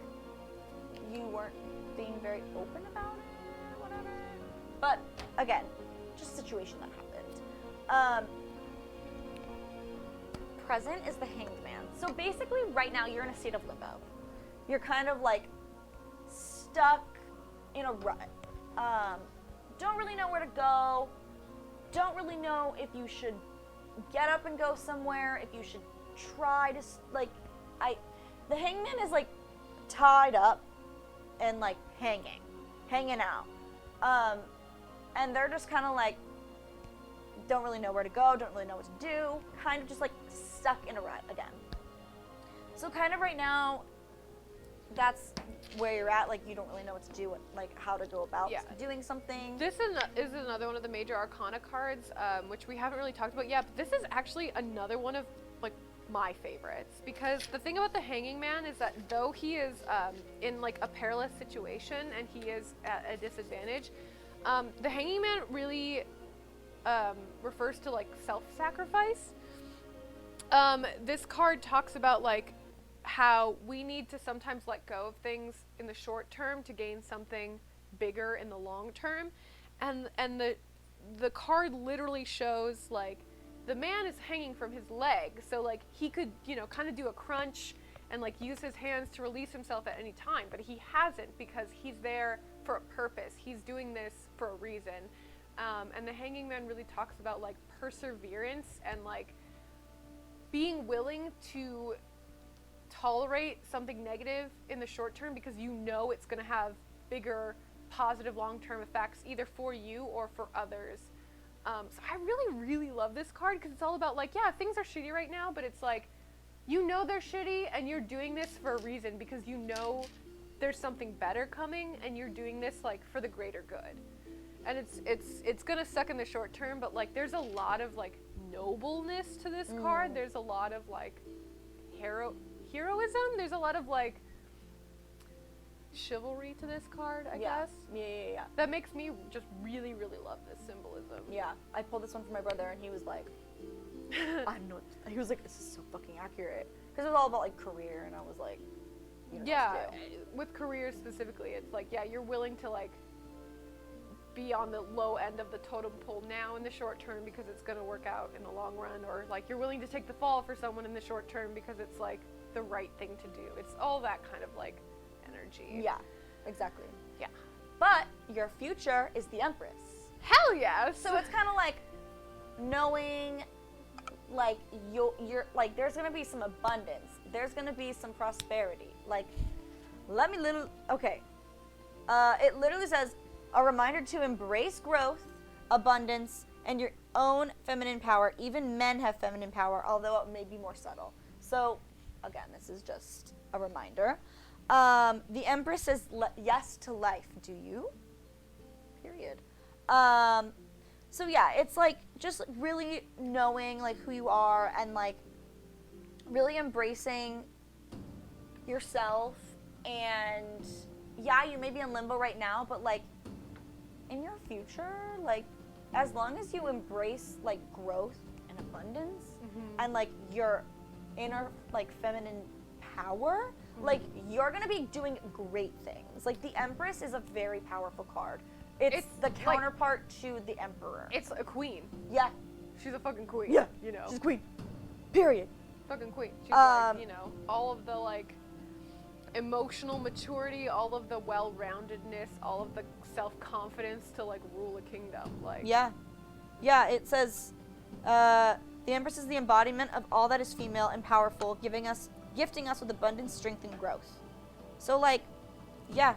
you weren't being very open about it or whatever. But again, just a situation that happened. Present is the Hanged Man. So basically right now you're in a state of limbo. You're kind of like stuck in a rut. Don't really know where to go. Don't really know if you should get up and go somewhere, if you should try to, the hangman is like tied up and like hanging out. And they're just kind of like, don't really know where to go, don't really know what to do, kind of just like stuck in a rut again. So kind of right now, that's where you're at, like you don't really know what to do, like how to go about doing something. This is another one of the major Arcana cards, which we haven't really talked about yet, but this is actually another one of like my favorites, because the thing about the Hanging Man is that though he is in like a perilous situation and he is at a disadvantage, the Hanging Man really refers to like self-sacrifice. This card talks about like how we need to sometimes let go of things in the short term to gain something bigger in the long term, and the card literally shows like the man is hanging from his leg, so like he could, you know, kind of do a crunch and like use his hands to release himself at any time, but he hasn't, because he's there for a purpose. He's doing this for a reason. And the Hanging Man really talks about like perseverance and like being willing to tolerate something negative in the short term because you know it's going to have bigger positive long-term effects either for you or for others. So I really love this card because it's all about like, yeah, things are shitty right now, but it's like, you know they're shitty and you're doing this for a reason because you know there's something better coming and you're doing this like for the greater good. And it's gonna suck in the short term, but like there's a lot of like nobleness to this card. There's a lot of like heroism. There's a lot of like chivalry to this card, I guess. Yeah. That makes me just really love this symbolism. Yeah, I pulled this one for my brother, and he was like, he was like, this is so fucking accurate. Because it was all about like career, and I was like, you know Yeah, what to do. with careers specifically, it's like, yeah, you're willing to like be on the low end of the totem pole now in the short term because it's going to work out in the long run, or like you're willing to take the fall for someone in the short term because it's like the right thing to do. It's all that kind of like energy. Yeah, exactly. Yeah. But your future is the Empress. Hell yes. So it's kind of like knowing, like you're like there's gonna be some abundance. There's gonna be some prosperity. Like, it literally says a reminder to embrace growth, abundance, and your own feminine power. Even men have feminine power, although it may be more subtle. So again, this is just a reminder. The Empress says yes to life. Do you? Period. So yeah, it's like just really knowing like who you are and like really embracing yourself. And yeah, you may be in limbo right now, but like in your future, like as long as you embrace like growth and abundance and like your inner like feminine power, like you're gonna be doing great things. Like the Empress is a very powerful card. It's the counterpart to the Emperor. It's a queen. Yeah. She's a fucking queen. Yeah. You know. She's a queen. Period. Fucking queen. She's like, you know, all of the like emotional maturity, all of the well-roundedness, all of the self-confidence to like rule a kingdom. Like Yeah. Yeah, it says the Empress is the embodiment of all that is female and powerful, gifting us with abundance, strength, and growth. So like, yeah,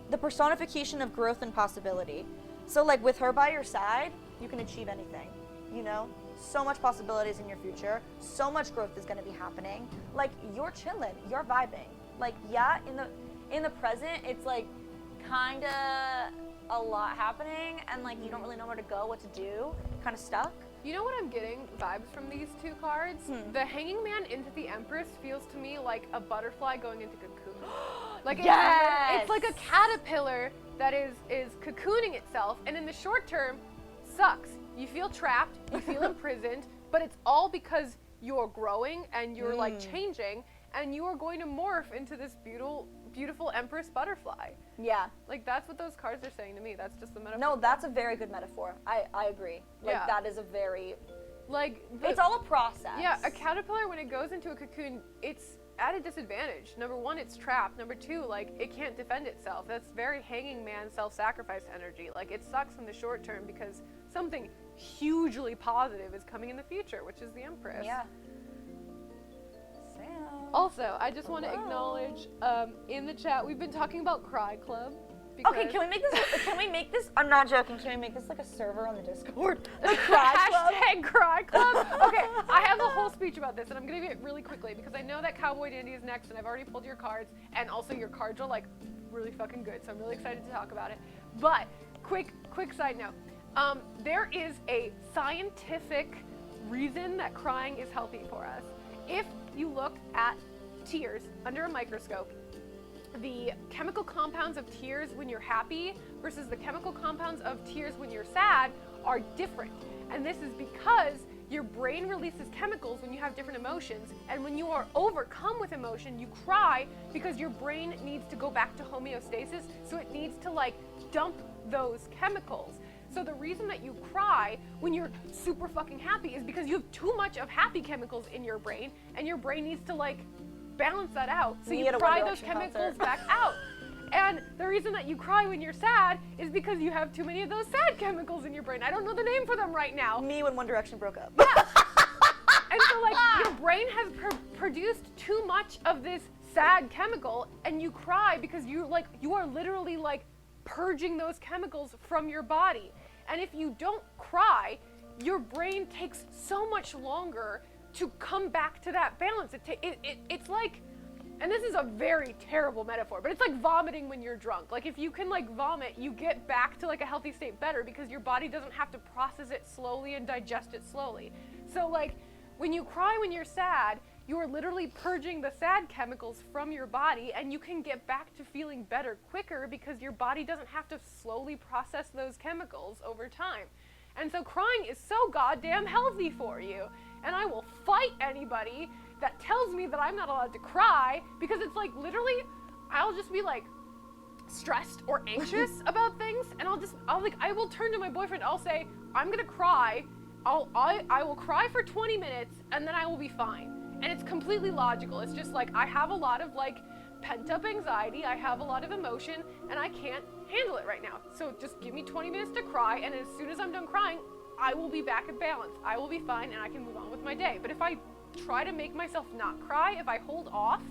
the personification of growth and possibility. So like with her by your side, you can achieve anything, you know? So much possibilities in your future. So much growth is going to be happening. Like you're chilling, you're vibing. Like yeah, in the present, it's like kind of a lot happening and like you don't really know where to go, what to do, kind of stuck. You know what I'm getting vibes from these two cards? The Hanging Man into the Empress feels to me like a butterfly going into cocoon. Like it's like a caterpillar that is cocooning itself, and in the short term, sucks. You feel trapped, you feel imprisoned, but it's all because you're growing and you're like changing, and you are going to morph into this beautiful Empress butterfly. Yeah. Like that's what those cards are saying to me. That's just the metaphor. No, that's a very good metaphor. I agree. Like Yeah. that is a very like it's all a process. Yeah, a caterpillar when it goes into a cocoon, it's at a disadvantage. Number one, it's trapped. Number two, like it can't defend itself. That's very Hanging Man self-sacrifice energy. Like it sucks in the short term because something hugely positive is coming in the future, which is the Empress. Yeah. Also, I just want to acknowledge in the chat we've been talking about Cry Club. Okay, can we make this? I'm not joking. Can we make this like a server on the Discord? The Cry Club. Hashtag Cry Club. Okay, I have a whole speech about this, and I'm gonna do it really quickly because I know that Cowboy Dandy is next, and I've already pulled your cards, and also your cards are like really fucking good, so I'm really excited to talk about it. But quick side note, there is a scientific reason that crying is healthy for us. If you look at tears under a microscope, the chemical compounds of tears when you're happy versus the chemical compounds of tears when you're sad are different. And this is because your brain releases chemicals when you have different emotions, and when you are overcome with emotion, you cry because your brain needs to go back to homeostasis, so it needs to like dump those chemicals. So the reason that you cry when you're super fucking happy is because you have too much of happy chemicals in your brain, and your brain needs to like balance that out. So you cry those chemicals back out. And the reason that you cry when you're sad is because you have too many of those sad chemicals in your brain. I don't know the name for them right now. Me when One Direction broke up. Yeah. And so like your brain has produced too much of this sad chemical, and you cry because you are literally like purging those chemicals from your body. And if you don't cry, your brain takes so much longer to come back to that balance. It's like, and this is a very terrible metaphor, but it's like vomiting when you're drunk. Like if you can like vomit, you get back to like a healthy state better because your body doesn't have to process it slowly and digest it slowly. So like when you cry when you're sad, you are literally purging the sad chemicals from your body, and you can get back to feeling better quicker because your body doesn't have to slowly process those chemicals over time. And so crying is so goddamn healthy for you. And I will fight anybody that tells me that I'm not allowed to cry, because it's like literally I'll just be like stressed or anxious about things, and I will turn to my boyfriend, I'll say, I'm gonna cry, I will cry for 20 minutes and then I will be fine. And it's completely logical. It's just like I have a lot of like pent up anxiety, I have a lot of emotion, and I can't handle it right now. So just give me 20 minutes to cry, and as soon as I'm done crying, I will be back in balance. I will be fine, and I can move on with my day. But if I try to make myself not cry, if I hold off,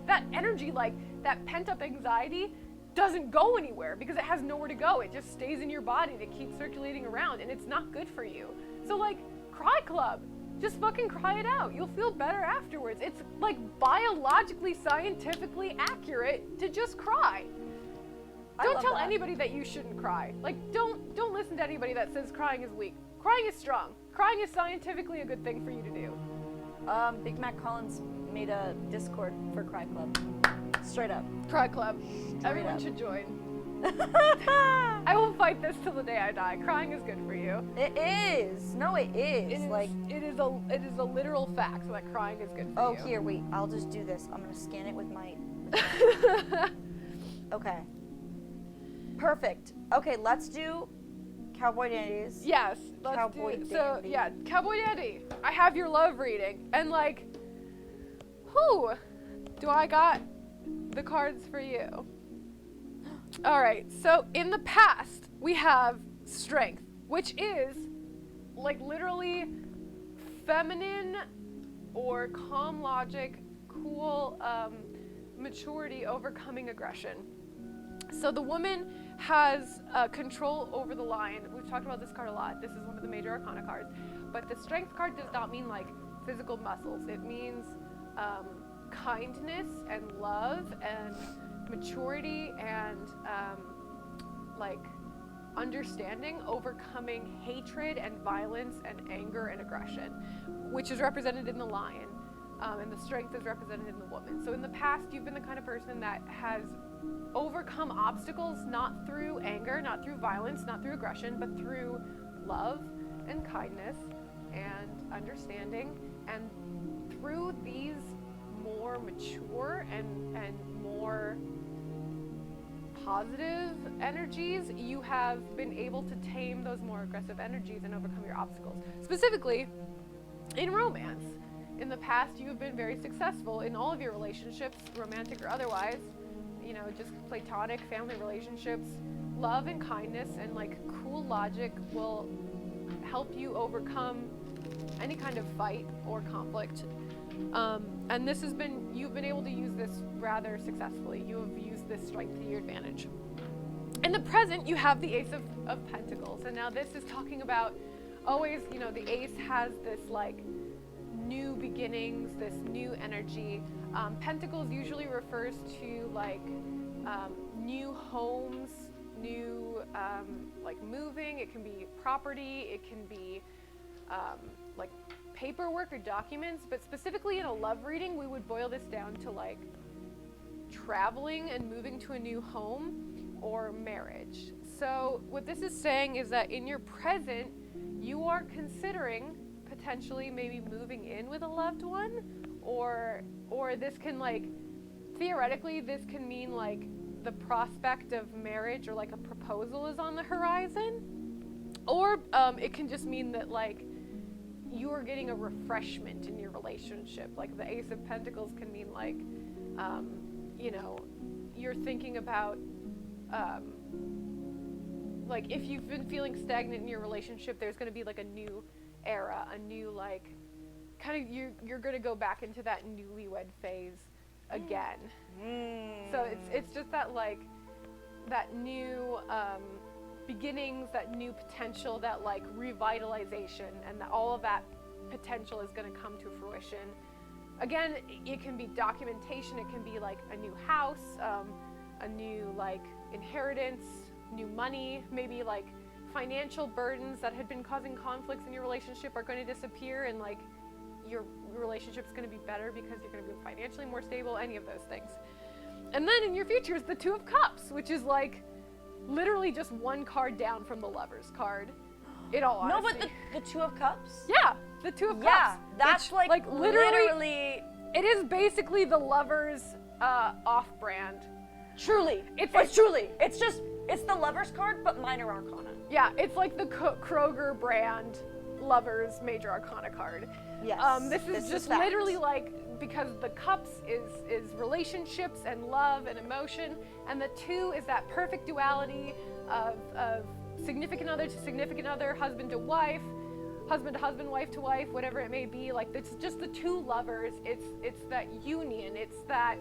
that energy, like that pent up anxiety, doesn't go anywhere because it has nowhere to go. It just stays in your body and it keeps circulating around, and it's not good for you. So like, Cry Club, just fucking cry it out. You'll feel better afterwards. It's like biologically, scientifically accurate to just cry. Don't tell anybody that you shouldn't cry. Like, don't listen to anybody that says crying is weak. Crying is strong. Crying is scientifically a good thing for you to do. Big Mac Collins made a Discord for Cry Club. Straight up. Cry Club. Everyone up. should join. I will fight this till the day I die. Crying is good for you. It is. No, it is. It is a literal fact that crying is good for you. Oh, here, wait. I'll just do this. I'm gonna scan it with my. Okay. Perfect. Okay, let's do Cowboy Dandies. Yes, let's Cowboy do. So Dandy. yeah, Cowboy Dandy. I have your love reading, and like, who do I got the cards for you? All right. So in the past, we have Strength, which is like literally feminine or calm logic, cool maturity, overcoming aggression. So the woman has control over the lion. We've talked about this card a lot. This is one of the major arcana cards. But the strength card does not mean like physical muscles. It means kindness and love and maturity and like understanding, overcoming hatred and violence and anger and aggression, which is represented in the lion. And the strength is represented in the woman. So in the past, you've been the kind of person that has overcome obstacles not through anger, not through violence, not through aggression, but through love and kindness and understanding. And through these more mature and more positive energies, you have been able to tame those more aggressive energies and overcome your obstacles. Specifically, in romance. In the past, you have been very successful in all of your relationships, romantic or otherwise, you know, just platonic family relationships. Love and kindness and like cool logic will help you overcome any kind of fight or conflict. And this has been, you've been able to use this rather successfully. You have used this strength to your advantage. In the present, you have the Ace of Pentacles. And now this is talking about always, you know, the Ace has this like new beginnings, this new energy. Pentacles usually refers to like new homes, new like moving. It can be property, it can be like paperwork or documents, but specifically in a love reading, we would boil this down to like traveling and moving to a new home or marriage. So what this is saying is that in your present, you are considering potentially maybe moving in with a loved one, or this can like, theoretically, this can mean like the prospect of marriage or like a proposal is on the horizon, or it can just mean that like you are getting a refreshment in your relationship. Like the Ace of Pentacles can mean like, you know, you're thinking about like if you've been feeling stagnant in your relationship, there's going to be like a new era, a new like kind of you're going to go back into that newlywed phase again. So it's just that like that new beginnings, that new potential, that like revitalization, and that all of that potential is going to come to fruition. Again, it can be documentation, it can be like a new house, a new like inheritance, new money, maybe like financial burdens that had been causing conflicts in your relationship are going to disappear, and like your relationship's going to be better because you're going to be financially more stable, any of those things. And then in your future is the Two of Cups, which is like literally just one card down from the Lover's card. In all honesty. No, but the Two of Cups? Yeah, the Two of Cups. Yeah, that's which, like literally. It is basically the Lover's off-brand. Truly. It's truly. It's the Lover's card, but minor arcana. Yeah, it's like the Kroger brand Lover's major arcana card. Yes. This is just literally like, because the cups is relationships and love and emotion, and the two is that perfect duality of significant other to significant other, husband to wife, husband to husband, wife to wife, whatever it may be. Like, it's just the two lovers. It's that union. It's that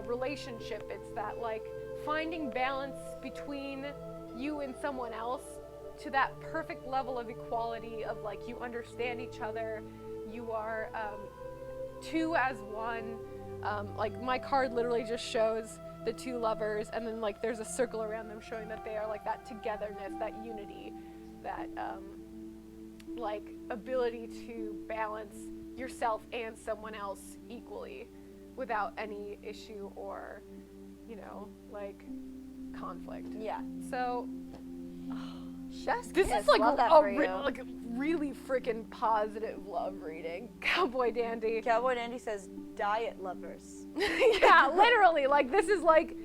relationship. It's that like finding balance between you and someone else to that perfect level of equality of like you understand each other, you are two as one. Like my card literally just shows the two lovers, and then like there's a circle around them showing that they are like that togetherness, that unity, that like ability to balance yourself and someone else equally without any issue or, you know, like conflict. Yeah. So Chef's this kiss. is like Love that a for you. like a really freaking positive love reading. Cowboy Dandy. Cowboy Dandy says diet lovers. Yeah, literally. Like this is like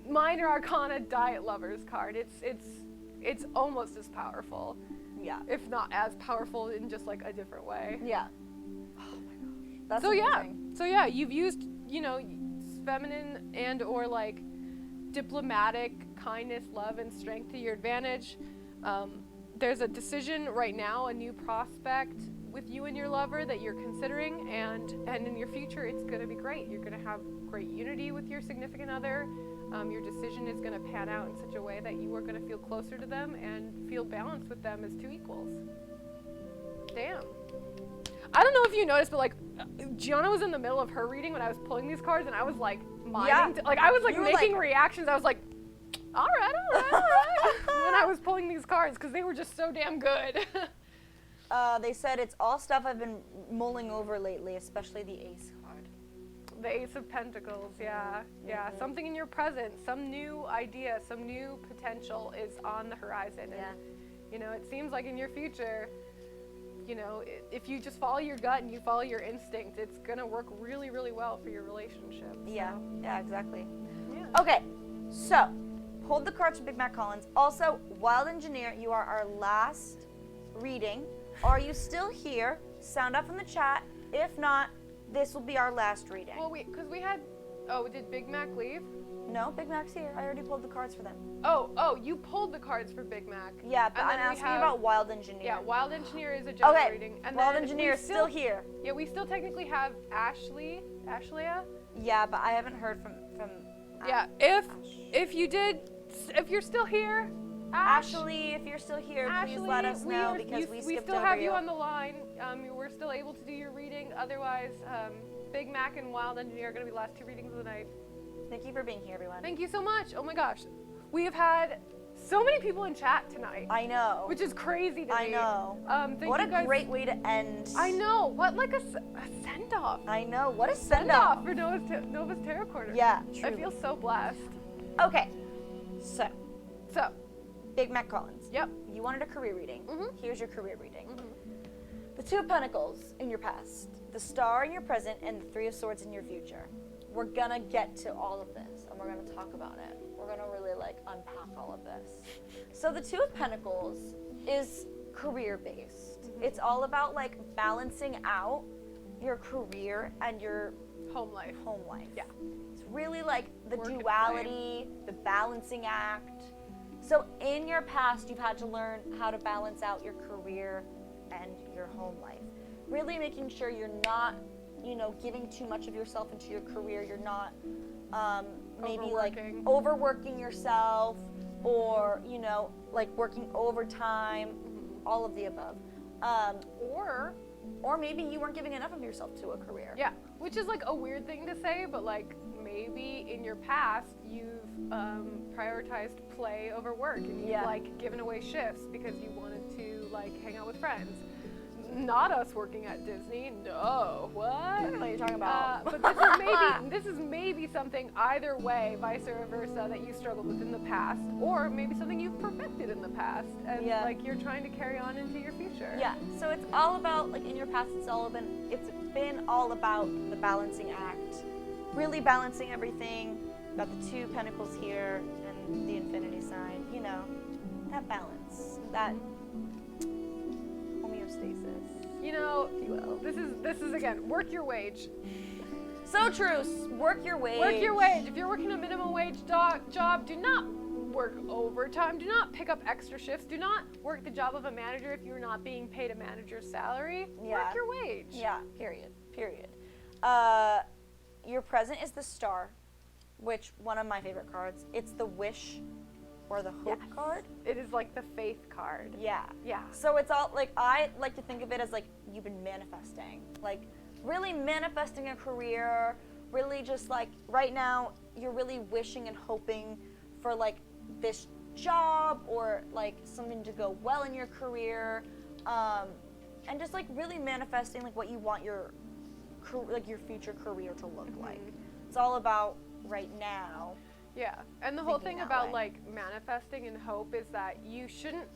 minor arcana diet lovers card. It's almost as powerful, Yeah. if not as powerful in just like a different way. Yeah. Oh my gosh. That's So amazing. yeah, you've used, you know, feminine and or like diplomatic kindness, love, and strength to your advantage. There's a decision right now, a new prospect with you and your lover that you're considering, and in your future it's going to be great. You're going to have great unity with your significant other. Your decision is going to pan out in such a way that you are going to feel closer to them and feel balanced with them as two equals. Damn. I don't know if you noticed, but like Gianna was in the middle of her reading when I was pulling these cards, and I was like miming. Like I was like You were, making like- reactions. I was like, all right. When I was pulling these cards, because they were just so damn good. They said it's all stuff I've been mulling over lately, especially the ace card. The Ace of Pentacles, yeah. Something in your present, some new idea, some new potential is on the horizon. Yeah. And, you know, it seems like in your future, you know, if you just follow your gut and you follow your instinct, it's gonna work really, really well for your relationship. Yeah. Yeah, exactly. Yeah. Okay, so pulled the cards from Big Mac Collins. Also, Wild Engineer, you are our last reading. Are you still here? Sound up in the chat. If not, this will be our last reading. Well, because we had, did Big Mac leave? No, Big Mac's here. I already pulled the cards for them. Oh, you pulled the cards for Big Mac. Yeah, but And I'm then we asking have- about Wild Engineer. Yeah, Wild Engineer is a general Okay, reading. And Wild then Engineer we is still here. Yeah, we still technically have Ashlea. Yeah, but I haven't heard from Yeah, if you're still here, Ashley, if you're still here, please let us know because we skipped still over have you. you on the line. We're still able to do your reading. Otherwise, Big Mac and Wild Engineer are going to be the last two readings of the night. Thank you for being here, everyone. Thank you so much. Oh my gosh, we have had so many people in chat tonight, I know. which is crazy to I me. know. Thank What you a guys. great way to end. I know. What like a send-off. I know. What a Send send-off. off for Nova's Tarot Corner. Yeah, I truly. feel so blessed. Okay, so So, Big Mac Collins. yep. You wanted a career reading. Mhm. Here's your career reading. The Two of Pentacles in your past, the Star in your present, and the Three of Swords in your future. We're gonna get to all of this, and we're gonna talk about it. We're gonna really like unpack all of this. So the Two of Pentacles is career-based. It's all about like balancing out your career and your Home life. home life. Yeah. It's really like the Work and duality, the balancing act. So in your past, you've had to learn how to balance out your career and your home life. Really making sure you're not, giving too much of yourself into your career. You're not maybe like Overworking. overworking yourself or, like working overtime, all of the above. Or maybe you weren't giving enough of yourself to a career. Yeah, which is like a weird thing to say, but like maybe in your past you've prioritized play over work and you've Yeah. like given away shifts because you wanted to like hang out with friends. Not us working at Disney. No, what? I don't know what you're talking about. But this is maybe something either way, vice versa, that you struggled with in the past, or maybe something you've perfected in the past, and Yeah. like you're trying to carry on into your future. Yeah, so it's all about, like in your past, it's been all about the balancing act, really balancing everything. Got the Two Pentacles here and the Infinity sign. That balance, that homeostasis, if you will. This is again, work your wage. So true. Work your wage. Work your wage. If you're working a minimum wage job, do not work overtime. Do not pick up extra shifts. Do not work the job of a manager if you're not being paid a manager's salary. Yeah. Work your wage. Yeah. Period. Your present is the Star, which one of my favorite cards. It's the wish or the hope Yes. card. It is like the faith card. Yeah. Yeah. So it's all like, I like to think of it as like you've been manifesting, like really manifesting a career, really just like right now you're really wishing and hoping for like this job or like something to go well in your career, and just like really manifesting like what you want your like your future career to look like. It's all about right now. Yeah, and the whole Thinking thing that about way. like manifesting and hope is that you shouldn't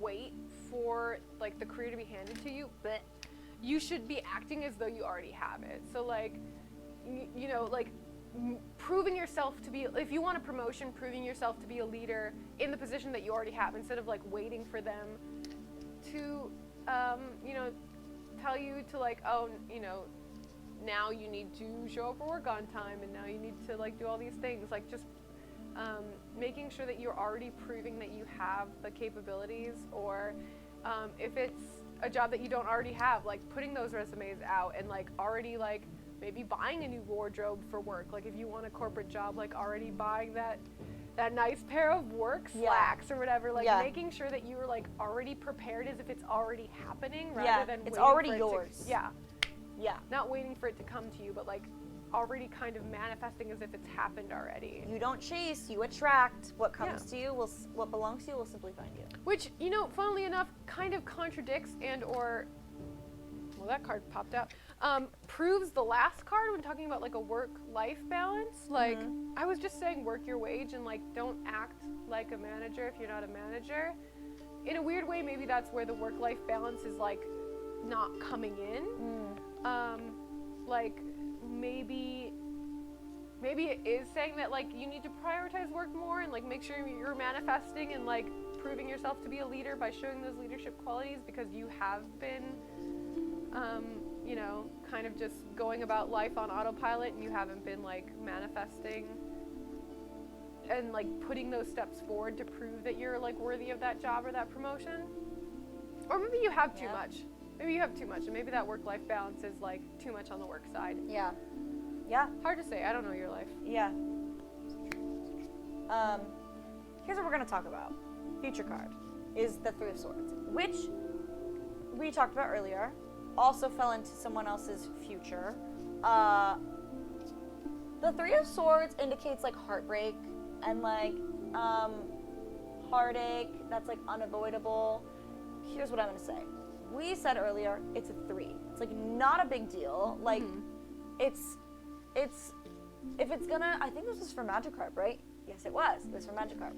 wait for like the career to be handed to you, but you should be acting as though you already have it. So like, you know, like proving yourself to be, if you want a promotion, proving yourself to be a leader in the position that you already have, instead of like waiting for them to, you know, tell you to like, oh, you know, now you need to show up for work on time, and now you need to like do all these things. Like just making sure that you're already proving that you have the capabilities, or if it's a job that you don't already have, like putting those resumes out and like already like maybe buying a new wardrobe for work. Like if you want a corporate job, like already buying that nice pair of work slacks or whatever, like making sure that you're like already prepared as if it's already happening, rather than it's waiting already for it yours. yeah, not waiting for it to come to you, but like already kind of manifesting as if it's happened already. You don't chase, you attract. What comes to you will, what belongs to you will simply find you. Which, you know, funnily enough, kind of contradicts and or, well, that card popped out, proves the last card when talking about like a work-life balance. Like, I was just saying work your wage and like don't act like a manager if you're not a manager. In a weird way, maybe that's where the work-life balance is like not coming in. Like maybe it is saying that like you need to prioritize work more and like make sure you're manifesting and like proving yourself to be a leader by showing those leadership qualities, because you have been you know, kind of just going about life on autopilot, and you haven't been like manifesting and like putting those steps forward to prove that you're like worthy of that job or that promotion. Or maybe you have too much. Maybe you have too much, and maybe that work-life balance is like too much on the work side. Yeah. Hard to say. I don't know your life. Yeah. Here's what we're gonna talk about. Future card is the Three of Swords, which we talked about earlier. Also fell into someone else's future. The Three of Swords indicates like heartbreak and like heartache that's like unavoidable. Here's what I'm gonna say. We said earlier, it's a 3. It's like not a big deal. Like it's if it's gonna, I think this was for Magikarp, right? Yes, it was. It was for Magikarp.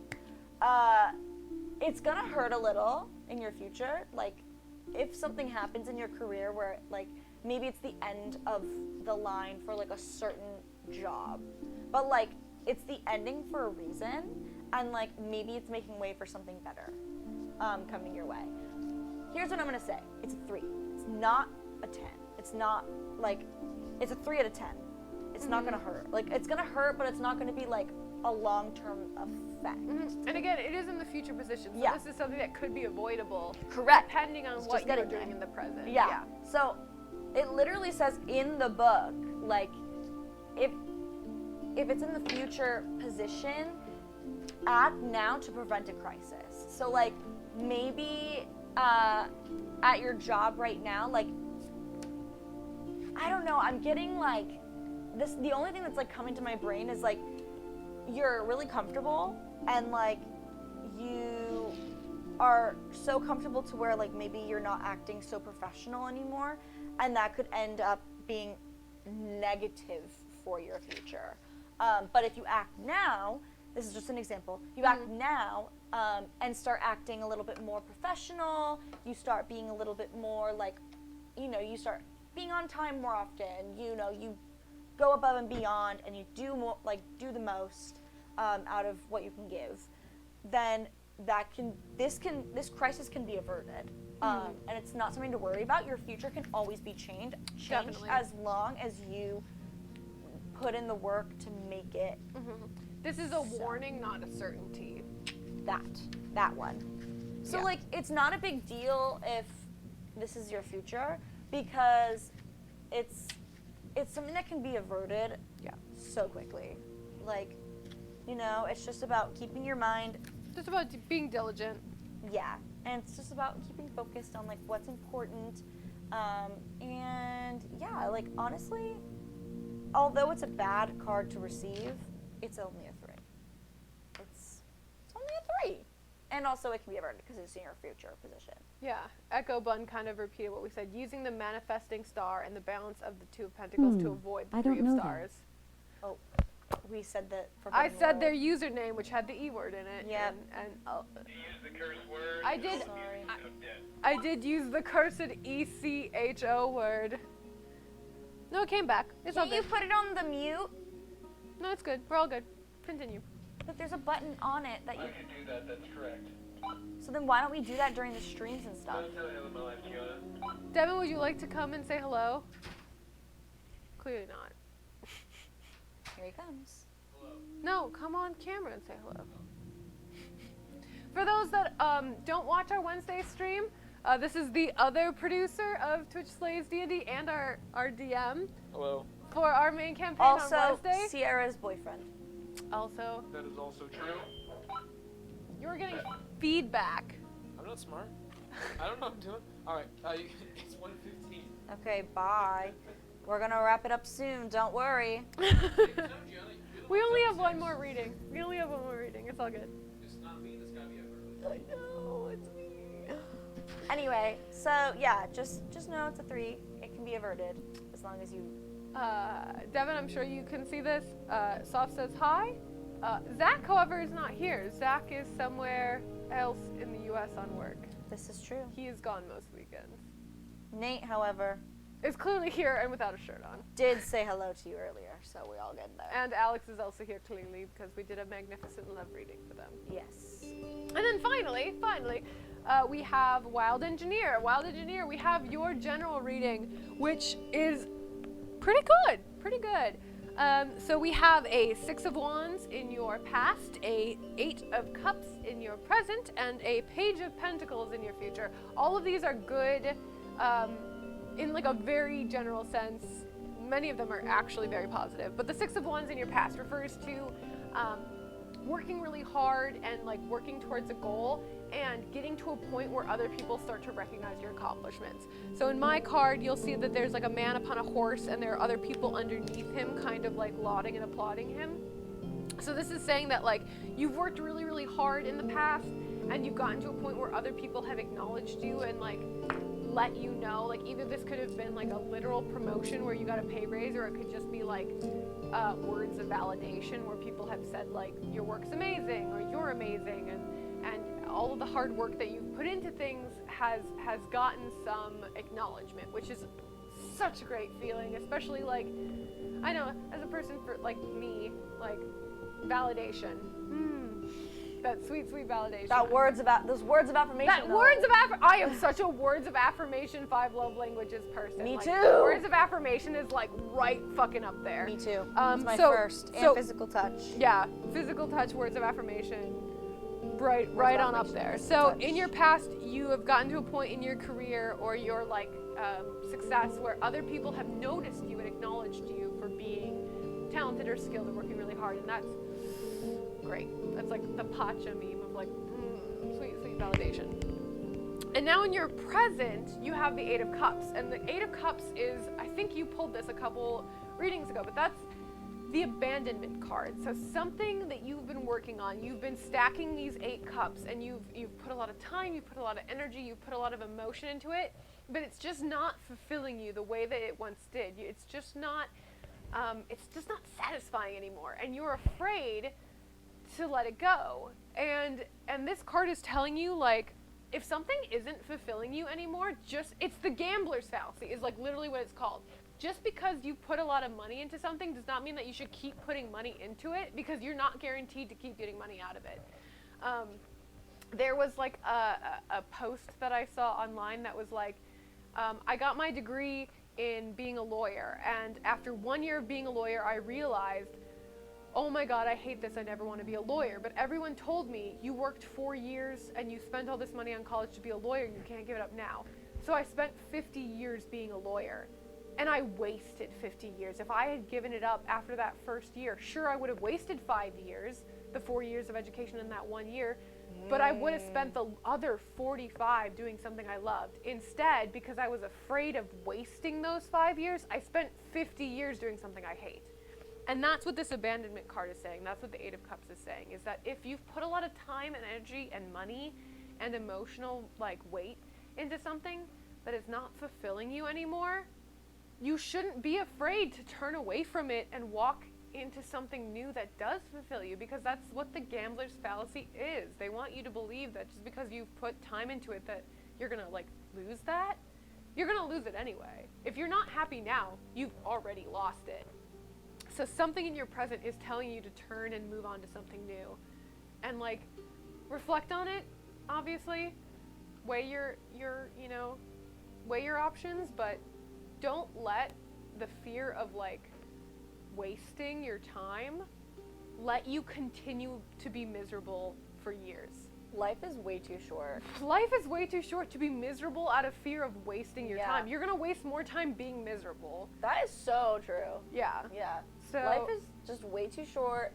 It's gonna hurt a little in your future. Like if something happens in your career where like maybe it's the end of the line for like a certain job, but like it's the ending for a reason, and like maybe it's making way for something better coming your way. Here's what I'm gonna say. It's a 3. It's not a 10. It's not like, it's a 3 out of 10. It's not gonna hurt. Like it's gonna hurt, but it's not gonna be like a long-term effect. And again, it is in the future position, so this is something that could be avoidable. Correct. Depending on what you're doing in the present. Yeah. So it literally says in the book, like if it's in the future position, act now to prevent a crisis. So like maybe at your job right now, like I don't know, I'm getting like this, the only thing that's like coming to my brain is like you're really comfortable, and like you are so comfortable to where like maybe you're not acting so professional anymore, and that could end up being negative for your future. But if you act now, this is just an example, you act now and start acting a little bit more professional, you start being a little bit more like, you know, you start being on time more often, you know, you go above and beyond, and you do more, like do the most out of what you can give, then this crisis can be averted. And it's not something to worry about. Your future can always be changed Definitely. as long as you put in the work to make it. This is a warning, not a certainty. That one. So like it's not a big deal if this is your future, because it's something that can be averted so quickly. Like You know, it's just about keeping your mind, Just about being diligent. yeah, and it's just about keeping focused on like what's important. And yeah, like honestly, although it's a bad card to receive, it's only a 3. It's only a 3. And also it can be averted because it's in your future position. Yeah, Echo Bun kind of repeated what we said, using the manifesting star and the balance of the 2 of Pentacles to avoid the 3 of Stars. Oh, we said that for I said their username, which had the E word in it. Yep. And You use the curse word. I did. Sorry. I did use the cursed ECHO word. No, it came back. It's all Can you good. put it on the mute? No, it's good. We're all good. Continue. But there's a button on it that you. I can do that, that's correct. So then why don't we do that during the streams and stuff? Don't tell him in my life, Gianna. Devin, would you like to come and say hello? Clearly not. Here he comes. No, come on camera and say hello. For those that don't watch our Wednesday stream, this is the other producer of Twitch Slays D&D and our DM Hello. for our main campaign Also, on Wednesday. Sierra's boyfriend. Also, That is also true. you're getting feedback. I'm not smart. I don't know what I'm doing. All right. It's 1:15. Okay, bye. We're gonna wrap it up soon. Don't worry. We only have one more reading. It's all good. It's not me. That's gotta be early. I know, it's me. Anyway, so yeah, just know it's a 3. It can be averted as long as you. Devin, I'm sure you can see this. Soft says hi. Zach, however, is not here. Zach is somewhere else in the U.S. on work. This is true. He is gone most weekends. Nate, however, Is clearly here and without a shirt on. did say hello to you earlier, so we're all good there. And Alex is also here clearly because we did a magnificent love reading for them. Yes. And then finally, we have Wild Engineer. Wild Engineer, we have your general reading, which is pretty good. So we have a 6 of Wands in your past, a 8 of Cups in your present, and a Page of Pentacles in your future. All of these are good in like a very general sense. Many of them are actually very positive, but the 6 of Wands in your past refers to working really hard and like working towards a goal and getting to a point where other people start to recognize your accomplishments. So in my card, you'll see that there's like a man upon a horse and there are other people underneath him kind of like lauding and applauding him. So this is saying that like you've worked really, really hard in the past and you've gotten to a point where other people have acknowledged you and like let you know, like either this could have been like a literal promotion where you got a pay raise, or it could just be like words of validation where people have said like your work's amazing or you're amazing, and all of the hard work that you've put into things has gotten some acknowledgement, which is such a great feeling, especially like I know as a person for like me, like validation. That sweet, sweet validation. Those words of affirmation. I am such a words of affirmation 5 love languages person. Me like, too. Words of affirmation is like right fucking up there. Me too. It's my so- first. so- And physical touch. Yeah, physical touch, words of affirmation, right on up there. physical So touch. in your past, you have gotten to a point in your career or your like success where other people have noticed you and acknowledged you for being talented or skilled and working really hard, and that's great. That's like the Pacha meme of like sweet, sweet validation. And now in your present, you have the 8 of Cups, and the 8 of Cups is, I think you pulled this a couple readings ago, but that's the abandonment card. So something that you've been working on, you've been stacking these 8 cups, and you've put a lot of time, you've put a lot of energy, you've put a lot of emotion into it, but it's just not fulfilling you the way that it once did. It's just not satisfying anymore, and you're afraid to let it go. And this card is telling you like, if something isn't fulfilling you anymore, it's the gambler's fallacy is like literally what it's called. Just because you put a lot of money into something does not mean that you should keep putting money into it, because you're not guaranteed to keep getting money out of it. There was like a post that I saw online that was like, I got my degree in being a lawyer, and after 1 year of being a lawyer, I realized, oh my God, I hate this, I never want to be a lawyer. But everyone told me, you worked 4 years and you spent all this money on college to be a lawyer, you can't give it up now. So I spent 50 years being a lawyer, and I wasted 50 years. If I had given it up after that first year, sure, I would have wasted 5 years, the 4 years of education in that 1 year, but I would have spent the other 45 doing something I loved. Instead, because I was afraid of wasting those 5 years, I spent 50 years doing something I hate. And that's what this abandonment card is saying. That's what the Eight of Cups is saying, is that if you've put a lot of time and energy and money and emotional weight into something that is not fulfilling you anymore, you shouldn't be afraid to turn away from it and walk into something new that does fulfill you, because that's what the gambler's fallacy is. They want you to believe that just because you've put time into it that you're gonna lose that. You're gonna lose it anyway. If you're not happy now, you've already lost it. So something in your present is telling you to turn and move on to something new, and reflect on it. Obviously, weigh your options, but don't let the fear of wasting your time let you continue to be miserable for years. Life is way too short. Life is way too short to be miserable out of fear of wasting your time. You're gonna waste more time being miserable. That is so true. Yeah. Yeah. So Life is just way too short.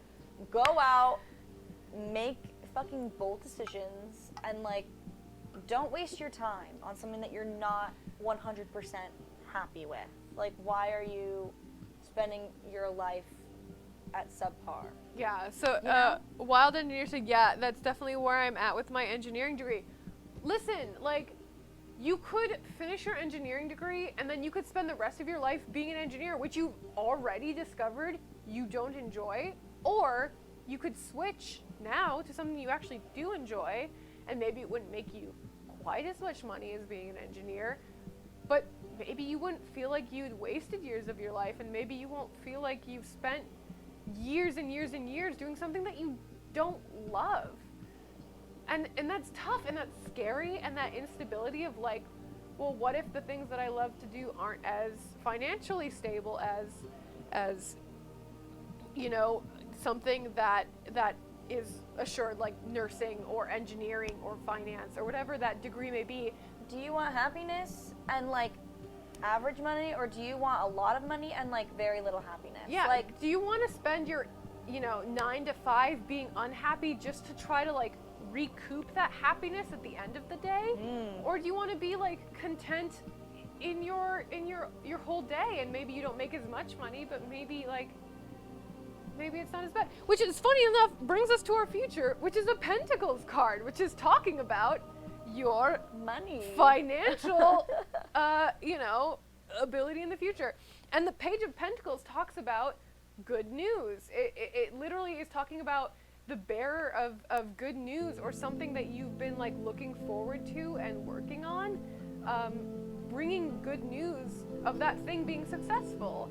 Go out, make fucking bold decisions, and don't waste your time on something that you're not 100% happy with. Why are you spending your life at subpar? Yeah, so Wild Engineer said, yeah, that's definitely where I'm at with my engineering degree. Listen, you could finish your engineering degree and then you could spend the rest of your life being an engineer, which you've already discovered you don't enjoy, or you could switch now to something you actually do enjoy, and maybe it wouldn't make you quite as much money as being an engineer, but maybe you wouldn't feel like you'd wasted years of your life, and maybe you won't feel like you've spent years and years and years doing something that you don't love. And that's tough, and that's scary, and that instability of well, what if the things that I love to do aren't as financially stable as something that is assured, nursing or engineering or finance or whatever that degree may be. Do you want happiness and average money, or do you want a lot of money and very little happiness? Yeah. Do you want to spend your 9 to 5 being unhappy just to try to recoup that happiness at the end of the day, or do you want to be content in your whole day, and maybe you don't make as much money, but maybe maybe it's not as bad? Which is, funny enough, brings us to our future, which is a Pentacles card, which is talking about your money, financial ability in the future. And the Page of Pentacles talks about good news. It literally is talking about the bearer of good news, or something that you've been looking forward to and working on, bringing good news of that thing being successful.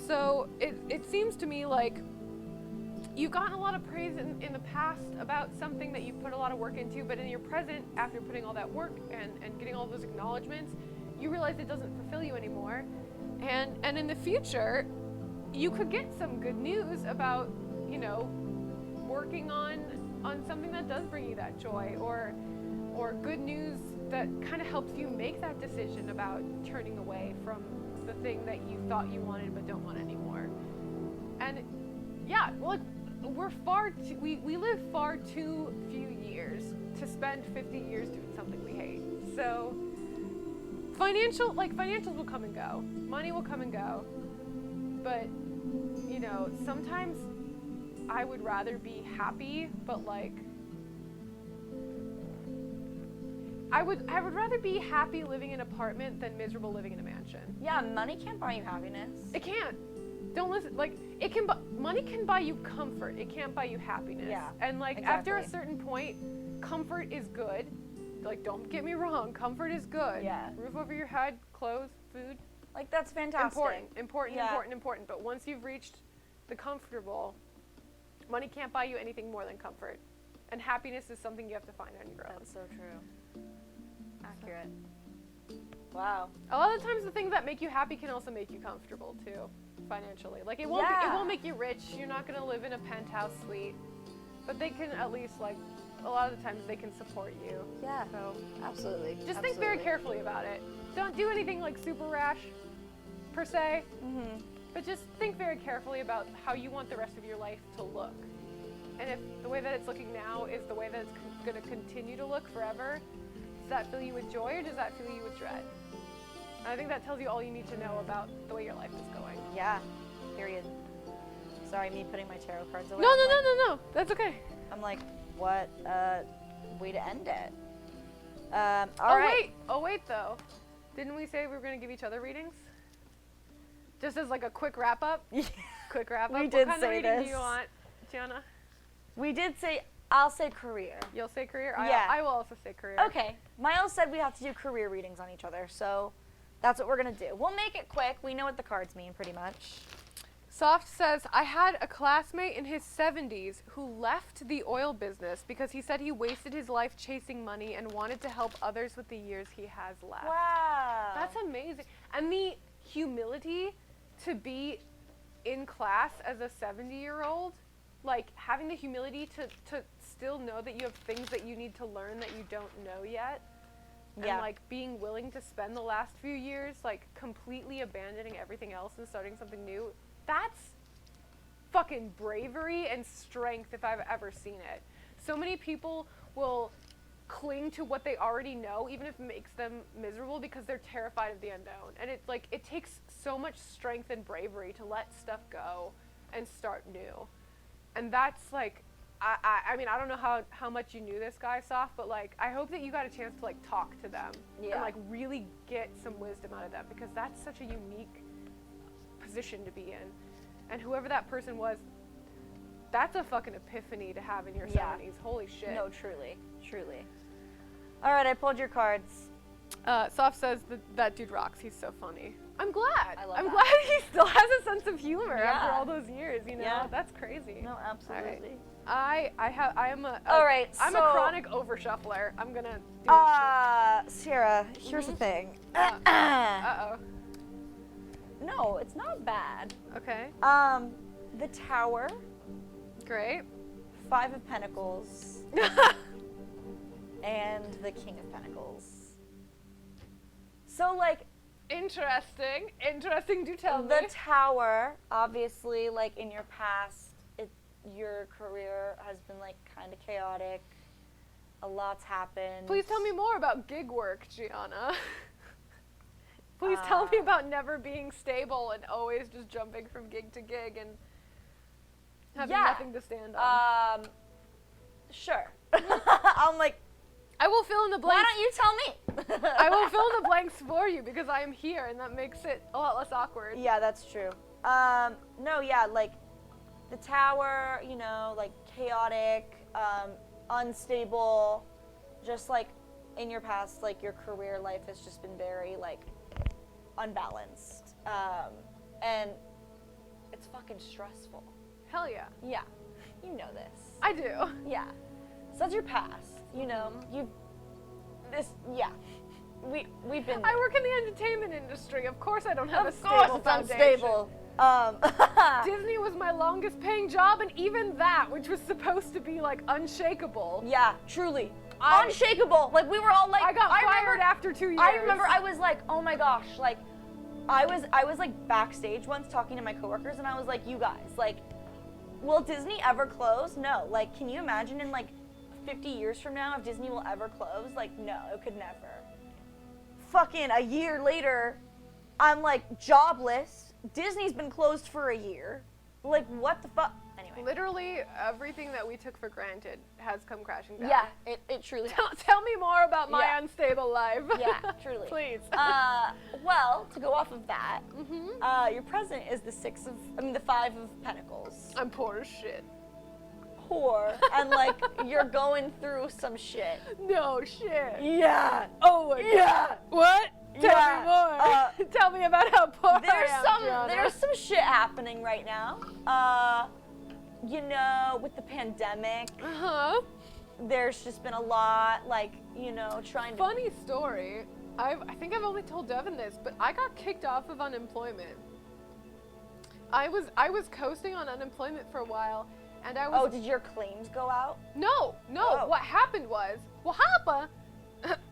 So it seems to me you've gotten a lot of praise in the past about something that you've put a lot of work into, but in your present, after putting all that work and getting all those acknowledgments, you realize it doesn't fulfill you anymore. And in the future, you could get some good news about, working on something that does bring you that joy, or good news that kind of helps you make that decision about turning away from the thing that you thought you wanted but don't want anymore. And yeah, we live far too few years to spend 50 years doing something we hate. So financials will come and go, money will come and go, but sometimes I would rather be happy, but I would rather be happy living in an apartment than miserable living in a mansion. Yeah, money can't buy you happiness. It can't. Don't listen. Money can buy you comfort. It can't buy you happiness. Yeah. And exactly. After a certain point, comfort is good. Don't get me wrong, comfort is good. Yeah. Roof over your head, clothes, food. That's fantastic. Important. But once you've reached the comfortable, money can't buy you anything more than comfort. And happiness is something you have to find on your own. That's so true. Accurate. Wow. A lot of the times the things that make you happy can also make you comfortable too, financially. It won't make you rich. You're not gonna live in a penthouse suite, but they can at least a lot of the times they can support you. Yeah. So Absolutely. just think very carefully about it. Don't do anything super rash, per se. Mm-hmm. But just think very carefully about how you want the rest of your life to look. And if the way that it's looking now is the way that it's going to continue to look forever, does that fill you with joy or does that fill you with dread? And I think that tells you all you need to know about the way your life is going. Yeah. Period. Sorry, me putting my tarot cards away. No. That's okay. I'm like, what way to end it? All right. Wait, though. Didn't we say we were going to give each other readings? Just as like a quick wrap up? Quick wrap up. We did what kind say of reading this. do you want, Gianna? We did say, I'll say career. You'll say career? Yeah. I will also say career. Okay. Miles said we have to do career readings on each other, so that's what we're going to do. We'll make it quick. We know what the cards mean pretty much. Soft says, I had a classmate in his 70s who left the oil business because he said he wasted his life chasing money and wanted to help others with the years he has left. Wow. That's amazing. And the humility to be in class as a 70-year-old, like having the humility to still know that you have things that you need to learn that you don't know yet. Yeah. And like being willing to spend the last few years like completely abandoning everything else and starting something new. That's fucking bravery and strength if I've ever seen it. So many people will cling to what they already know, even if it makes them miserable, because they're terrified of the unknown. And it's like, it takes so much strength and bravery to let stuff go and start new. And that's like, I mean, I don't know how much you knew this guy, Soft, but like, I hope that you got a chance to like talk to them and like really get some wisdom out of them, because that's such a unique position to be in. And whoever that person was, that's a fucking epiphany to have in your 70s. Holy shit. No, truly. All right, I pulled your cards. Soft says that dude rocks. He's so funny. I'm glad. I'm glad he still has a sense of humor after all those years. You know, Yeah. That's crazy. No, absolutely. I am a All right, I'm so- a chronic overshuffler. I'm gonna do Ciara, here's the thing. Uh-oh. No, it's not bad. Okay. The Tower, Great. 5 of Pentacles, and the King of Pentacles. So, like, Interesting. Do tell me. the Tower, obviously, like, in your past, your career has been, like, kind of chaotic. A lot's happened. Please tell me more about gig work, Gianna. Please tell me about never being stable and always just jumping from gig to gig and having nothing to stand on. Sure. I'm like, I will fill in the blanks. why don't you tell me? I will fill in the blanks for you because I am here, and that makes it a lot less awkward. Yeah, that's true. No, yeah, like, the Tower, you know, like, chaotic, unstable, just, like, in your past, like, your career life has just been very, like, unbalanced. And it's fucking stressful. Hell yeah. Yeah, you know this. I do. Yeah. So that's your past, you know. We've been I work in the entertainment industry. Of course I don't have a Of stable course it's foundation. unstable. Disney was my longest paying job, and even that, which was supposed to be like unshakable. Yeah, truly. I- Unshakable. Like, we were all like, I got fired remember, after 2 years. I remember I was like, oh my gosh, like, I was like backstage once talking to my coworkers, and I was like, you guys, like, will Disney ever close? No. Like, can you imagine in like 50 years from now if Disney will ever close? Like, no, it could never. Fucking a year later, I'm like jobless. Disney's been closed for a year. Like, what the fuck? Anyway. Literally everything that we took for granted has come crashing down. Yeah, it truly has. Tell me more about my Yeah. unstable life. Yeah, truly. Please. Well, to go off of that, your present is the 5 of Pentacles. I'm poor as shit. Poor, and like, you're going through some shit. No shit. Yeah. Oh my god. What? Tell Yeah. me more. Tell me about how poor I am, Gianna. There's some shit happening right now. You know, with the pandemic, Uh-huh. there's just been a lot, like, you know, trying to. Funny story. I think I've only told Devin this, but I got kicked off of unemployment. I was coasting on unemployment for a while, and I was. Oh, did your claims go out? No. Oh. What happened was, Wahapa,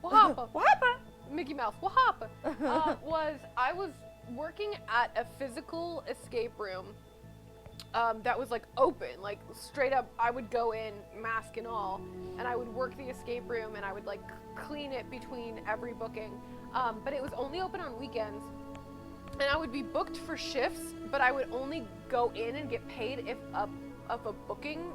Wahapa, What happened? Mickey Mouse, Wahapa, was I was working at a physical escape room that was like open, like straight up. I would go in, mask and all, and I would work the escape room, and I would like clean it between every booking. But it was only open on weekends, and I would be booked for shifts, but I would only go in and get paid if a booking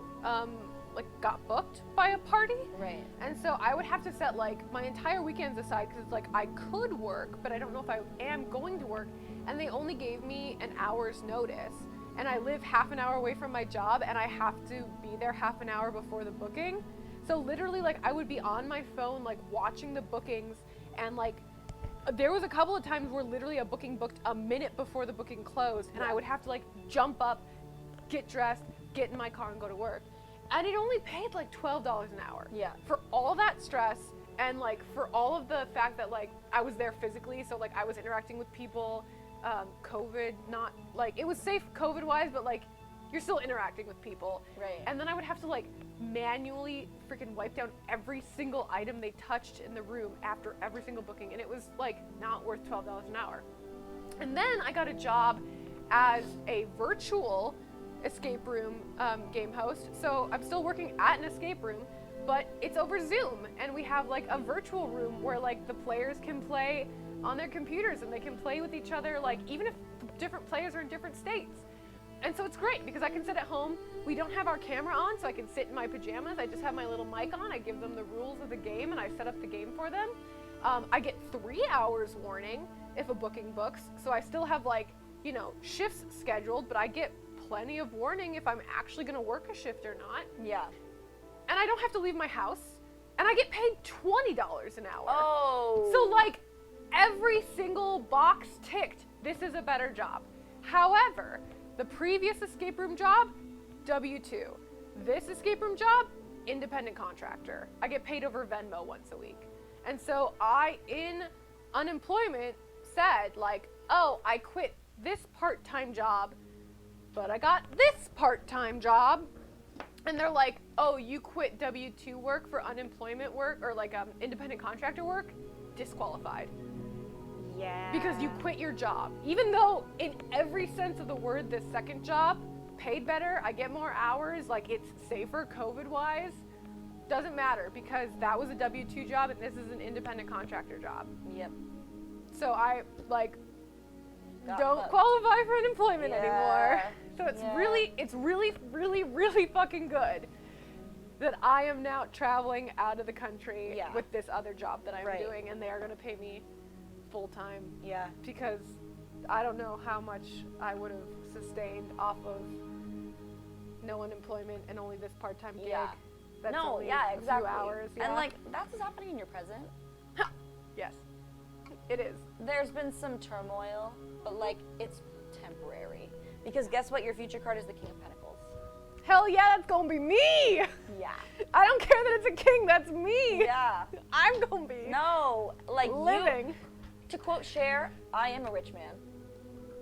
like got booked by a party. Right. And so I would have to set like my entire weekends aside, because it's like I could work, but I don't know if I am going to work, and they only gave me an hour's notice. And I live half an hour away from my job, and I have to be there half an hour before the booking. So literally, like, I would be on my phone, like, watching the bookings, and, like, there was a couple of times where literally a booking booked a minute before the booking closed, and I would have to, like, jump up, get dressed, get in my car, and go to work. And it only paid, like, $12 an hour. Yeah. For all that stress, and, like, for all of the fact that, like, I was there physically, so, like, I was interacting with people. COVID, not like it was safe COVID wise, but like you're still interacting with people. Right. And then I would have to like manually freaking wipe down every single item they touched in the room after every single booking, and it was like not worth $12 an hour. And then I got a job as a virtual escape room game host. So I'm still working at an escape room, but it's over Zoom, and we have like a virtual room where like the players can play on their computers, and they can play with each other, like even if different players are in different states. And so it's great because I can sit at home. We don't have our camera on, so I can sit in my pajamas. I just have my little mic on. I give them the rules of the game, and I set up the game for them. I get 3 hours warning if a booking books, so I still have like, you know, shifts scheduled, but I get plenty of warning if I'm actually gonna work a shift or not. Yeah. And I don't have to leave my house, and I get paid $20 an hour. Oh. So like, every single box ticked, this is a better job. However, the previous escape room job, W-2. This escape room job, independent contractor. I get paid over Venmo once a week. And so I, in unemployment, said like, oh, I quit this part-time job, but I got this part-time job. And they're like, oh, you quit W-2 work for unemployment work, or like independent contractor work? Disqualified. Yeah. Because you quit your job. Even though in every sense of the word, this second job paid better, I get more hours, like it's safer COVID wise, doesn't matter because that was a W-2 job and this is an independent contractor job. Yep. So I like Got don't fucked. qualify for unemployment Yeah. anymore. So it's Yeah. really fucking good that I am now traveling out of the country Yeah. with this other job that I'm Right. doing, and they are going to pay me full time Yeah. because I don't know how much I would have sustained off of no unemployment and only this part-time gig. Yeah. That's No, only yeah, a exactly. few hours. And Yeah. like that's what's happening in your present. Yes, it is. There's been some turmoil, but like it's temporary. Because guess what? Your future card is the King of Pentacles. Hell yeah, that's gonna be me. Yeah. I don't care that it's a king. That's me. Yeah. I'm gonna be No, like living. You, to quote Cher, I am a rich man.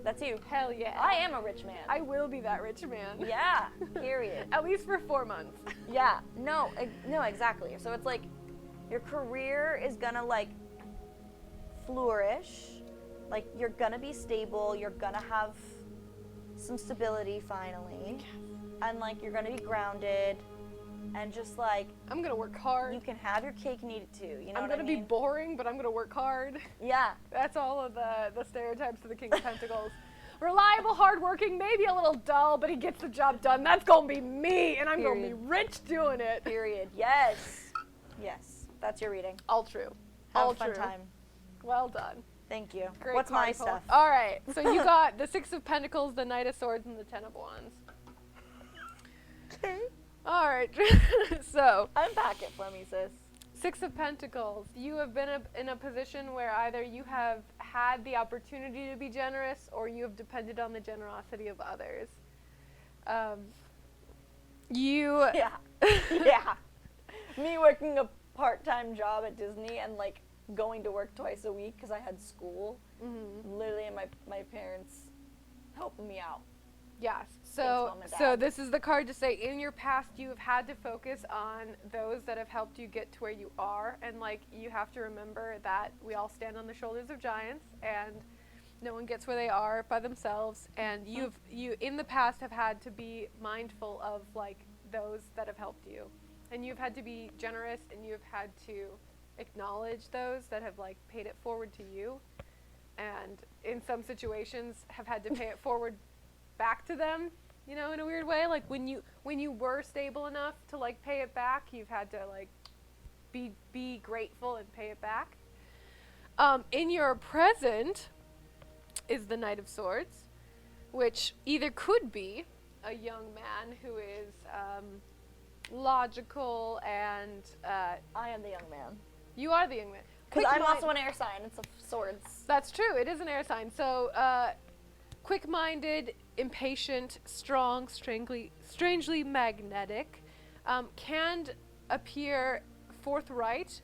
That's you. Hell yeah. I am a rich man. I will be that rich man. Yeah. Period. At least for 4 months. Yeah. No. No. Exactly. So it's like your career is gonna like flourish. Like you're gonna be stable. You're gonna have some stability finally, and like you're gonna be grounded, and just like I'm gonna work hard. you can have your cake and eat it too. You know I'm what gonna I be mean? boring, but I'm gonna work hard. Yeah. That's all of the stereotypes of the King of Pentacles. Reliable, hardworking, maybe a little dull, but he gets the job done. That's gonna be me, and I'm gonna be Period. rich doing it. Period. Yes. Yes. That's your reading. All true. Have All a fun true. time. Well done. Thank you. Great What's my card pull. stuff? All right. So you got the Six of Pentacles, the Knight of Swords, and the Ten of Wands. Okay. All right. So Unpack it for me, sis. Six of Pentacles. You have been in a position where either you have had the opportunity to be generous or you have depended on the generosity of others. You. Yeah. Yeah. Me working a part-time job at Disney and like going to work twice a week because I had school. Mhm. Literally, and my parents helping me out. Yes. Mom and So Dad. this is the card to say in your past you have had to focus on those that have helped you get to where you are, and like you have to remember that we all stand on the shoulders of giants, and No one gets where they are by themselves, and you in the past have had to be mindful of like those that have helped you, and you've had to be generous, and you've had to acknowledge those that have like paid it forward to you, and in some situations have had to pay it forward back to them, you know, in a weird way. Like when you were stable enough to like pay it back, you've had to like be grateful and pay it back. In your present is the Knight of Swords, which either could be a young man who is logical and I am the young man. you are the young man. Because I'm Quick-mind- also an air sign. It's of swords. That's true. It is an air sign. So, quick-minded, impatient, strong, strangely magnetic, can appear forthright,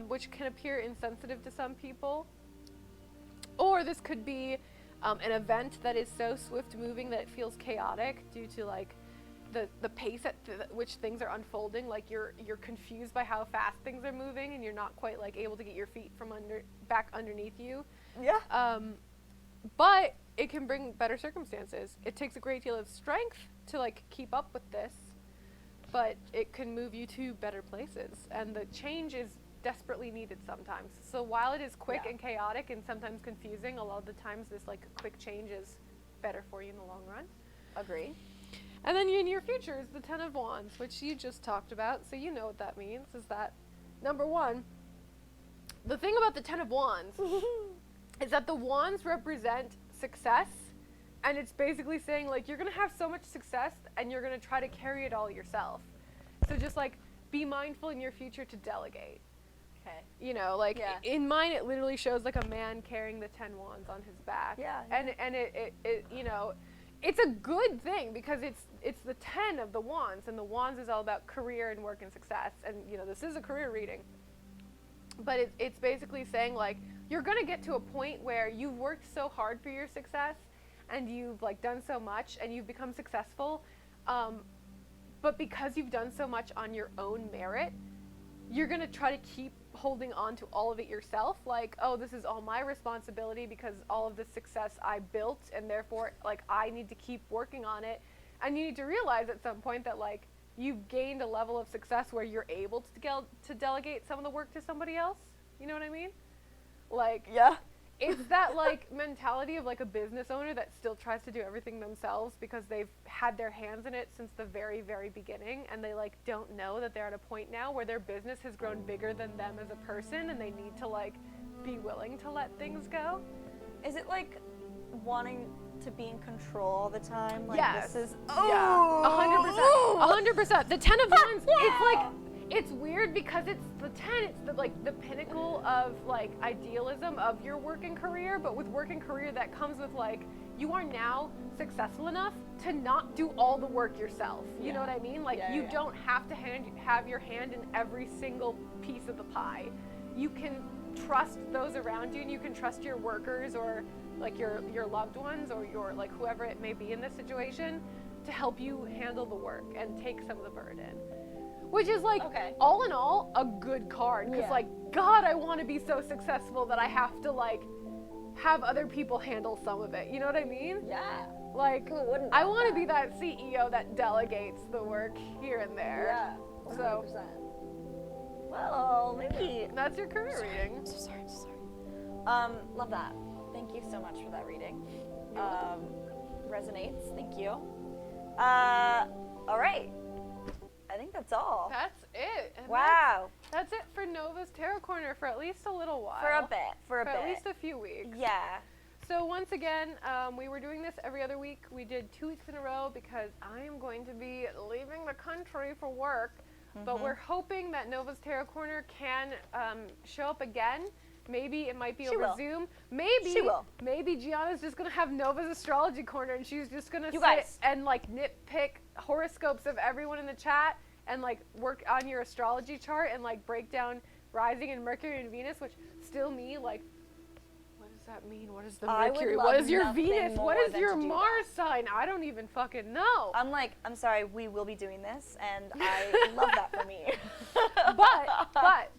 which can appear insensitive to some people. Or this could be an event that is so swift-moving that it feels chaotic due to like the pace at which things are unfolding. Like you're confused by how fast things are moving, and you're not quite like able to get your feet from back underneath you. Yeah. But it can bring better circumstances. It takes a great deal of strength to like keep up with this, but it can move you to better places, and the change is desperately needed sometimes. So while it is quick and chaotic and sometimes confusing, a lot of the times this like quick change is better for you in the long run. Agree. And then in your future is the Ten of Wands, which you just talked about, so you know what that means, is that, number one, the thing about the Ten of Wands is that the wands represent success, and it's basically saying, like, you're going to have so much success, and you're going to try to carry it all yourself. So just, like, be mindful in your future to delegate. Okay. You know, like, Yeah. in mine, it literally shows, like, a man carrying the 10 wands on his back. Yeah. And it you know, it's a good thing because it's the 10 of the wands, and the wands is all about career and work and success. And, you know, this is a career reading. But it's basically saying, like, you're going to get to a point where you've worked so hard for your success, and you've, like, done so much, and you've become successful. But because you've done so much on your own merit, you're going to try to keep holding on to all of it yourself. Like, oh, this is all my responsibility because all of the success I built, and therefore, like, I need to keep working on it. And you need to realize at some point that, like, you've gained a level of success where you're able to delegate some of the work to somebody else. You know what I mean? Like, Yeah. it's that, like, mentality of, like, a business owner that still tries to do everything themselves because they've had their hands in it since the very, very beginning, and they, like, don't know that they're at a point now where their business has grown bigger than them as a person, and they need to, like, be willing to let things go. Is it like wanting to be in control all the time? Like, Yes. this is Yeah, 100%. The 10 of Wands, it's like, it's weird because it's the 10, it's the, like, the pinnacle of, like, idealism of your working career, but with working career that comes with, like, you are now successful enough to not do all the work yourself. You know what I mean? Like, Yeah, you yeah. don't have to have your hand in every single piece of the pie. You can trust those around you, and you can trust your workers or, like, your loved ones or your, like, whoever it may be in this situation to help you handle the work and take some of the burden. Which is, like, Okay. all in all, a good card. Because, Yeah. like, God, I want to be so successful that I have to, like, have other people handle some of it. You know what I mean? Yeah. Like, Who wouldn't I want want to that? be that CEO that delegates the work here and there. Yeah. So- 100%. Well, maybe. That's your career reading. I'm so sorry. Love that. Thank you so much for that reading. Resonates. Thank you. All right. I think that's all. That's it. And Wow. That's it for Nova's Tarot Corner for at least a little while. For a bit. For at least a few weeks. Yeah. So once again, we were doing this every other week. We did 2 weeks in a row because I am going to be leaving the country for work. But we're hoping that Nova's Tarot Corner can show up again. Maybe it might be She over will. Zoom. Maybe She will. Maybe Gianna's just gonna have Nova's Astrology Corner, and she's just gonna You sit guys. and, like, nitpick horoscopes of everyone in the chat and, like, work on your astrology chart and, like, break down rising and Mercury and Venus, which still me, like, what is that mean? What is the I would Mercury? love What is your nothing Venus? What more is than your to do Mars sign? I don't even fucking know. I'm like, I'm sorry, we will be doing this, and I love that for me.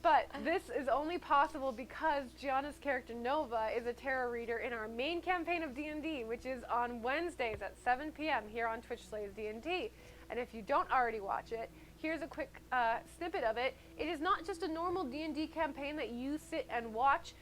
But this is only possible because Gianna's character Nova is a tarot reader in our main campaign of D&D, which is on Wednesdays at 7 p.m. here on Twitch Slays D&D. And if you don't already watch it, here's a quick snippet of it. It is not just a normal D&D campaign that you sit and watch.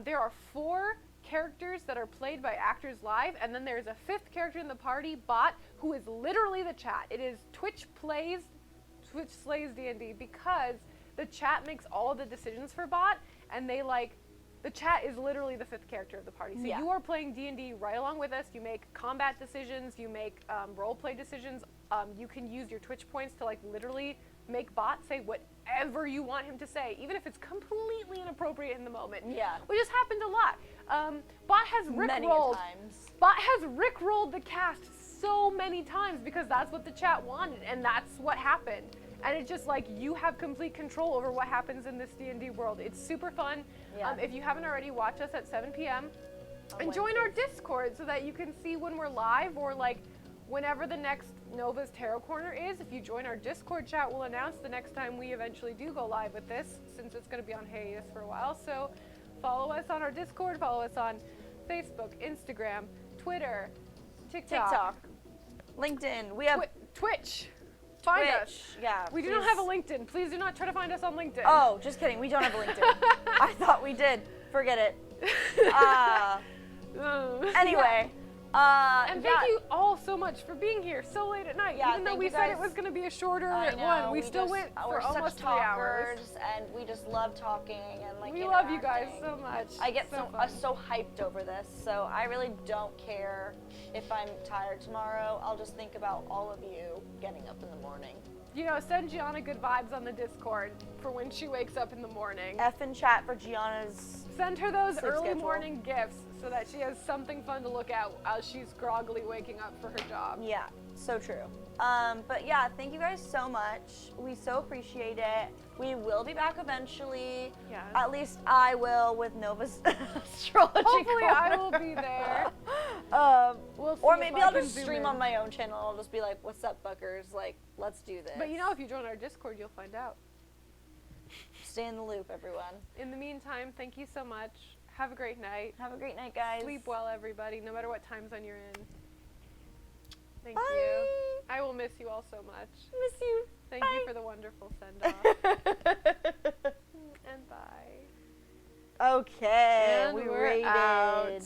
There are 4 characters that are played by actors live, and then there's a 5th character in the party, Bot, who is literally the chat. It is Twitch Slays D&D, because the chat makes all of the decisions for Bot, and the chat is literally the 5th character of the party. So you are playing D&D right along with us. You make combat decisions, you make role play decisions. You can use your Twitch points to literally make Bot say whatever you want him to say, even if it's completely inappropriate in the moment. Yeah. Which has happened a lot. Bot has rickrolled. Bot has rickrolled the cast so many times because that's what the chat wanted, and that's what happened. And it's just you have complete control over what happens in this D&D world. It's super fun. Yeah. If you haven't already, watch us at 7 p.m. and join our Discord so that you can see when we're live, or whenever the next Nova's Tarot Corner is. If you join our Discord chat, we'll announce the next time we eventually do go live with this, since it's going to be on hiatus for a while. So follow us on our Discord, follow us on Facebook, Instagram, Twitter, TikTok, LinkedIn. We have Twitch. Find us. Yeah. We do not have a LinkedIn. Please do not try to find us on LinkedIn. Oh, just kidding. We don't have a LinkedIn. I thought we did. Forget it. Anyway. And thank you all so much for being here so late at night. Yeah, even though thank we you said guys. it was going to be a shorter I know, one, we still went for we're almost such 3 hours. talkers, and we just love talking and We love you guys interacting. so much. I get so so hyped over this, so I really don't care if I'm tired tomorrow. I'll just think about all of you getting up in the morning. Send Gianna good vibes on the Discord for when she wakes up in the morning. F in chat for Gianna's. Send her those sleep early schedule. morning gifts so that she has something fun to look at as she's groggily waking up for her job. Yeah, so true. But yeah, thank you guys so much. We so appreciate it. We will be back eventually. Yes. At least I will with Nova's astrology. Hopefully corner. I will be there. We'll see Or if maybe I I'll can just zoom stream in. on my own channel. I'll just be like, "What's up, fuckers? Let's do this." But if you join our Discord, you'll find out. Stay in the loop, everyone. In the meantime, thank you so much. Have a great night. Have a great night, guys. Sleep well, everybody, no matter what time zone you're in. Thank Bye. you. I will miss you all so much. Miss you. Thank Bye. you for the wonderful send-off. And bye. Okay, And we we're rated. out.